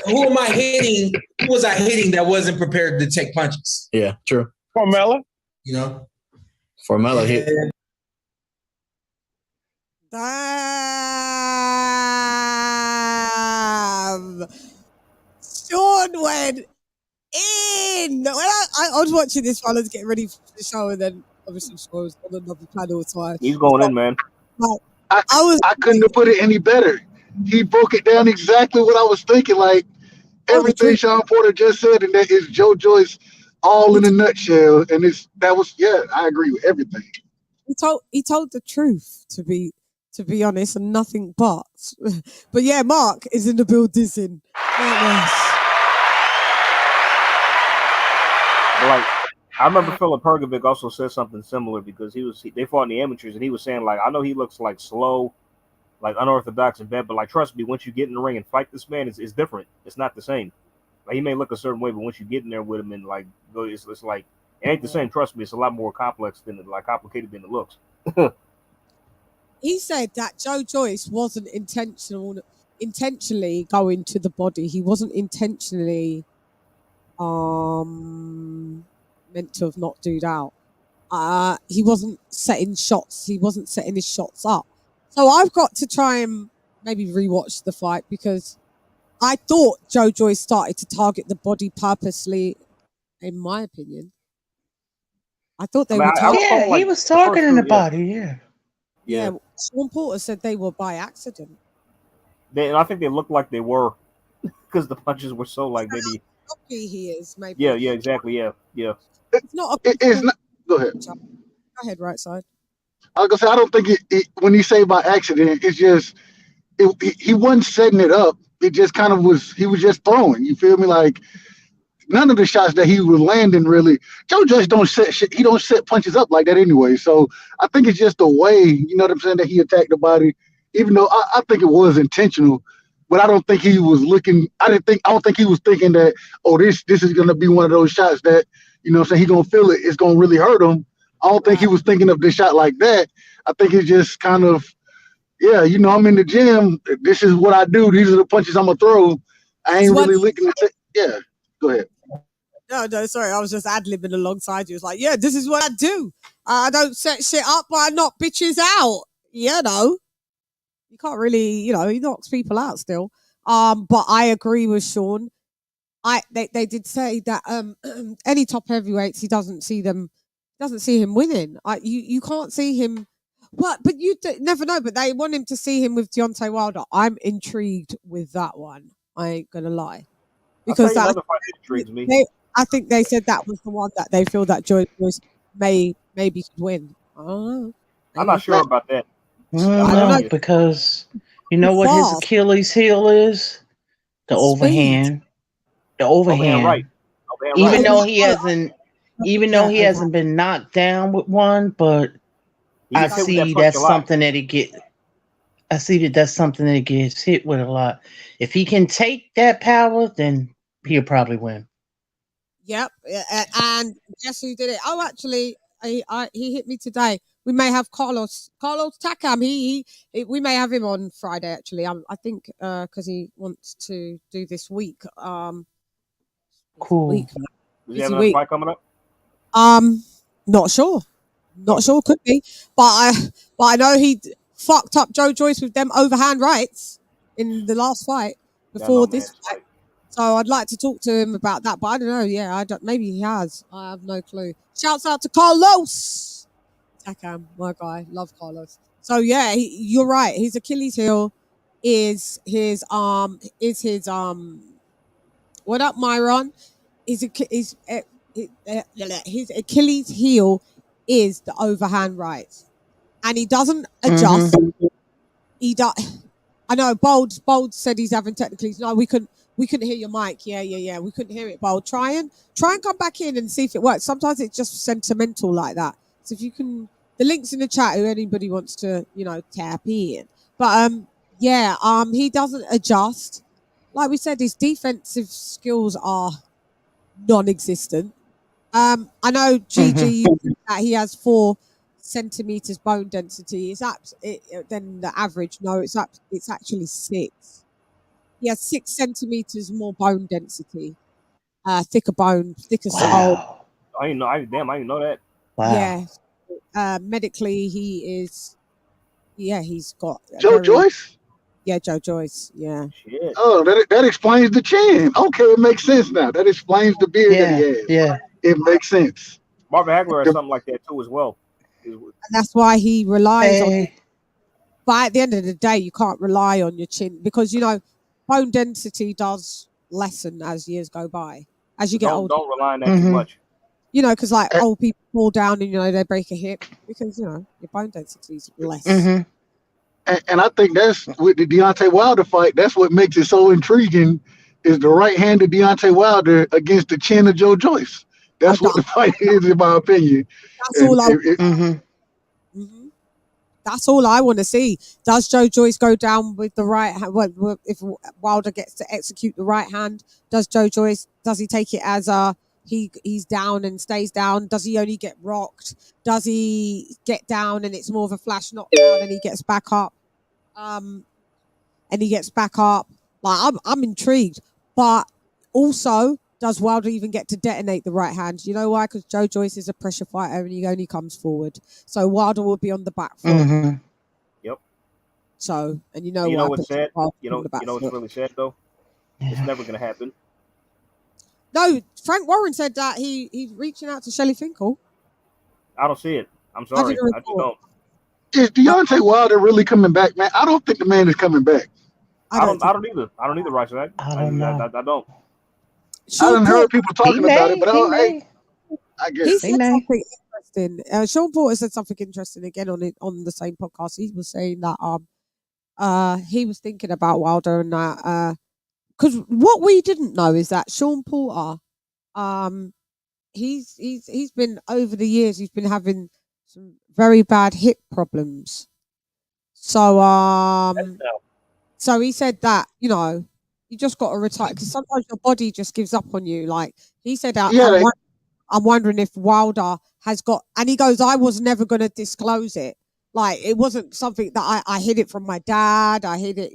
who am I hitting? Who was I hitting that wasn't prepared to take punches? Yeah, true. Formella. You know? Formella hit. Damn. Sean went in. When I was watching this while I was getting ready for the show, and then obviously Sean was on another channel, so He's going in, man. I couldn't have put it any better. He broke it down exactly what I was thinking. Like everything Sean Porter just said, and that is Joe Joyce all in a nutshell. And I agree with everything. He told the truth, to be honest, and nothing but. But yeah, Mark is in the building. Like, I remember Philip Pergovic also said something similar because they fought in the amateurs, and he was saying, like, I know he looks like slow, like unorthodox and bad, but like, trust me, once you get in the ring and fight this man, it's different. It's not the same. Like, he may look a certain way, but once you get in there with him and like go, it's like it ain't the same. Trust me, it's a lot more complicated than it looks. He said that Joe Joyce wasn't intentionally going to the body. He wasn't intentionally meant to have not dude out. He wasn't setting shots. He wasn't setting his shots up. So I've got to try and maybe rewatch the fight because I thought Joe Joyce started to target the body purposely, in my opinion. I thought they were targeting. Yeah, he was targeting the body, Yeah, Sean Porter said they were by accident. And I think they looked like they were because the punches were so like maybe. He is maybe. Yeah, exactly. Yeah. It's not. It's not. Go ahead. Go ahead, right side. I was gonna say I don't think when you say by accident, it's just he wasn't setting it up. It just kind of was. He was just throwing. You feel me? Like none of the shots that he was landing really. Joe Joyce don't set shit. He don't set punches up like that anyway. So I think it's just the way, you know what I'm saying, that he attacked the body. Even though I think it was intentional, but I don't think he was looking. I don't think he was thinking that, oh, this is gonna be one of those shots that, you know what I'm saying, he gonna feel it. It's gonna really hurt him. I don't think he was thinking of the shot like that. I think it's just kind of, yeah, you know, I'm in the gym. This is what I do. These are the punches I'm gonna throw. I ain't really looking at it. Yeah, go ahead. No, sorry. I was just ad-libbing alongside you. It's like, yeah, this is what I do. I don't set shit up, but I knock bitches out. You know, you can't really, you know, he knocks people out still. But I agree with Sean. They did say that any top heavyweights, he doesn't see him winning. You can't see him. But you never know. But they want him to see him with Deontay Wilder. I'm intrigued with that one. I ain't gonna lie, because another fight that intrigues me. I think they said that was the one that they feel that Joyce maybe should win. I don't know. I'm not sure about that. I don't know, because you know what his Achilles heel is? The overhand. The overhand. Right. Even though he hasn't been knocked down with one, but I see that's something that he gets hit with a lot. If he can take that power, then he'll probably win. Yep, and guess who did it? Oh, actually, he hit me today. We may have Carlos Takam. We may have him on Friday. Actually, I think because he wants to do this week. Cool. Does he have another fight coming up? Not sure. Not sure. Could be, but I know he fucked up Joe Joyce with them overhand rights in the last fight before this fight. So I'd like to talk to him about that, but I don't know. Yeah, maybe he has. I have no clue. Shouts out to Carlos Takam, my guy. Love Carlos. So yeah, you're right. His Achilles heel is his what up, Myron? His Achilles heel is the overhand rights, and he doesn't adjust. He does. I know. Bold said he's having technicalities. No, we couldn't hear your mic. Yeah. We couldn't hear it, Bold. Try and come back in and see if it works. Sometimes it's just sentimental like that. So if you can, the link's in the chat if anybody wants to, you know, tap in. But he doesn't adjust. Like we said, his defensive skills are non-existent. I know GG you think that he has 4 centimeters bone density. Then the average. No, it's actually 6. He has 6 centimeters more bone density, thicker bone, thicker skull. I didn't know that. Wow. Yeah, medically he is. Yeah, he's got Joe Joyce. Yeah, Joe Joyce. Yeah. Shit. Oh, that explains the chin. Okay, it makes sense now. That explains the beard that he has. Yeah, it makes sense. Marvin Hagler has something like that too as well. And that's why he relies on it. But at the end of the day, you can't rely on your chin because, you know, bone density does lessen as years go by. As you get older. Don't rely on that too much. You know, because like old people fall down and they break a hip because your bone density is less. Mm-hmm. And I think that's with the Deontay Wilder fight. That's what makes it so intriguing. Is the right-handed Deontay Wilder against the chin of Joe Joyce? That's what the fight is, in my opinion. That's all I. Mm-hmm. That's all I want to see. Does Joe Joyce go down with the right hand? If Wilder gets to execute the right hand, does Joe Joyce, does he take it as he's down and stays down? Does he only get rocked? Does he get down and it's more of a flash knockdown and he gets back up? Like I'm intrigued, but also, does Wilder even get to detonate the right hand? You know why? Because Joe Joyce is a pressure fighter and he only comes forward. So Wilder will be on the back foot. Mm-hmm. Yep. So, and you know what's sad? You know what's really sad though? It's never gonna happen. No, Frank Warren said that he's reaching out to Shelley Finkel. I don't see it. I'm sorry. I just don't. Is Deontay Wilder really coming back, man? I don't think the man is coming back. I don't either. I don't either, right? I don't know. I don't. I done heard people talking about it, but I guess he said something interesting. Sean Porter said something interesting again on the same podcast. He was saying that he was thinking about Wilder and that because what we didn't know is that Sean Porter he's been over the years he's been having some very bad hip problems. So he said that you just got to retire because sometimes your body just gives up on you. Like he said, I'm wondering if Wilder has got, and he goes, I was never going to disclose it. Like it wasn't something that I hid it from my dad. I hid it,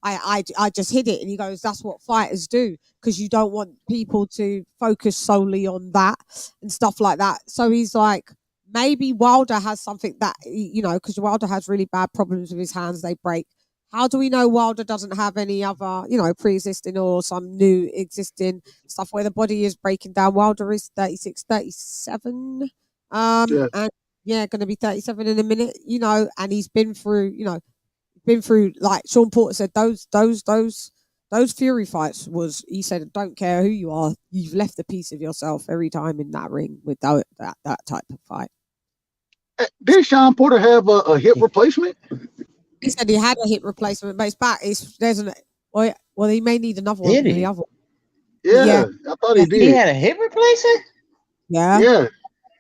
I just hid it. And he goes, that's what fighters do because you don't want people to focus solely on that and stuff like that. So he's like, maybe Wilder has something that, because Wilder has really bad problems with his hands. They break. How do we know Wilder doesn't have any other, pre-existing or some new existing stuff where the body is breaking down? Wilder is 36, 37. And going to be 37 in a minute, and he's been through, like Sean Porter said, those Fury fights he said, don't care who you are, you've left a piece of yourself every time in that ring with that type of fight. Did Sean Porter have a hip replacement? He said he had a hip replacement, but his back well, he may need another one from the other. Yeah, I thought he did. He had a hip replacement? Yeah. Yeah.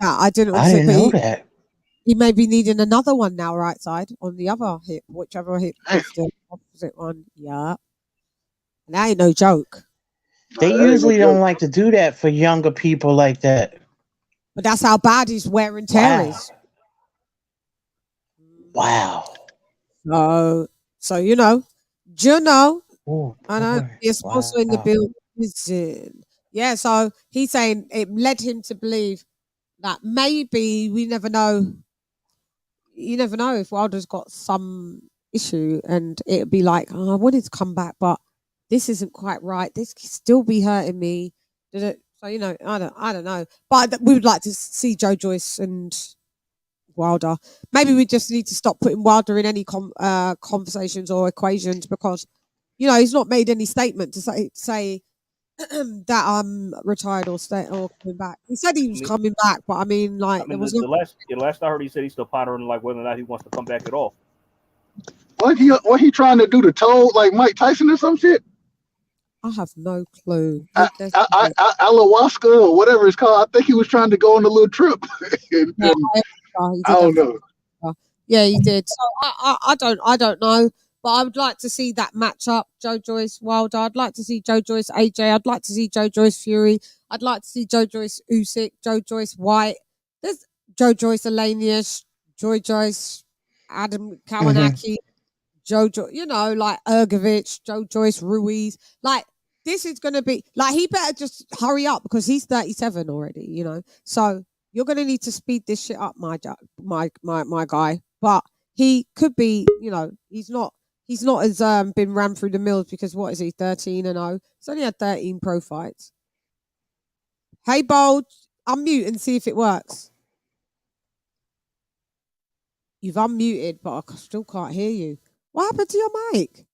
I didn't know that. He may be needing another one now, right side, on the other hip, whichever hip is the opposite one. Yeah. And that ain't no joke. They usually don't like to do that for younger people like that. But that's how bad his wear and tear is. Wow. So I know he's also in the building. Yeah, so he's saying it led him to believe that maybe we never know. You never know if Wilder's got some issue, and it'd be like, I wanted to come back, but this isn't quite right. This could still be hurting me. So I don't know. But we would like to see Joe Joyce and Wilder. Maybe we just need to stop putting Wilder in any conversations or equations because he's not made any statement to say that I'm retired or coming back. He said he was coming back, but there was the last I heard he said he's still pondering like whether or not he wants to come back at all. What he trying to do to toe like Mike Tyson or some shit? I have no clue. Ayahuasca or whatever it's called. I think he was trying to go on a little trip. I don't know. Yeah, he did. So I don't know. But I would like to see that matchup, Joe Joyce Wilder. I'd like to see Joe Joyce AJ. I'd like to see Joe Joyce Fury. I'd like to see Joe Joyce Usyk, Joe Joyce White. There's Joe Joyce Alanius, Joy Joyce, Adam Kawanaki, like Ergovich, Joe Joyce Ruiz. Like this is gonna be like he better just hurry up because he's 37 already. So you're gonna need to speed this shit up, my guy. But he could be, he's not as been ran through the mills because what is he, 13-0? He's only had 13 pro fights. Hey, Bold, unmute and see if it works. You've unmuted, but I still can't hear you. What happened to your mic?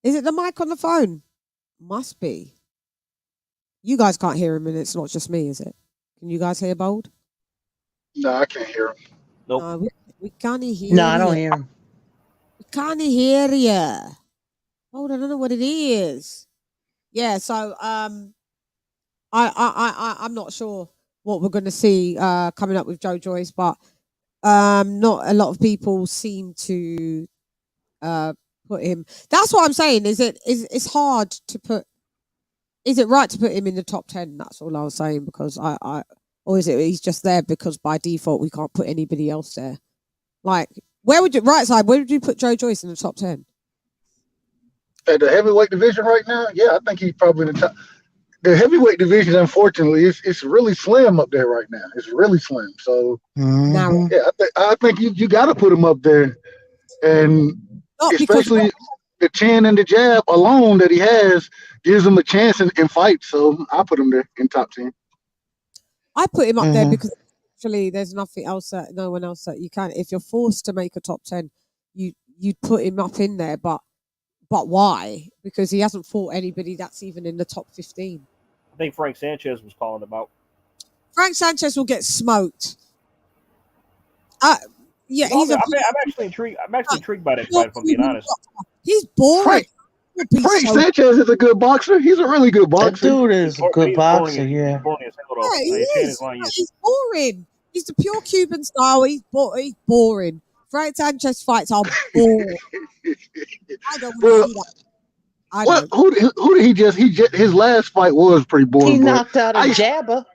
Is it the mic on the phone? Must be. You guys can't hear him and it's not just me, is it? Can you guys hear Bold? No, I can't hear him. Nope. No, we can't hear No, I don't you. hear him. We can't hear you. Bold, I don't know what it is. Yeah, so I'm not sure what we're going to see coming up with Joe Joyce, but not a lot of people seem to put him. That's what I'm saying. It's hard to put. Is it right to put him in the top 10? That's all I was saying, because or is it he's just there because by default we can't put anybody else there? Like, where would you where would you put Joe Joyce in the top 10? At the heavyweight division right now, yeah, I think he's probably in the top. The heavyweight division, unfortunately, it's really slim up there right now. It's really slim. So Now, yeah, I think you got to put him up there, and not because especially the chin and the jab alone that he has gives him a chance in fights. So I put him there in top 10. I put him up there because actually there's nothing else that no one else that you can. If you're forced to make a top 10, you'd put him up in there, but why? Because he hasn't fought anybody that's even in the top 15. I think Frank Sanchez was calling about. Frank Sanchez will get smoked. Yeah, No, he's I'm actually intrigued. I'm actually intrigued by that fight, if I'm being honest. He's boring. Frank Sanchez is a good boxer. He's a really good That boxer. dude is a good boxer, yeah. He's boring. He's the pure Cuban style. He's boring. Frank Sanchez fights are boring. I don't want to see that. Who did he just his last fight was pretty boring. He knocked out a jabber.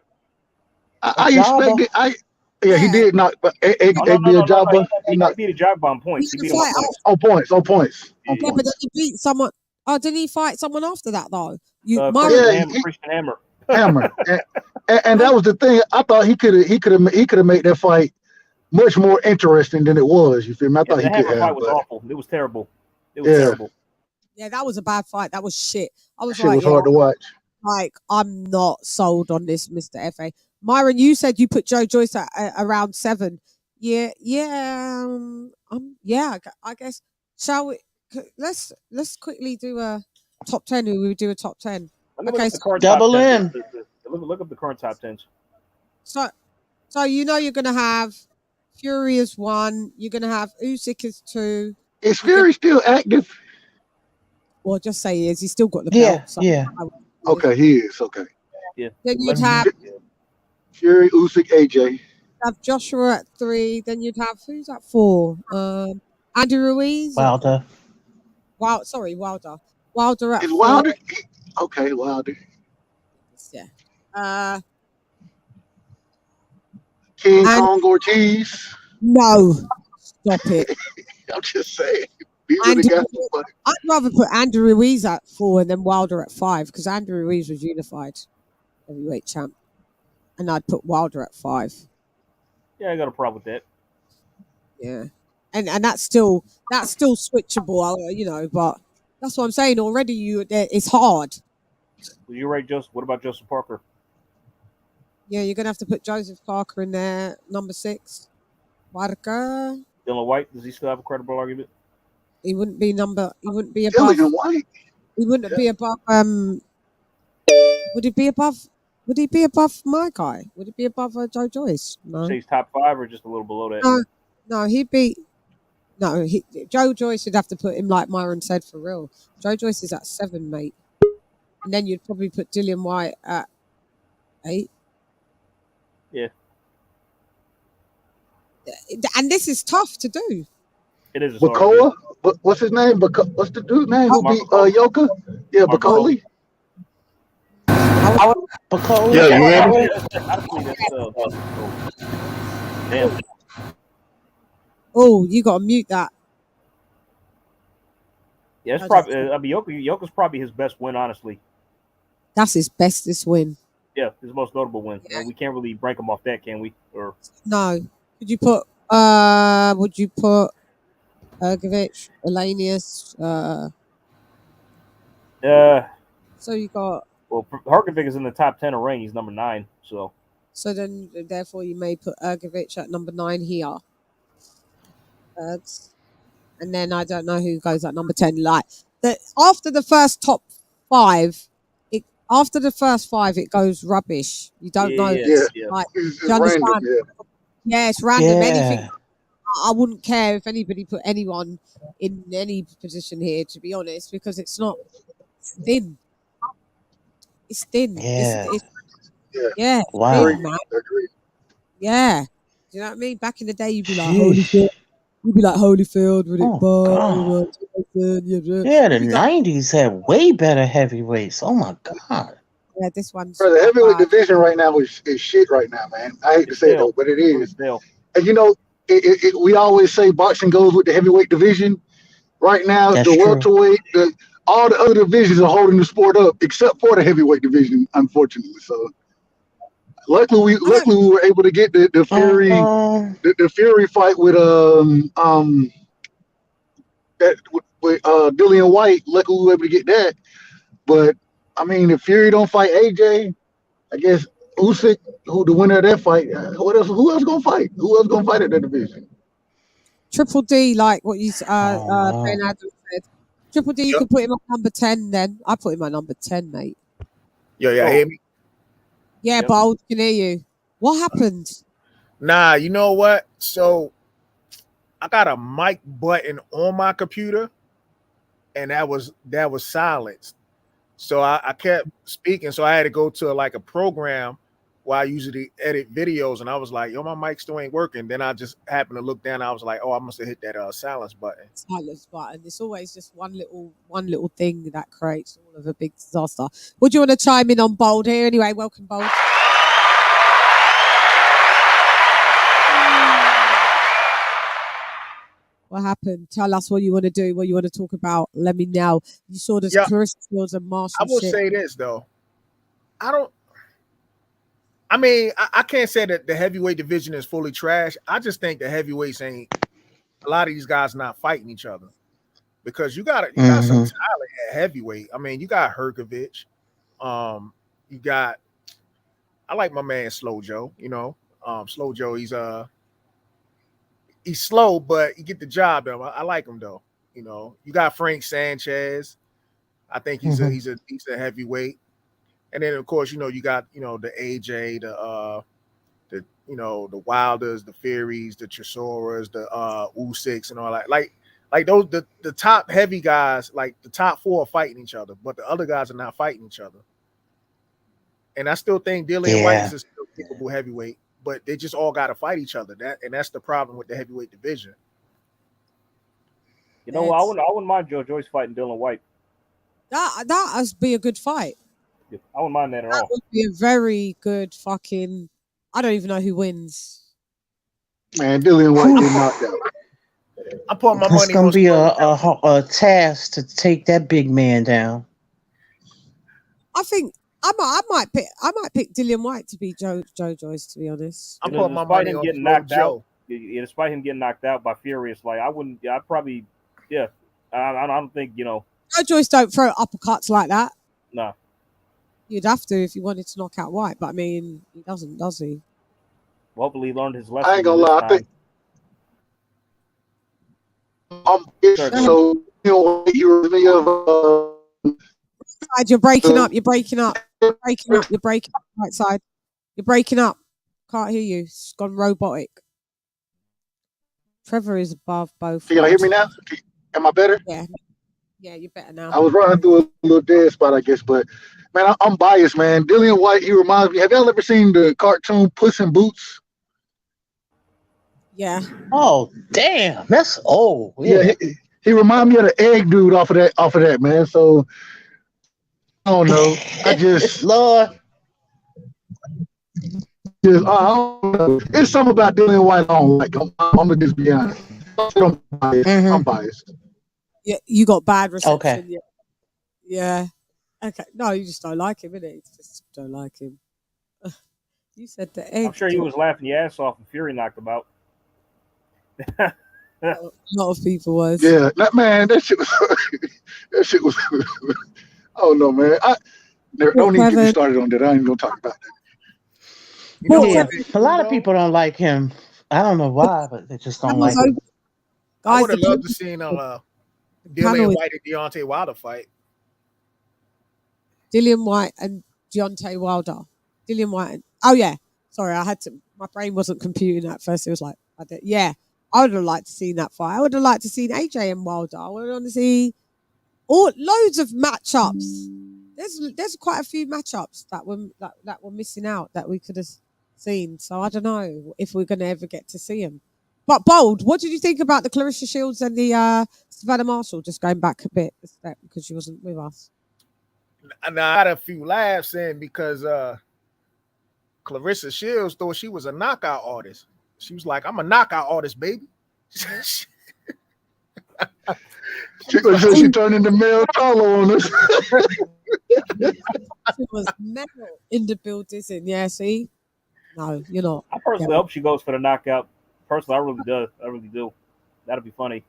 I expected he did knock, but it be a jabber. He beat a jab on points. He beat him on points. On points. Yeah, but then he beat someone. Oh, didn't he fight someone after that though? Christian Hammer. And that was the thing. I thought he could have made that fight much more interesting than it was. You feel me? I thought he could have. The fight was awful. It was terrible. It was terrible. Yeah, that was a bad fight. That was shit. I was was hard to watch. Like, I'm not sold on this, Mr. FA. Myron, you said you put Joe Joyce at around 7. Yeah. I guess. Shall we? Let's quickly do a top 10. We would do a top 10. Okay, double in. Look up the current top 10s. So you're going to have Fury as 1. You're going to have Usyk as 2. Is Fury still active? Well, just say he is. He's still got the belt. So Okay, he is. Okay. Yeah. Then you'd have Fury, Usyk, AJ. Have Joshua at 3. Then you'd have who's at 4? Andy Ruiz. Wilder. Wilder. Wilder at 4. Wilder? Okay, Wilder. Yeah. King Kong Ortiz. No, stop it. I'm just saying. I'd rather put Andy Ruiz at 4 and then Wilder at 5, because Andy Ruiz was unified heavyweight champ, and I'd put Wilder at 5. Yeah, I got a problem with that. Yeah, and that's still switchable, but that's what I'm saying. Already, it's hard. You're right, Joseph. What about Joseph Parker? Yeah, you're gonna have to put Joseph Parker in there, number 6. Parker. Dylan White, does he still have a credible argument? He wouldn't be above. Dylan White. He wouldn't be above. Would he be above? Would he be above my guy? Would he be above Joe Joyce? No. Say he's top 5 or just a little below that? No, he'd be. No, Joe Joyce would have to put him like Myron said, for real. Joe Joyce is at 7, mate, and then you'd probably put Dillian White at 8. Yeah. And this is tough to do. It is. Bacola? What's his name? What's the dude's name who beat Yoka? Yeah, Bacoli. Bacola. Yeah, you ready? Damn. Oh, you got to mute that. Yeah, it's probably. Yoka's probably his best win, honestly. That's his bestest win. Yeah, his most notable win. Yeah. We can't really rank him off that, can we? Or no. Would you put Ergovic, Elanius? So you got. Well, Hergovic is in the top 10 of ring. He's number 9. So then, therefore, you may put Ergovic at number 9 here. And then I don't know who goes at number 10. Like after the first top 5, after the first 5, it goes rubbish. You don't know. Yeah, Like, it's do you random. understand? Yeah, Yeah, it's random. Anything. Yeah. I wouldn't care if anybody put anyone in any position here, to be honest, because it's not. It's thin. It's thin. Yeah. yeah. Yeah, it's Wow. thin, Agreed. man. Agreed. Yeah. Do you know what I mean? Back in the day, you'd be like Sheesh. Holyfield. You'd be like Holyfield with it, Oh but God. yeah, Yeah, the you'd be like, 90s had way better heavyweights. Oh my God. yeah, this one's Bro, the not heavyweight bad. division right now is shit right now, man. I hate to say it though, but it is. And you know, we always say boxing goes with the heavyweight division. Right now, That's the true. welterweight, all the other divisions are holding the sport up, except for the heavyweight division, unfortunately. So luckily I don't. we were able to get the Fury the Fury fight with that with Dillian White. Luckily we were able to get that. But I mean, if Fury don't fight AJ, I guess Usyk, who the winner of that fight, who else gonna fight? Who else gonna fight at that division? Triple D, like what you Oh Ben no. Adams said. Triple D, you Yep. could put him at number 10. Then I put him at number 10, mate. Yo, yeah, hear me? Yeah, Yep. Bold, can hear you. What happened? Nah, you know what? So I got a mic button on my computer, and that was silenced. So I kept speaking. So I had to go to like a program where I usually edit videos, and I was like, "Yo, my mic still ain't working." Then I just happened to look down. I was like, "Oh, I must have hit that silence button." Silence button. It's always just one little thing that creates all of a big disaster. Would you want to chime in on Bold here? Anyway, welcome, Bold. What happened? Tell us what you want to do, what you want to talk about. Let me know. You saw this Yeah, Clarissa skills and I Marshall will shit. say this though. I mean, I can't say that the heavyweight division is fully trash. I just think the heavyweights ain't. A lot of these guys not fighting each other because you got some talent at heavyweight. I mean, you got Herkovich. You got. I like my man Slow Joe. You know, Slow Joe. He's slow, but he get the job done. I like him though. You know, you got Frank Sanchez. I think he's a heavyweight. And then of course, you know, you got, you know, the AJ, the you know, the Wilders, the Furies, the Chisoras, the Usyks and all that. Like those the top heavy guys, like the top 4 are fighting each other, but the other guys are not fighting each other. And I still think Dillian White is a still capable heavyweight, but they just all got to fight each other. That's the problem with the heavyweight division. You know, I wouldn't mind Joyce fighting Dillian White. That would be a good fight. I wouldn't mind that at all. That would be a very good fucking. I don't even know who wins. Man, Dillian White get knocked out. I put my It's money. gonna be a task to take that big man down. I think I might pick Dillian White to beat Joe Joyce. To be honest, I'm putting my money on getting Slow knocked Joe. out. Despite him getting knocked out by Furious, like I wouldn't. I probably, yeah. I don't think, you know. Joe Joyce don't throw uppercuts like that. No. You'd have to if you wanted to knock out White, but I mean, he doesn't, does he? Well, hopefully he learned his lesson. I ain't gonna lie. I think so. You know, you remind me of. You're breaking up. You're breaking up. You're breaking up. You're breaking up. Right side. You're breaking up. Can't hear you. It's gone robotic. Trevor is above both. Can y'all hear me now? Am I better? Yeah. Yeah, you're better now. I was running through a little dead spot, I guess, but man, I'm biased, man. Dillian White, he reminds me. Have y'all ever seen the cartoon Puss in Boots? Yeah. Oh, damn, that's old. Yeah, he reminds me of the egg dude off of that, man. So I don't know. I just Lord. I don't know. It's something about Dillian White I don't like. I'm gonna just be honest. I'm biased. Yeah, you got bad reception. Okay. Yeah. Okay. No, you just don't like him, innit? You just don't like him. You said the egg. I'm sure you was laughing your ass off when Fury knocked him out. A lot of people was. Yeah, that shit was. Oh no, man. Don't even get me started on that. I ain't gonna talk about that. You know, a lot of people don't like him. I don't know why, but they just don't like him. I would have loved to see Dillian White and Deontay Wilder fight. Dillian White and Deontay Wilder. Dillian White and oh yeah, sorry, I had to. My brain wasn't computing at first. It was like, yeah, I would have liked to see that fight. I would have liked to see AJ and Wilder. I would want to see loads of matchups. There's quite a few matchups that were missing out that we could have seen. So I don't know if we're going to ever get to see them. But Bold, what did you think about the Claressa Shields and the Savannah Marshall? Just going back a bit because she wasn't with us. And I had a few laughs in because Claressa Shields thought she was a knockout artist. She was like, "I'm a knockout artist, baby." She turned into Mel Tolo on us. She was metal in the building. Yeah, see? No, you're not. I personally hope she goes for the knockout. Personally, I really do. That'd be funny.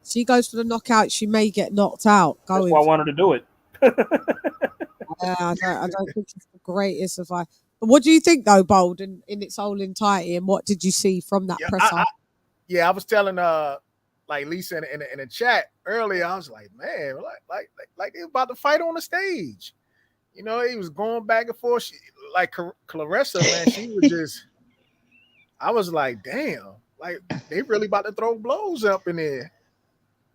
She goes for the knockout, she may get knocked out. That's why I want her to do it. I don't think it's the greatest of I. But what do you think though, Bold, in its whole entirety, and what did you see from that presser? I was telling like Lisa in the chat earlier, I was like, man, like they were about to fight on the stage. You know, he was going back and forth. Like Claressa, man, she was just. I was like, damn, like they really about to throw blows up in there.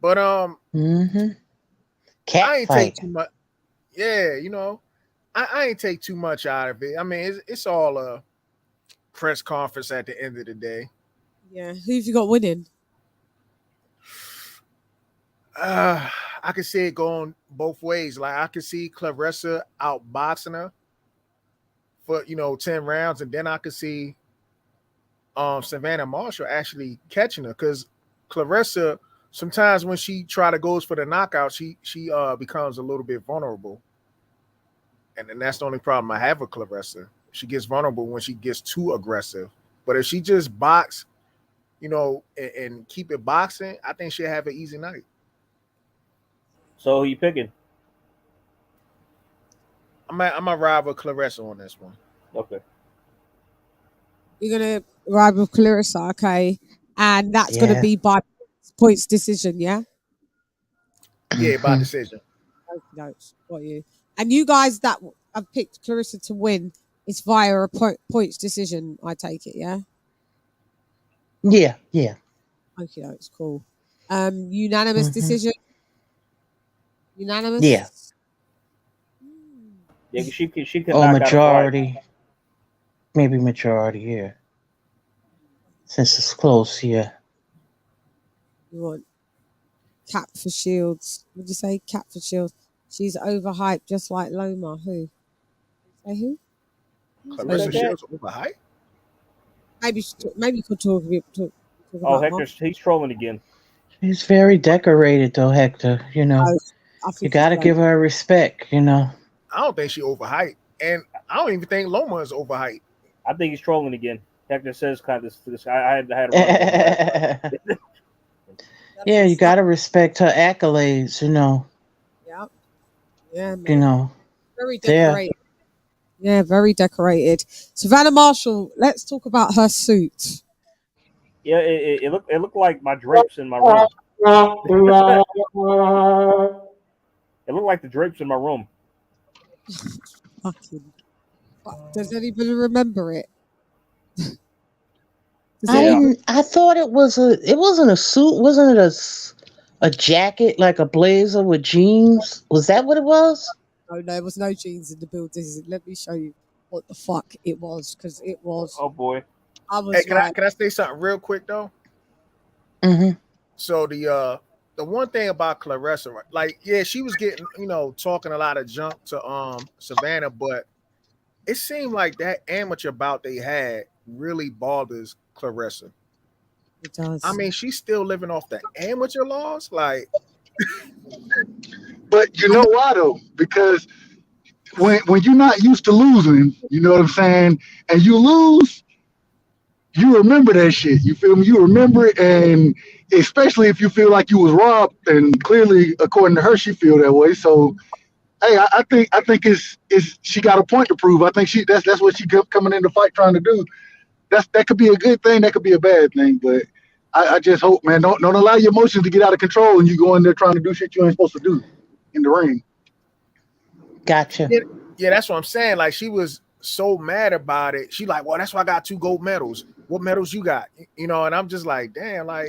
But I ain't take too much. Yeah, you know, I ain't take too much out of it. I mean, it's all a press conference at the end of the day. Yeah, who have you got winning? I could see it going both ways. Like I could see Claressa outboxing her for 10 rounds, and then I could see Savannah Marshall actually catching her, because Claressa sometimes when she goes for the knockout, she becomes a little bit vulnerable, and that's the only problem I have with Claressa. She gets vulnerable when she gets too aggressive. But if she just box, and keep it boxing, I think she'll have an easy night. So who you picking? I'm gonna ride with Claressa on this one. Okay. You're gonna ride with Claressa, okay, and that's gonna be by points decision, yeah. Yeah, by decision. No, got you. And you guys that have picked Claressa to win, it's via a points decision. I take it, yeah. Yeah. Okay, that's cool. Unanimous decision. Unanimous. Yeah. Yeah, she can. Oh, majority. Maybe majority, yeah. Since it's close, yeah. You want Cap for Shields? Would you say Cap for Shields? She's overhyped, just like Loma. Who? Say who? Claressa Shields overhyped? Maybe you could talk about Hector, he's trolling again. She's very decorated, though, Hector. You got to give her respect. I don't think she overhyped, and I don't even think Loma is overhyped. I think he's trolling again. Hector says kind of this. I had Yeah, you got to respect her accolades. Yeah, man. Very decorated. Yeah, very decorated. Savannah Marshall, let's talk about her suit. Yeah, it looked like my drapes in my room. It looked like the drapes in my room. Fucking. Does anybody remember it? I thought it wasn't a suit. Wasn't it a jacket, like a blazer with jeans? Was that what it was? No, there was no jeans in the building. Let me show you what the fuck it was, because it was. Oh boy! Can I say something real quick though? Mm-hmm. So the one thing about Claressa, like, yeah, she was getting talking a lot of junk to Savannah, but it seemed like that amateur bout they had really bothers Claressa. It does. I mean, she's still living off the amateur laws, like. But you know why though? Because when you're not used to losing, you know what I'm saying, and you lose, you remember that shit. You feel me? You remember it, and especially if you feel like you was robbed, and clearly, according to her, she feel that way. So, hey, I think it's she got a point to prove. I think that's what she coming in the fight trying to do. That could be a good thing. That could be a bad thing. But I just hope, man, don't allow your emotions to get out of control and you go in there trying to do shit you ain't supposed to do in the ring. Gotcha. Yeah, that's what I'm saying. Like she was so mad about it. She like, well, that's why I got 2 gold medals. What medals you got? You know, and I'm just like, damn, like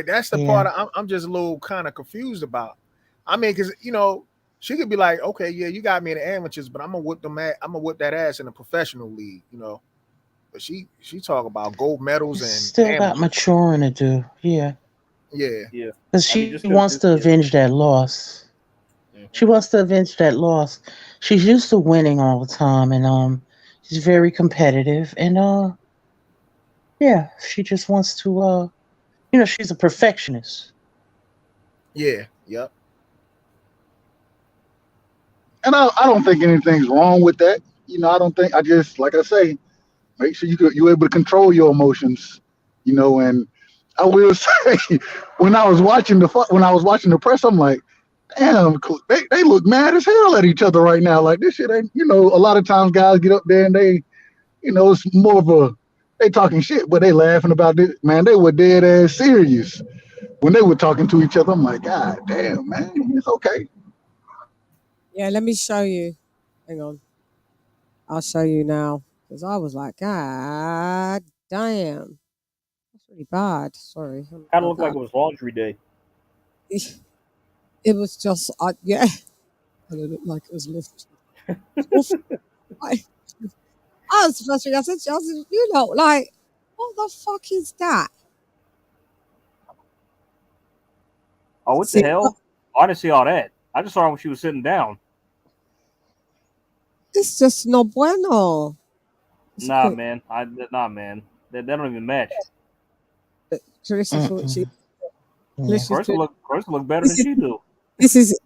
that's the part I'm just a little kind of confused about. I mean, because she could be like, okay, yeah, you got me in the amateurs, but I'm gonna whip that ass in the professional league, But she talk about gold medals and Still got amateurs. maturing to do. Yeah. Yeah. Yeah. Because I mean, she just wants to avenge that loss. She wants to avenge that loss. She's used to winning all the time, and she's very competitive, and yeah, she just wants to she's a perfectionist. Yeah. Yep. And I don't think anything's wrong with that. I don't think. I just, like I say, make sure you're able to control your emotions. And I will say, when I was watching the press, I'm like, damn, they look mad as hell at each other right now. Like this shit ain't. A lot of times guys get up there and they, it's more of a they talking shit, but they laughing about it. Man, they were dead ass serious when they were talking to each other. I'm like, God damn, man, it's okay. Yeah, let me show you. Hang on. I'll show you now. Because I was like, God damn. That's really bad. Sorry. Kind of looked like it was laundry day. It was just, yeah. I don't look like it was lifted. I was frustrated. I said, like, what the fuck is that? Oh, what the hell? I didn't see all that. I just saw her when she was sitting down. It's just no bueno. Nah, man. Man. That don't even match. Claressa thought she. Claressa look better than she do. This is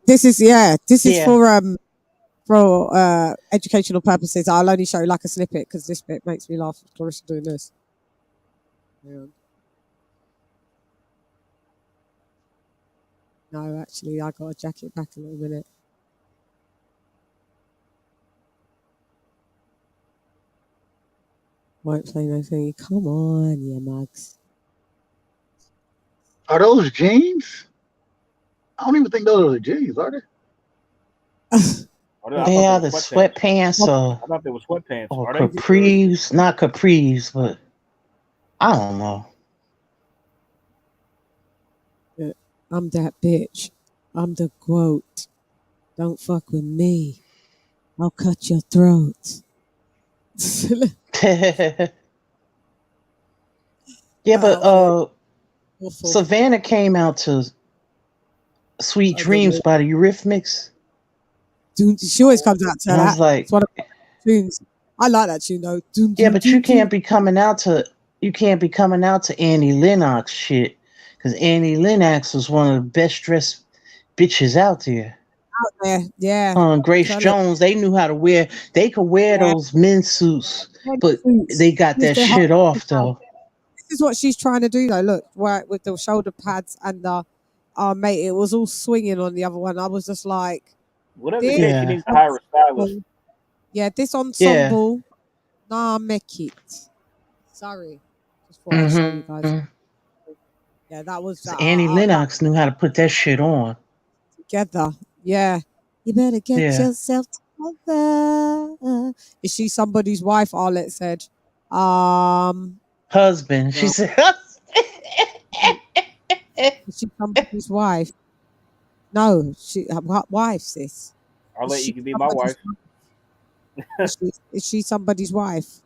for educational purposes. I'll only show like a snippet because this bit makes me laugh. Claressa doing this. Yeah. No, actually, I got to jack it back a little minute. Won't say no thing. Come on, yeah, mugs. Are those jeans? I don't even think those are jeans, are they? They are the sweatpants, I thought they were sweatpants. or capris, not capris, but I don't know. Yeah, I'm that bitch. I'm the quote. Don't fuck with me. I'll cut your throat. Yeah, but Savannah came out to Sweet Dreams by the Eurythmics. She always comes out to that. I was like, it's one of my tunes. I like that tune though. Yeah, but you can't be coming out to Annie Lennox shit, because Annie Lennox was one of the best dressed bitches out there. Out there, yeah. Grace Jones, they knew how to wear. They could wear those men's suits, but they got that shit off though. This is what she's trying to do though. Look, right, with the shoulder pads and the mate, it was all swinging on the other one. I was just like, whatever the case, she needs to hire a stylist. Yeah, this ensemble. Nah, make it. Sorry, just thought I'd show you guys. Yeah, that was Annie Lennox knew how to put that shit on. Together, yeah. You better get yourself together. Is she somebody's wife? Arlette said. Husband. No. She said. Is she somebody's wife? No, what wife, sis? Arlette, you can be my wife. Is she somebody's wife?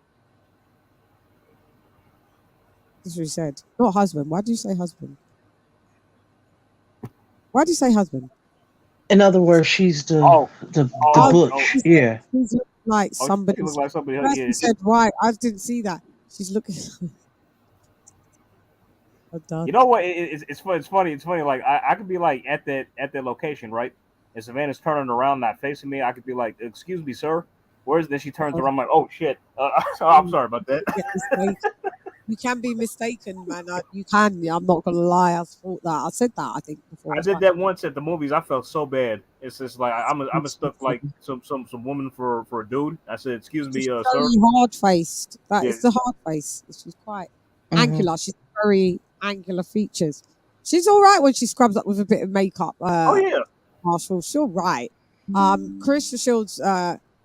That's what he said. Not husband. Why do you say husband? Why do you say husband? In other words, she's the butch. Yeah. She's like somebody. She looks like somebody. She said, "Why?" I didn't see that. She's looking. You know what? It's funny. It's funny. Like I could be like at that location, right? And Savannah's turning around, not facing me. I could be like, "Excuse me, sir." Where's then she turns around? I'm like, "Oh shit!" I'm sorry about that. You can be mistaken, man. You can. I'm not gonna lie. I thought that. I said that. I think before. I did that once at the movies. I felt so bad. It's just like I'm mistook like some woman for a dude. I said, "Excuse me, sir." Very hard faced. It's the hard face. She's quite angular. She's very angular features. She's all right when she scrubs up with a bit of makeup. Oh yeah, Marshall. She's all right. Clarissa Shields,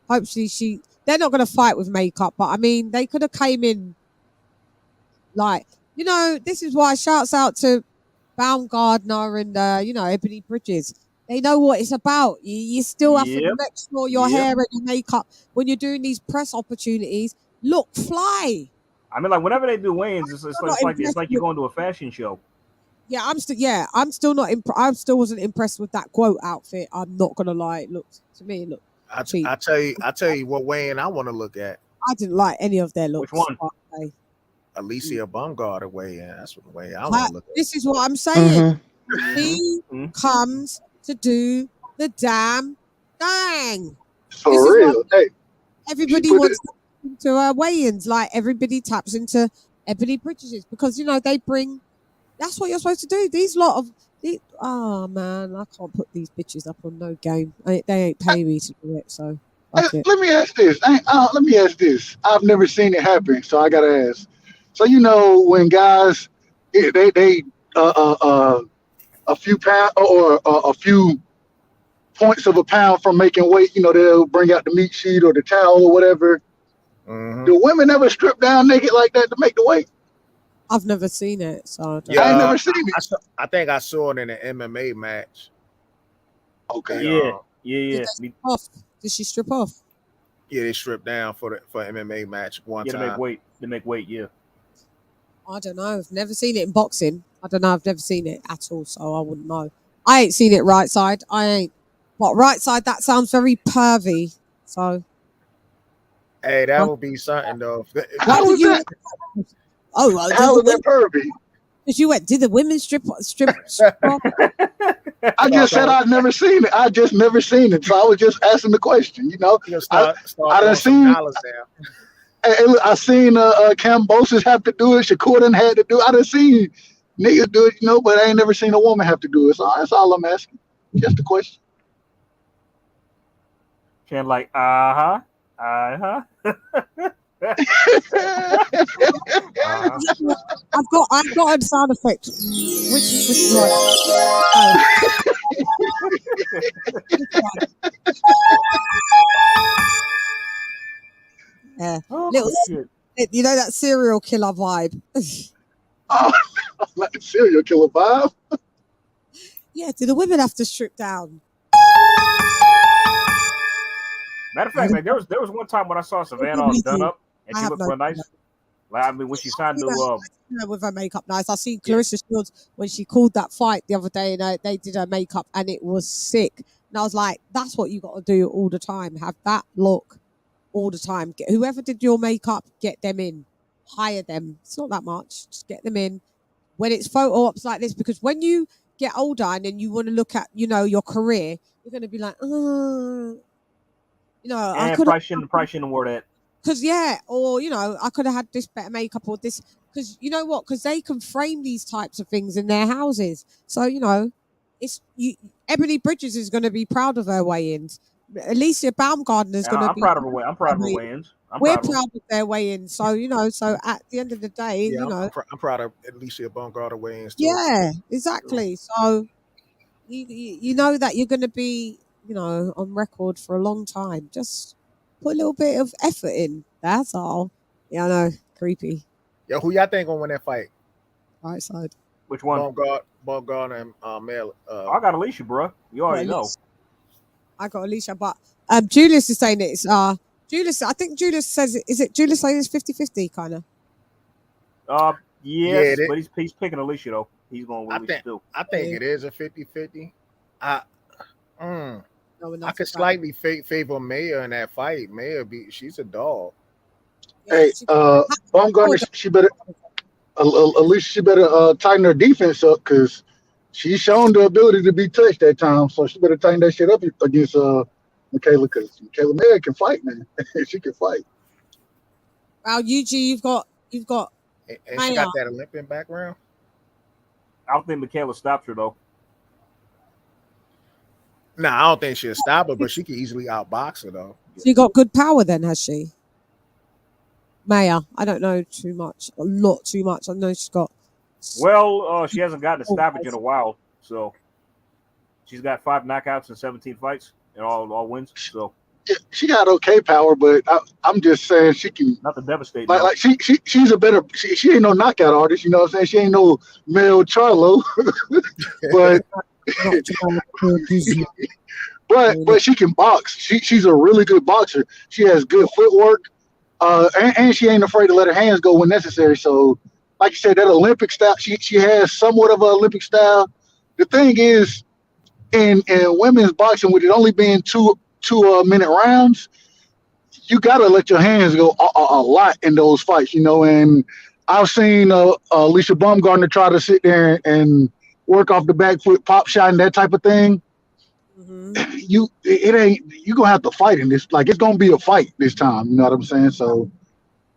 hopefully they're not going to fight with makeup, but I mean, they could have came in like, this is why shouts out to Baumgardner and, Ebony Bridges. They know what it's about. You still have to Yep. make sure your Yep. hair and your makeup, when you're doing these press opportunities, look fly. I mean, like whenever they do weigh-ins, it's not like impressed you're with- going to a fashion show. Yeah, I'm still not. I still wasn't impressed with that quote outfit. I'm not gonna lie. It looked to me, it looked cheap. I tell you what weighing I want to look at. I didn't like any of their looks. Which one? Okay. Alicia Baumgartner weighing. That's what way I want to look at. This is what I'm saying. Mhm. He comes to do the damn thing. For This is real. what Hey, everybody she put wants to into weigh-ins. Like everybody taps into Ebony Bridges because they bring. That's what you're supposed to do. Oh man, I can't put these bitches up on no game. They ain't paying me to do it, so fuck it. let me ask this. Let me ask this. I've never seen it happen, so I gotta ask. So when guys they a few pounds or a few points of a pound from making weight, they'll bring out the meat sheet or the towel or whatever. Mhm. Do women ever strip down naked like that to make the weight? I've never seen it, so I don't Yeah, know. I ain't never seen it. I think I saw it in an MMA match. Okay. Yeah. Did she strip off? Yeah, they stripped down for MMA match one Yeah, time. to make weight. Yeah. I don't know. I've never seen it in boxing. I don't know. I've never seen it at all, so I wouldn't know. I ain't seen it right side. I ain't. But right side, that sounds very pervy. So. Hey, that would be something though. How was that? Oh, How was that pervy? Because you went, did the women strip off? I just said I'd never seen it. I just never seen it, so I was just asking the question. Start I done seen. dollars down. I seen Cambosis have to do it. Shakur done had to do it. I done seen niggas do it, but I ain't never seen a woman have to do it. So that's all I'm asking. Just a question. CHANN like, I've got a sound effect. Which one? Yeah. Little, shit. that serial killer vibe. Oh, like the serial killer vibe. Yeah, do the women have to strip down? Matter of fact, like there was one time when I saw Savannah all done up and she looked real nice. Like I mean, when she signed to with her makeup nice. I seen Clarissa Shields when she called that fight the other day, and they did her makeup, and it was sick. And I was like, that's what you got to do all the time. Have that look all the time. Get whoever did your makeup, get them in, hire them. It's not that much. Just get them in when it's photo ops like this, because when you get older and then you want to look at your career, you're going to be like, I could probably shouldn't have wore that. Because or I could have had this better makeup or this. Because you know what? Because they can frame these types of things in their houses. So Ebony Bridges is going to be proud of her weigh-ins. Alicia Baumgardner is going to be. I'm proud of her. I'm proud of her weigh-ins. We're proud of their weigh-ins. So So at the end of the day, I'm proud of Alicia Baumgardner weigh-ins too. Yeah, exactly. So you know that you're going to be on record for a long time. Just put a little bit of effort in. That's all. Yeah, I know. Creepy. Yo, who y'all think gonna win that fight? Right side. Which one? Baumgardner and Mel. I got Alicia, bro. You already know. I got Alicia, but Julius is saying it's Julius. I think Julius says it. Is it Julius saying it's 50-50 kind of? Yes, but he's picking Alicia though. He's going with Alicia too. I think it is a 50-50. I could slightly favor Maya in that fight. Maya she's a dog. Hey, Baumgartner, she better Alicia, she better tighten her defense up because she's shown the ability to be touched at times. So she better tighten that shit up against Michaela, because Michaela Maya can fight, man. She can fight. Well, you've got and she got that Olympian background. I don't think Michaela stopped her though. No, I don't think she'll stop her, but she can easily outbox her though. She got good power then, has she? Maya, I don't know too much. Not too much. I know she's got. Well, she hasn't gotten a stoppage in a while, so she's got 5 knockouts in 17 fights. and all wins. So Yeah, she got okay power, but I'm just saying she can. not the devastating. Like she's a better. She ain't no knockout artist. You know what I'm saying? She ain't no Mel Charlo, but but she can box. She's a really good boxer. She has good footwork, and she ain't afraid to let her hands go when necessary. So, like you said, that Olympic style, she has somewhat of an Olympic style. The thing is, in women's boxing, with it only being two minute rounds, you gotta let your hands go a lot in those fights, you know. And I've seen Alicia Baumgartner try to sit there and work off the back foot, pop shot, and that type of thing. It ain't you gonna have to fight in this. Like it's gonna be a fight this time. You know what I'm saying? So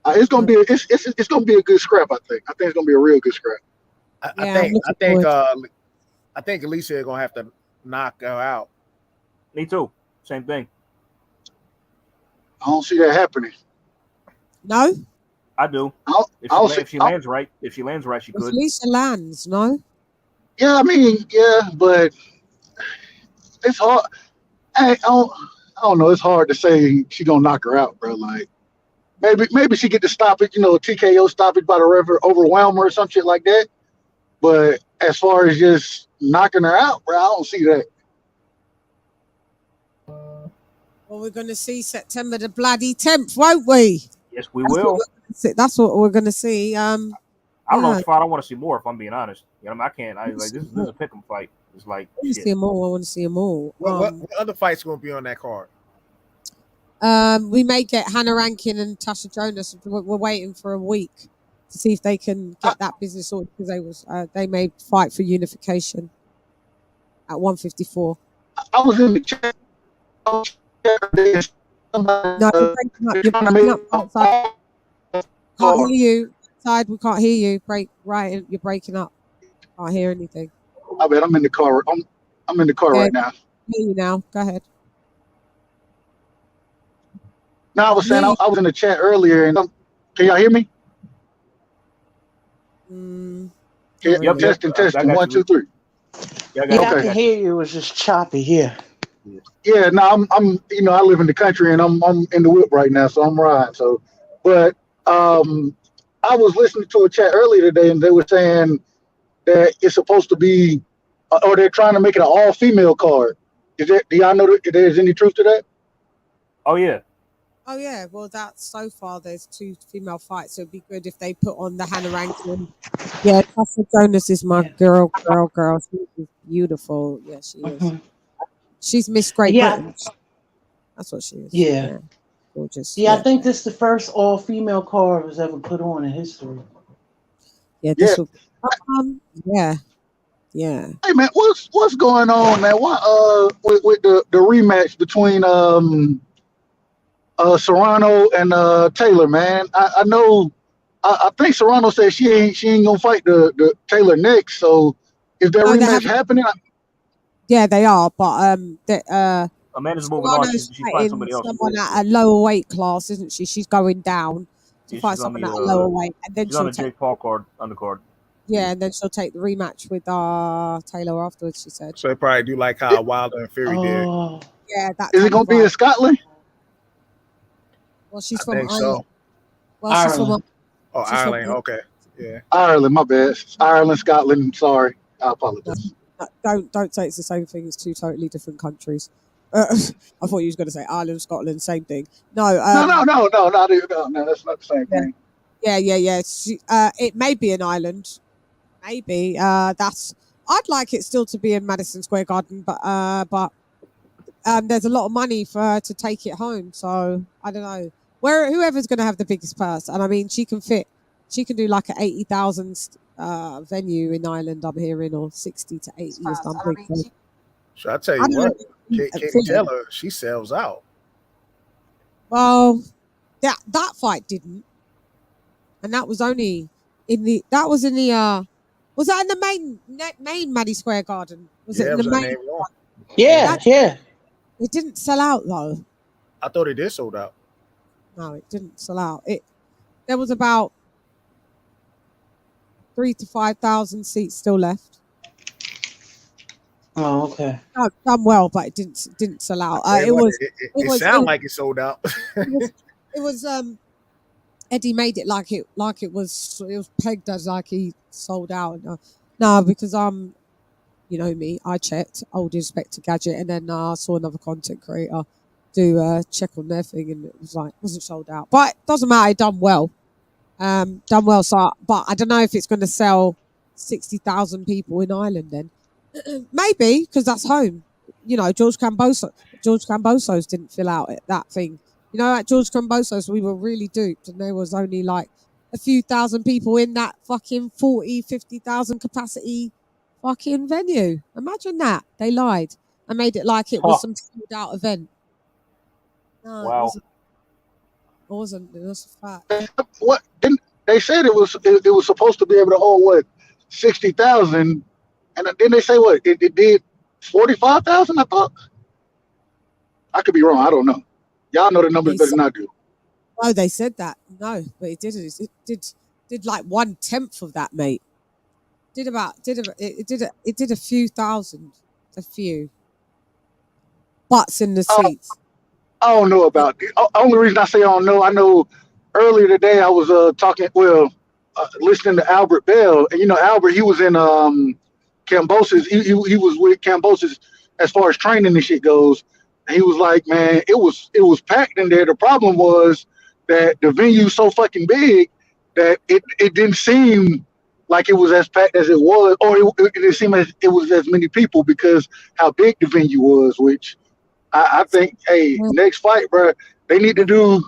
it's gonna be it's gonna be a good scrap. I think it's gonna be a real good scrap. I think Alicia is gonna have to knock her out. Me too. Same thing. I don't see that happening. No, I do. If she lands right, she could. If Lisa lands, no. Yeah, I mean, yeah, but it's hard. I don't know. It's hard to say she gonna knock her out, bro. Like maybe she get to stop it. You know, TKO stoppage by the river, overwhelm her or some shit like that. But as far as just knocking her out, bro, I don't see that. Well, we're going to see September the bloody 10th, won't we? Yes, we will. That's what we're going to see. I don't know if I want to see more. If I'm being honest, you know, I can't. This is a pick'em fight. It's like I want to see them all. I want to see them all. What other fights going to be on that card? We may get Hannah Rankin and Tasha Jonas. We're waiting for a week to see if they can get that business sorted because they may fight for unification at 154. I was in the chat. No, you're breaking up outside. Can't hear you. Outside, we can't hear you. You're breaking up. Can't hear anything. I bet I'm in the car. I'm in the car right now. Hear you now. Go ahead. No, I was saying I was in the chat earlier, and can y'all hear me? Yep. Testing. 1, 2, 3. Yeah, I can hear you. It was just choppy here. Yeah, no, I'm I live in the country and I'm in the whip right now, so I'm riding. So, but I was listening to a chat earlier today, and they were saying that it's supposed to be, or they're trying to make it an all-female card. Do y'all know that there's any truth to that? Oh yeah. Oh yeah. Well, that's so far. There's 2 female fights. So it'd be good if they put on the Hannah Rankin. Yeah, Tasha Jonas is my girl. She's beautiful. Yeah, she is. She's Miss Great Britain. That's what she is. Yeah. Gorgeous. Yeah, I think this is the first all-female card was ever put on in history. Yeah. This will. Yeah. Hey man, what's going on, man? What with the rematch between Serrano and Taylor, man? I know. I think Serrano said she ain't gonna fight the Taylor next. So is that rematch happening? Yeah, they are, but Amanda's moving on. She's fighting somebody else. Someone at a lower weight class, isn't she? She's going down to fight someone at a lower weight, and then she's on the Jake Paul card, undercard. Yeah, and then she'll take the rematch with Taylor afterwards. She said. So they probably do like how Wilder and Fury did. Yeah, that. Is it gonna be in Scotland? Well, she's from Ireland. So. Well, she's from. Ireland. Okay. Yeah. Ireland. My bad. Ireland, Scotland. Sorry, I apologize. Don't say it's the same thing. It's 2 totally different countries. I thought you was going to say Ireland, Scotland, same thing. No. No. That's not the same thing. Yeah. It may be an island. Maybe. I'd like it still to be in Madison Square Garden, but there's a lot of money for her to take it home. So I don't know. Whoever's going to have the biggest purse, and I mean, she can do like an 80,000 venue in Ireland, I'm hearing, or 60 to 80 or something. So I tell you what, Katie Taylor, she sells out. Well, that fight didn't, and that was only was that in the main Maddy Square Garden? Was it in the main? Yeah. It didn't sell out though. I thought it did sold out. No, it didn't sell out. There was about 3,000 to 5,000 seats still left. Oh, okay. Done well, but it didn't sell out. Hey, It what, was it sounded like it sold out. it was Eddie made it like it was pegged as like he sold out. No, because you know me, I checked old Inspector Gadget, and then I saw another content creator do check on their thing, and it was like wasn't sold out. But it doesn't matter, it done well. Done well. So, but I don't know if it's going to sell 60,000 people in Ireland. Then maybe because that's home. You know, George Cambosos didn't fill out that thing. You know, at George Cambosos, we were really duped, and there was only like a few thousand people in that fucking 50,000 capacity fucking venue. Imagine that. They lied and made it like it was some sold out event. No, Wow. it wasn't. It was a fact. What didn't they said it was supposed to be able to hold what 60,000, and then they say what it did 45,000. I thought. I could be wrong. I don't know. Y'all know the numbers better than I do. Oh, they said that. No, but it didn't. It did like 1/10 of that, mate. It did a few thousand, a few butts in the seats. I don't know about it. Only reason I say I don't know, I know earlier today I was listening to Albert Bell, and you know Albert, he was in Cambosis. He was with Cambosis as far as training and shit goes. And he was like, man, it was packed in there. The problem was that the venue's so fucking big that it didn't seem like it was as packed as it was, or it didn't seem as it was as many people because how big the venue was. Which I think, hey, next fight, bro, they need to do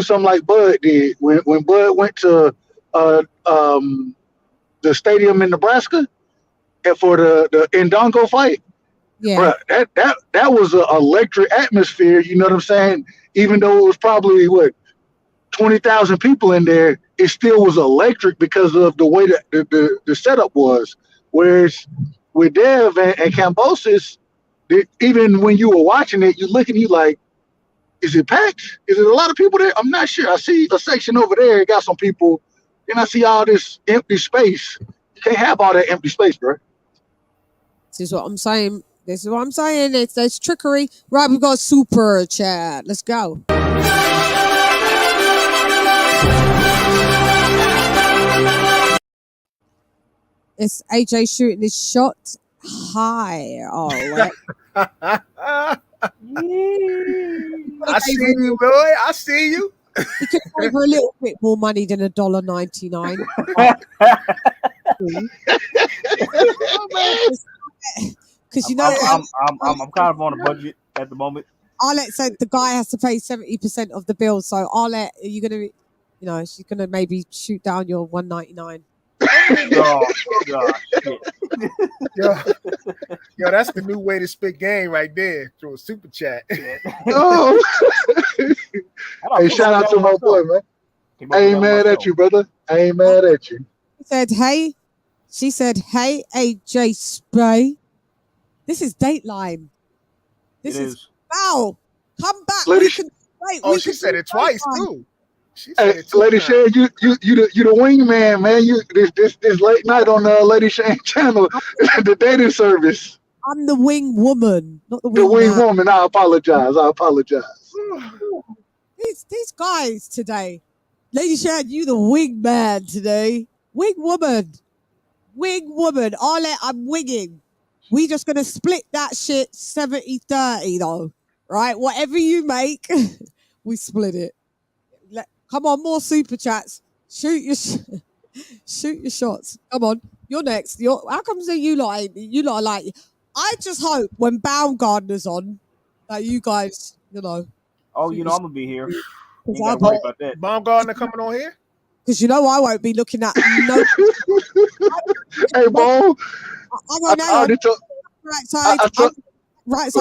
something like Bud did when Bud went to the stadium in Nebraska and for the Ndongo fight. Yeah, Bro, that was an electric atmosphere. You know what I'm saying? Even though it was probably 20,000 people in there, it still was electric because of the way that the setup was. Whereas with Dev and Cambosis, even when you were watching it, you look at you like, is it packed? Is it a lot of people there? I'm not sure. I see a section over there. It got some people. Then I see all this empty space. You can't have all that empty space, bro. this is what I'm saying. It's trickery. Right, we've got a super chat. Let's go. It's AJ shooting his shot high. All right. I see you, boy. I see you. He could pay for a little bit more money than $1.99. Because you know, I'm kind of on a budget at the moment. I'll let say the guy has to pay 70% of the bill, so I'll let you're gonna, you know, she's gonna maybe shoot down your $1.99. Oh gosh, shit. Yo, that's the new way to spit game right there through a super chat. Oh. Hey, shout out to my boy, man. I ain't mad at you, brother. I ain't mad at you. She said, hey, AJ Spray. This is Dateline. This is wow. Come back. She said it twice too. Hey, LadyChann, you the wingman, man. You this late night on the LadyChann channel, the dating service. I'm the wing woman, not the wing. The wing woman. I apologize. These guys today, LadyChann, you the wing man today. Wing woman. I'm winging. We just gonna split that shit 70-30 though, right? Whatever you make, we split it. Come on, more super chats. Shoot your shots. Come on, you're next. How comes that you lot like? I just hope when Baumgartner's on that you guys, you know. Oh, you know I'm gonna be here. You ain't gotta worry about that. Baumgartner coming on here? Because you know I won't be looking at no. Hey, Bo. Right side,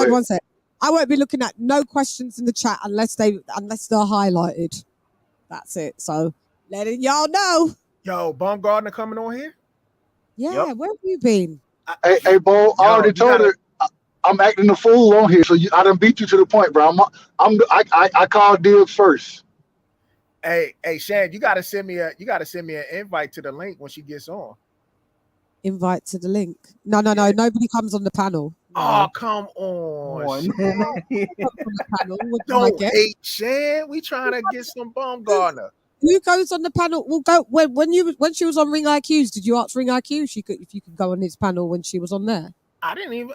one sec. I won't be looking at no questions in the chat unless they're highlighted. That's it. So letting y'all know. Yo, Baumgartner coming on here? Yeah, yep. Where have you been? Hey, Bo, I already told her I'm acting the fool on here, so I done beat you to the point, bro. I called Diggs first. Hey, Shan, you gotta send me an invite to the link when she gets on. Invite to the link. No. Nobody comes on the panel. Oh, come on. Don't hate Shan. We trying to get some Baumgartner. Who goes on the panel? We'll go when she was on Ring IQs. Did you ask Ring IQ if you could go on his panel when she was on there? I didn't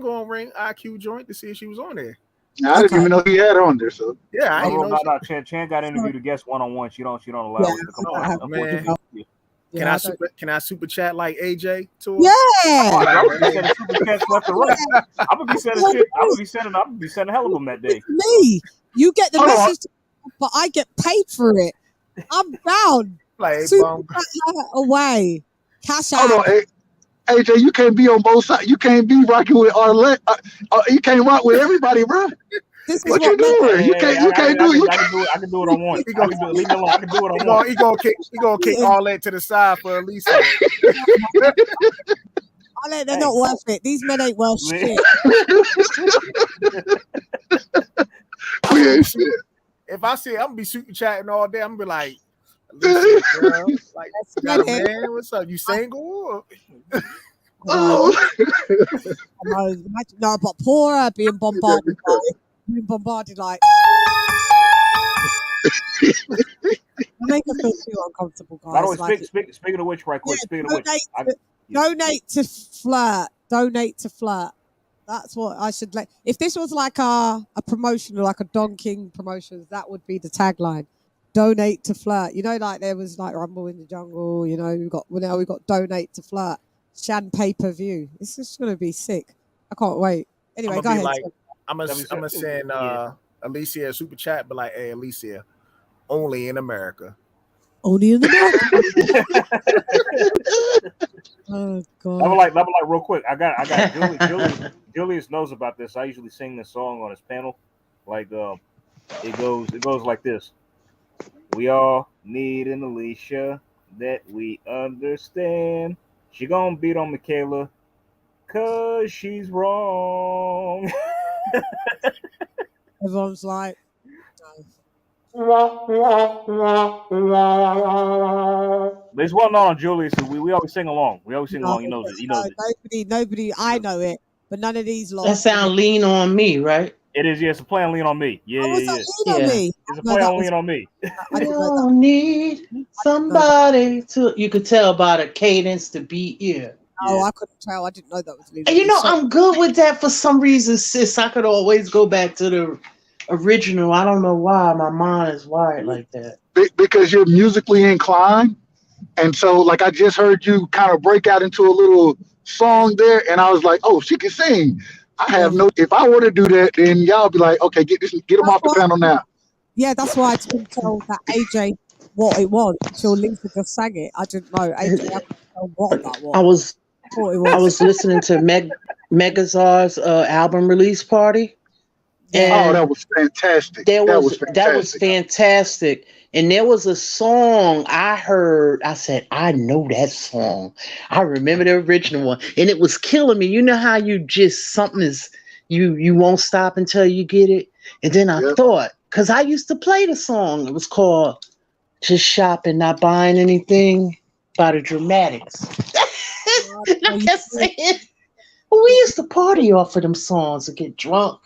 go on Ring IQ joint to see if she was on there. I didn't even know he had on there. So yeah, I didn't know. CHANN got interviewed a guest one-on-one. She don't allow us to come on. Man. Can I super chat like AJ to her? Yeah. I'm gonna be sending super chats left and right. I'm gonna be sending shit. I'm gonna be sending hell of them that day. Me, you get the message, but I get paid for it. I'm down. Like super away. Cash out. Hold on, AJ, you can't be on both sides. You can't be rocking with Arlette. You can't rock with everybody, bro. What you doing? You can't do it. I can do it on one. Leave me alone. I can do it on one. He gonna kick Arlette to the side for Alicia. Arlette, they're not worth it. These men ain't worth shit. If I see it, I'm gonna be super chatting all day. I'm gonna be like, Alicia, girl, like, you got a man? What's up? You single? No, but poor her being bombarded like make her feel too uncomfortable, guys. By the way, speaking of which, right quick. Speaking of which, donate to flirt. Donate to flirt. That's what I should like. If this was like a promotion, like a Don King promotions, that would be the tagline. Donate to flirt. You know, like there was like Rumble in the Jungle. You know, we got donate to flirt. CHANN pay-per-view. It's just gonna be sick. I can't wait. Anyway, go ahead. I'm gonna send Alicia a super chat, but like, hey, Alicia, only in America. Only in America. Oh God. I'm like real quick. I got Julius knows about this. I usually sing this song on his panel. Like it goes like this. We all need an Alicia that we understand. She gonna beat on Michaela cause she's wrong. Everyone's like, It's well known on Julius. We always sing along. He knows it. He knows it. Nobody. I know it, but none of these lot. That sound Lean on Me, right? It is. Yeah, it's a play on Lean on Me. Yeah. Lean on Me? It's a play on Lean on Me. I don't need somebody to. You could tell by the cadence, the beat. Yeah. Oh, I couldn't tell. I didn't know that was Lean. You know, I'm good with that for some reason, sis. I could always go back to the original. I don't know why my mind is wired like that. Because you're musically inclined, and so like I just heard you kind of break out into a little song there, and I was like, oh, she can sing. I have no. If I were to do that, then y'all be like, okay, get them off the panel now. Yeah, that's why I didn't tell that AJ what it was until Lisa just sang it. I didn't know AJ. I couldn't tell what that was. I was listening to Megazard's album release party. And that was fantastic. That was fantastic. And there was a song I heard. I said, I know that song. I remember the original one. And it was killing me. You know how you just something is you won't stop until you get it. And then I thought, because I used to play the song. It was called Just Shopping, Not Buying Anything by the Dramatics. I kept saying, we used to party off of them songs and get drunk.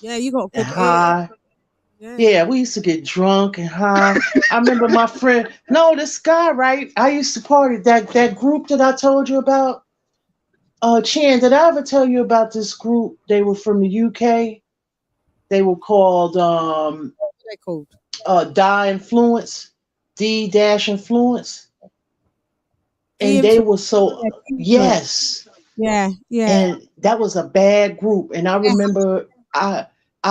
Yeah, you got good high. Yeah, we used to get drunk and high. I remember my friend. No, this guy, right? I used to party. That group that I told you about. Chan, did I ever tell you about this group? They were from the UK. They were called D-Influence. D-Influence. And they were so yes. Yeah. And that was a bad group. And I remember I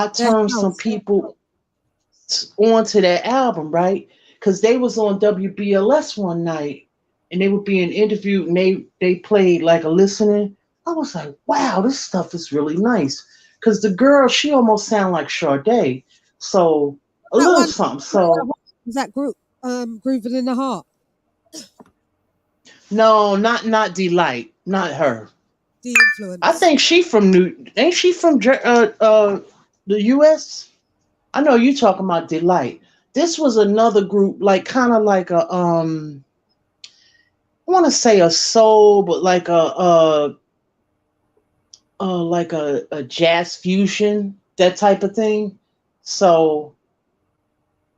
turned some people onto that album, right? Because they was on WBLS one night and they were being interviewed and they played like a listening. I was like, wow, this stuff is really nice. Because the girl, she almost sounded like Sade. So a little something. So is that group Grooving in the Heart? No, not Delight, not her. The Influence. I think she ain't she from the US? I know you talking about Delight. This was another group, like kind of like a I want to say a soul, but like a like a jazz fusion, that type of thing. So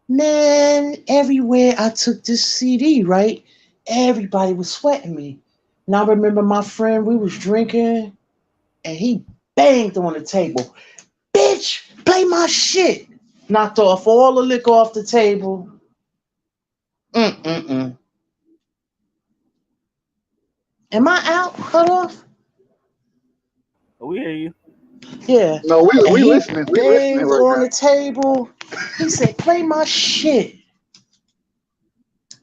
man, everywhere I took this CD, right, everybody was sweating me. And I remember my friend, we was drinking, and he banged on the table. Bitch, play my shit. Knocked off all the liquor off the table. Mm-mm-mm. Am I out? Cut off? We hear you. Yeah. No, And we he listening. We listening banged right on now. the table. He said, play my shit.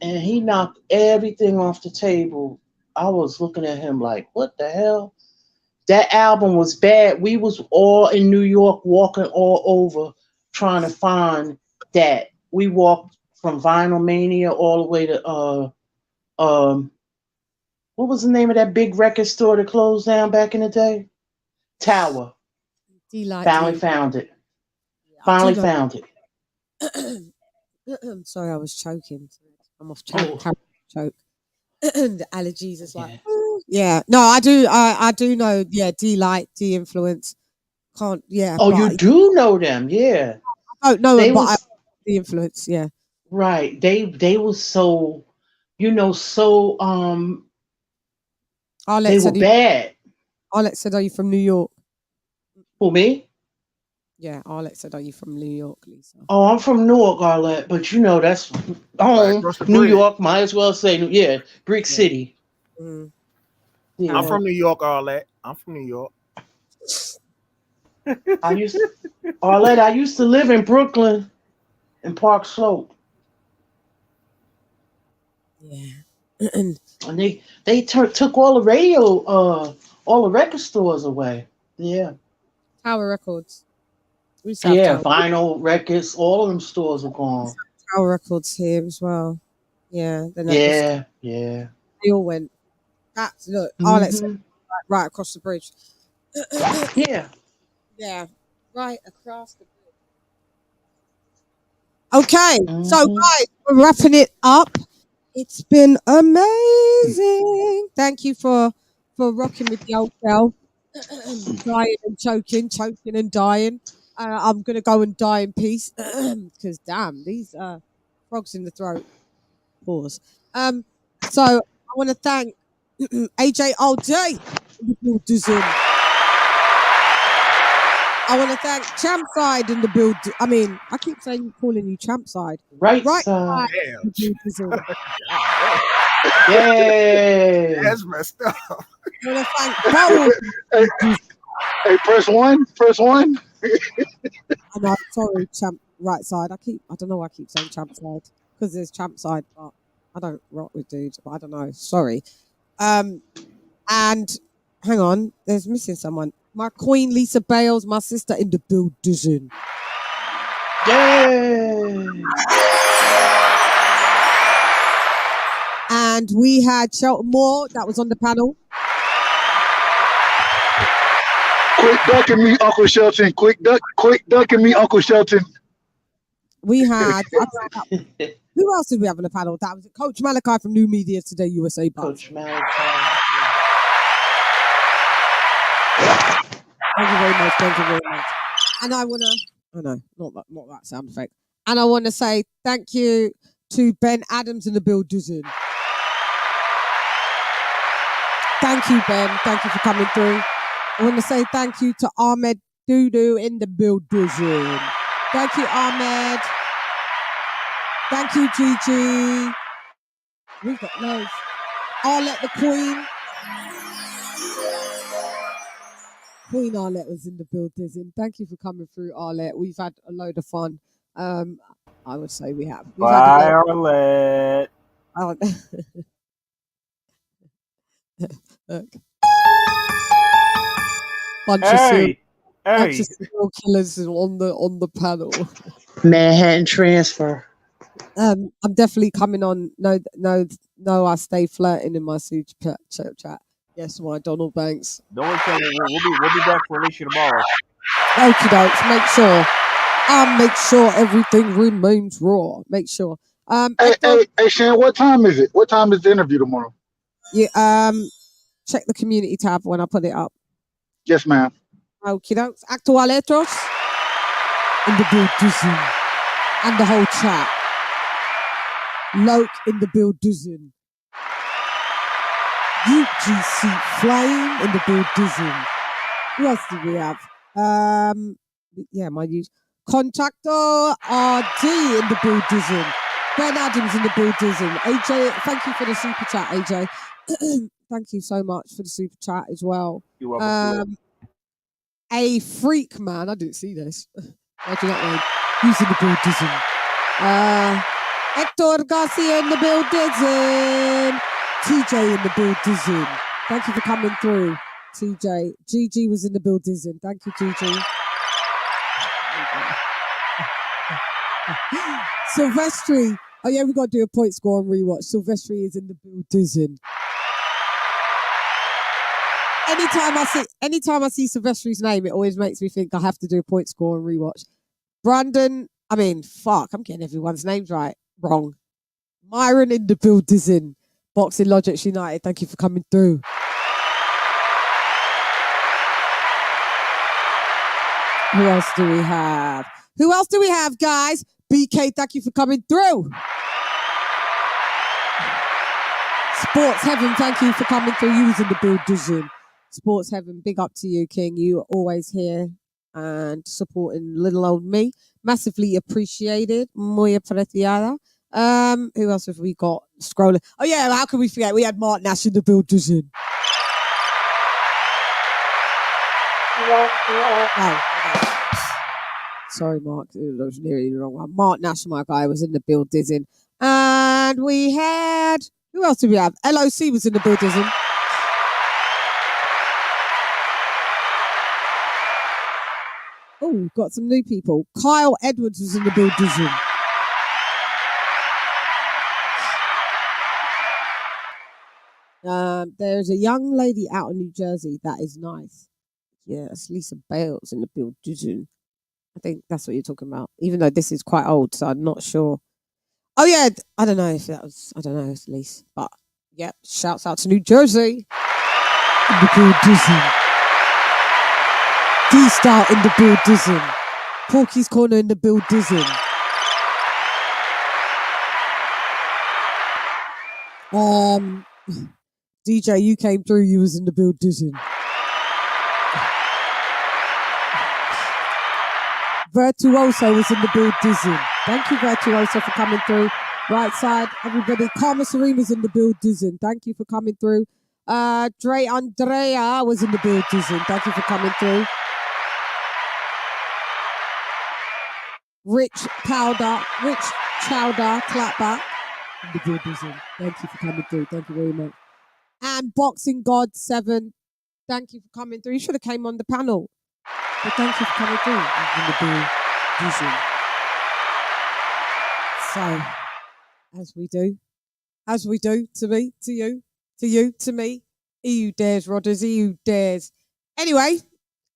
And he knocked everything off the table. I was looking at him like, what the hell? That album was bad. We was all in New York walking all over trying to find that. We walked from Vinyl Mania all the way to what was the name of that big record store that closed down back in the day? Tower. Delight. Finally found it. I do Finally know- found it. Sorry, I was choking. I'm off Oh. choke. The allergies is like, yeah. No, I do. I do know. Yeah, D-Light, D-Influence. Can't. Yeah. Oh, but you do know them, yeah. I don't know They them, but was the influence. Yeah. right. They was so, so Arlette they said, were bad. Arlette said, "Are you from New York?" For me? Yeah, Arlette said, "Are you from New York, Lisa?" Oh, I'm from Newark, Arlette, but that's Right home. across the New bridge. York, might as well say, yeah, Brick City. Mm. Yeah. I'm from New York, Arlette. I'm from New York. I used to live in Brooklyn in Park Slope. Yeah. And they took all the radio, all the record stores away. Yeah. Tower Records. We used to have Yeah, Tower, vinyl records, all of them stores are gone. Tower Records here as well. Yeah. Then Yeah. they all went. That's look. Arlette said, Mhm. right across the bridge. Yeah. Yeah, right across the bridge. Okay, so guys, we're wrapping it up. It's been amazing. Thank you for rocking with the old girl. Dying and choking and dying. I'm gonna go and die in peace because damn these frogs in the throat. Pause. So I want to thank AJ all day. I want to thank Champside in the build. I mean, I keep calling you Champside. Right side. side. in the build. Yay. That's messed up. I want to thank Bold. Hey, press one. Press one. I'm not sorry, Champ right side. I don't know why I keep saying Champside because there's Champside, but I don't rock with dudes. But I don't know. Sorry. And hang on, there's missing someone. My queen Lisa Bales, my sister in the building. Yay. And we had Shelton Moore that was on the panel. Quick ducking me, Uncle Shelton. Quick ducking me, Uncle Shelton. We had who else did we have on the panel? That was Coach Malachi from New Media Today USA. Coach Malachi. Thank you very much. Thank you very much. And I wanna not that sound effect. And I wanna say thank you to Ben Adams in the building. Thank you, Ben. Thank you for coming through. I want to say thank you to Ahmed Doodoo in the building. Thank you, Ahmed. Thank you, Gigi. We've got loads. Arlette the Queen. Queen Arlette was in the building. Thank you for coming through, Arlette. We've had a load of fun. I would say we have. We've Bye, had Arlette. Look. Bunch of serial killers on the panel. Manhattan Transfer. I'm definitely coming on. No, I stay flirting in my super chat. Yes, my Donald Banks. Don't worry, we'll be back for Alicia tomorrow. Okie dokes. Make sure everything remains raw. Make sure. Hey, Shan, what time is it? What time is the interview tomorrow? Yeah. Check the community tab when I put it up. Yes, ma'am. Okie dokes. Actualetros in the building. And the whole chat. Loke in the building. UGC Flame in the building. Who else do we have? Yeah, my use. Contactor RD in the building. Ben Adams in the building. AJ, thank you for the super chat, AJ. Thank you so much for the super chat as well. You're welcome. A freak man. I didn't see this. I do not know. Who's in the building? Hector Garcia in the building. TJ in the building. Thank you for coming through, TJ. GG was in the building. Thank you, GG. Silvestri. Oh yeah, we got to do a point score and rewatch. Silvestri is in the building. Anytime I see Silvestri's name, it always makes me think I have to do a point score and rewatch. Brandon, I'm getting everyone's names wrong. Myron in the building. Boxing Logics United, thank you for coming through. Who else do we have? Guys? BK, thank you for coming through. Sports Heaven, thank you for coming through. You was in the building. Sports Heaven, big up to you, King. You are always here and supporting little old me. Massively appreciated. Muy apreciada. Who else have we got? Scrolling. Oh yeah, how can we forget? We had Mark Nash in the building. Oh. Sorry, Mark. That was nearly the wrong one. Mark Nash, my guy, was in the building. And we had... Who else did we have? LOC was in the building. Oh, got some new people. Kyle Edwards was in the building. There's a young lady out in New Jersey that is nice. Yes, Lisa Bales in the building. I think that's what you're talking about. Even though this is quite old, so I'm not sure. Oh yeah, I don't know if it's Lisa. But yeah, shouts out to New Jersey. In the building. D-Star in the building. Porky's Corner in the building. DJ, you came through, you was in the building. Virtuoso was in the building. Thank you, Virtuoso, for coming through. Right side, everybody. Karma Serene was in the building. Thank you for coming through. Dre Andrea was in the building. Thank you for coming through. Rich Chowder, Clapback in the building. Thank you for coming through. Thank you very much. And Boxing God 7, thank you for coming through. You should have came on the panel. But thank you for coming through in the building. So, as we do to me, to you, to me, EU dares, Rodders, EU dares. Anyway,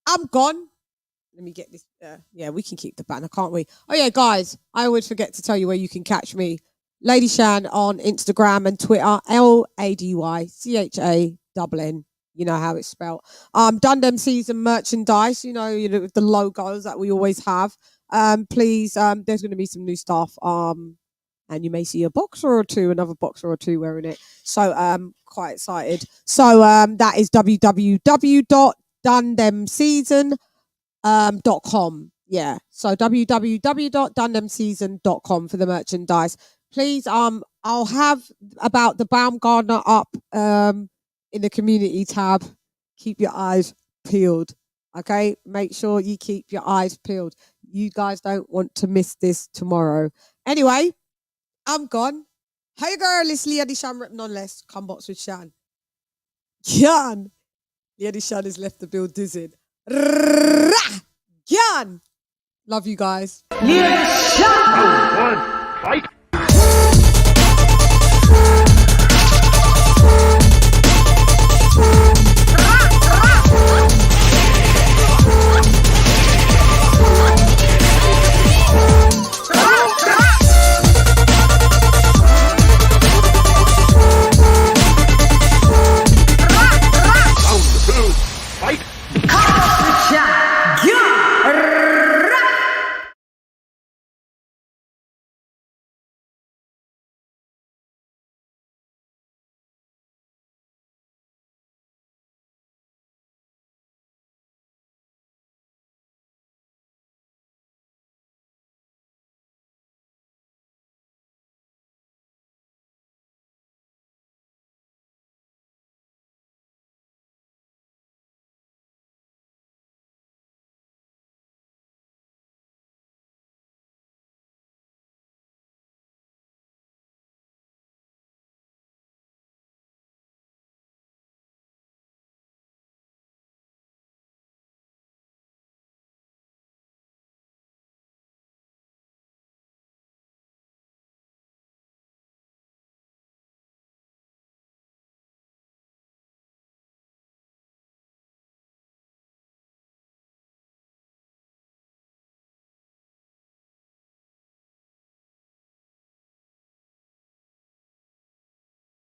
I'm gone. Let me get this. Yeah, we can keep the banner, can't we? Oh yeah, guys, I always forget to tell you where you can catch me. LadyChann on Instagram and Twitter, LadyChann. You know how it's spelled. Done them season merchandise, with the logos that we always have. Please, there's going to be some new stuff. And you may see another boxer or two wearing it. So quite excited. So that is www.donedemseason.com. Yeah. So www.donedemseason.com for the merchandise. Please, I'll have about the Baumgartner up in the community tab. Keep your eyes peeled. Okay? Make sure you keep your eyes peeled. You guys don't want to miss this tomorrow. Anyway, I'm gone. Hey girl, it's LadyChann Rip Nonetheless. Come box with Shan. Jan. LadyChann has left the building. Jan. Love you guys. LadyChann. Fight.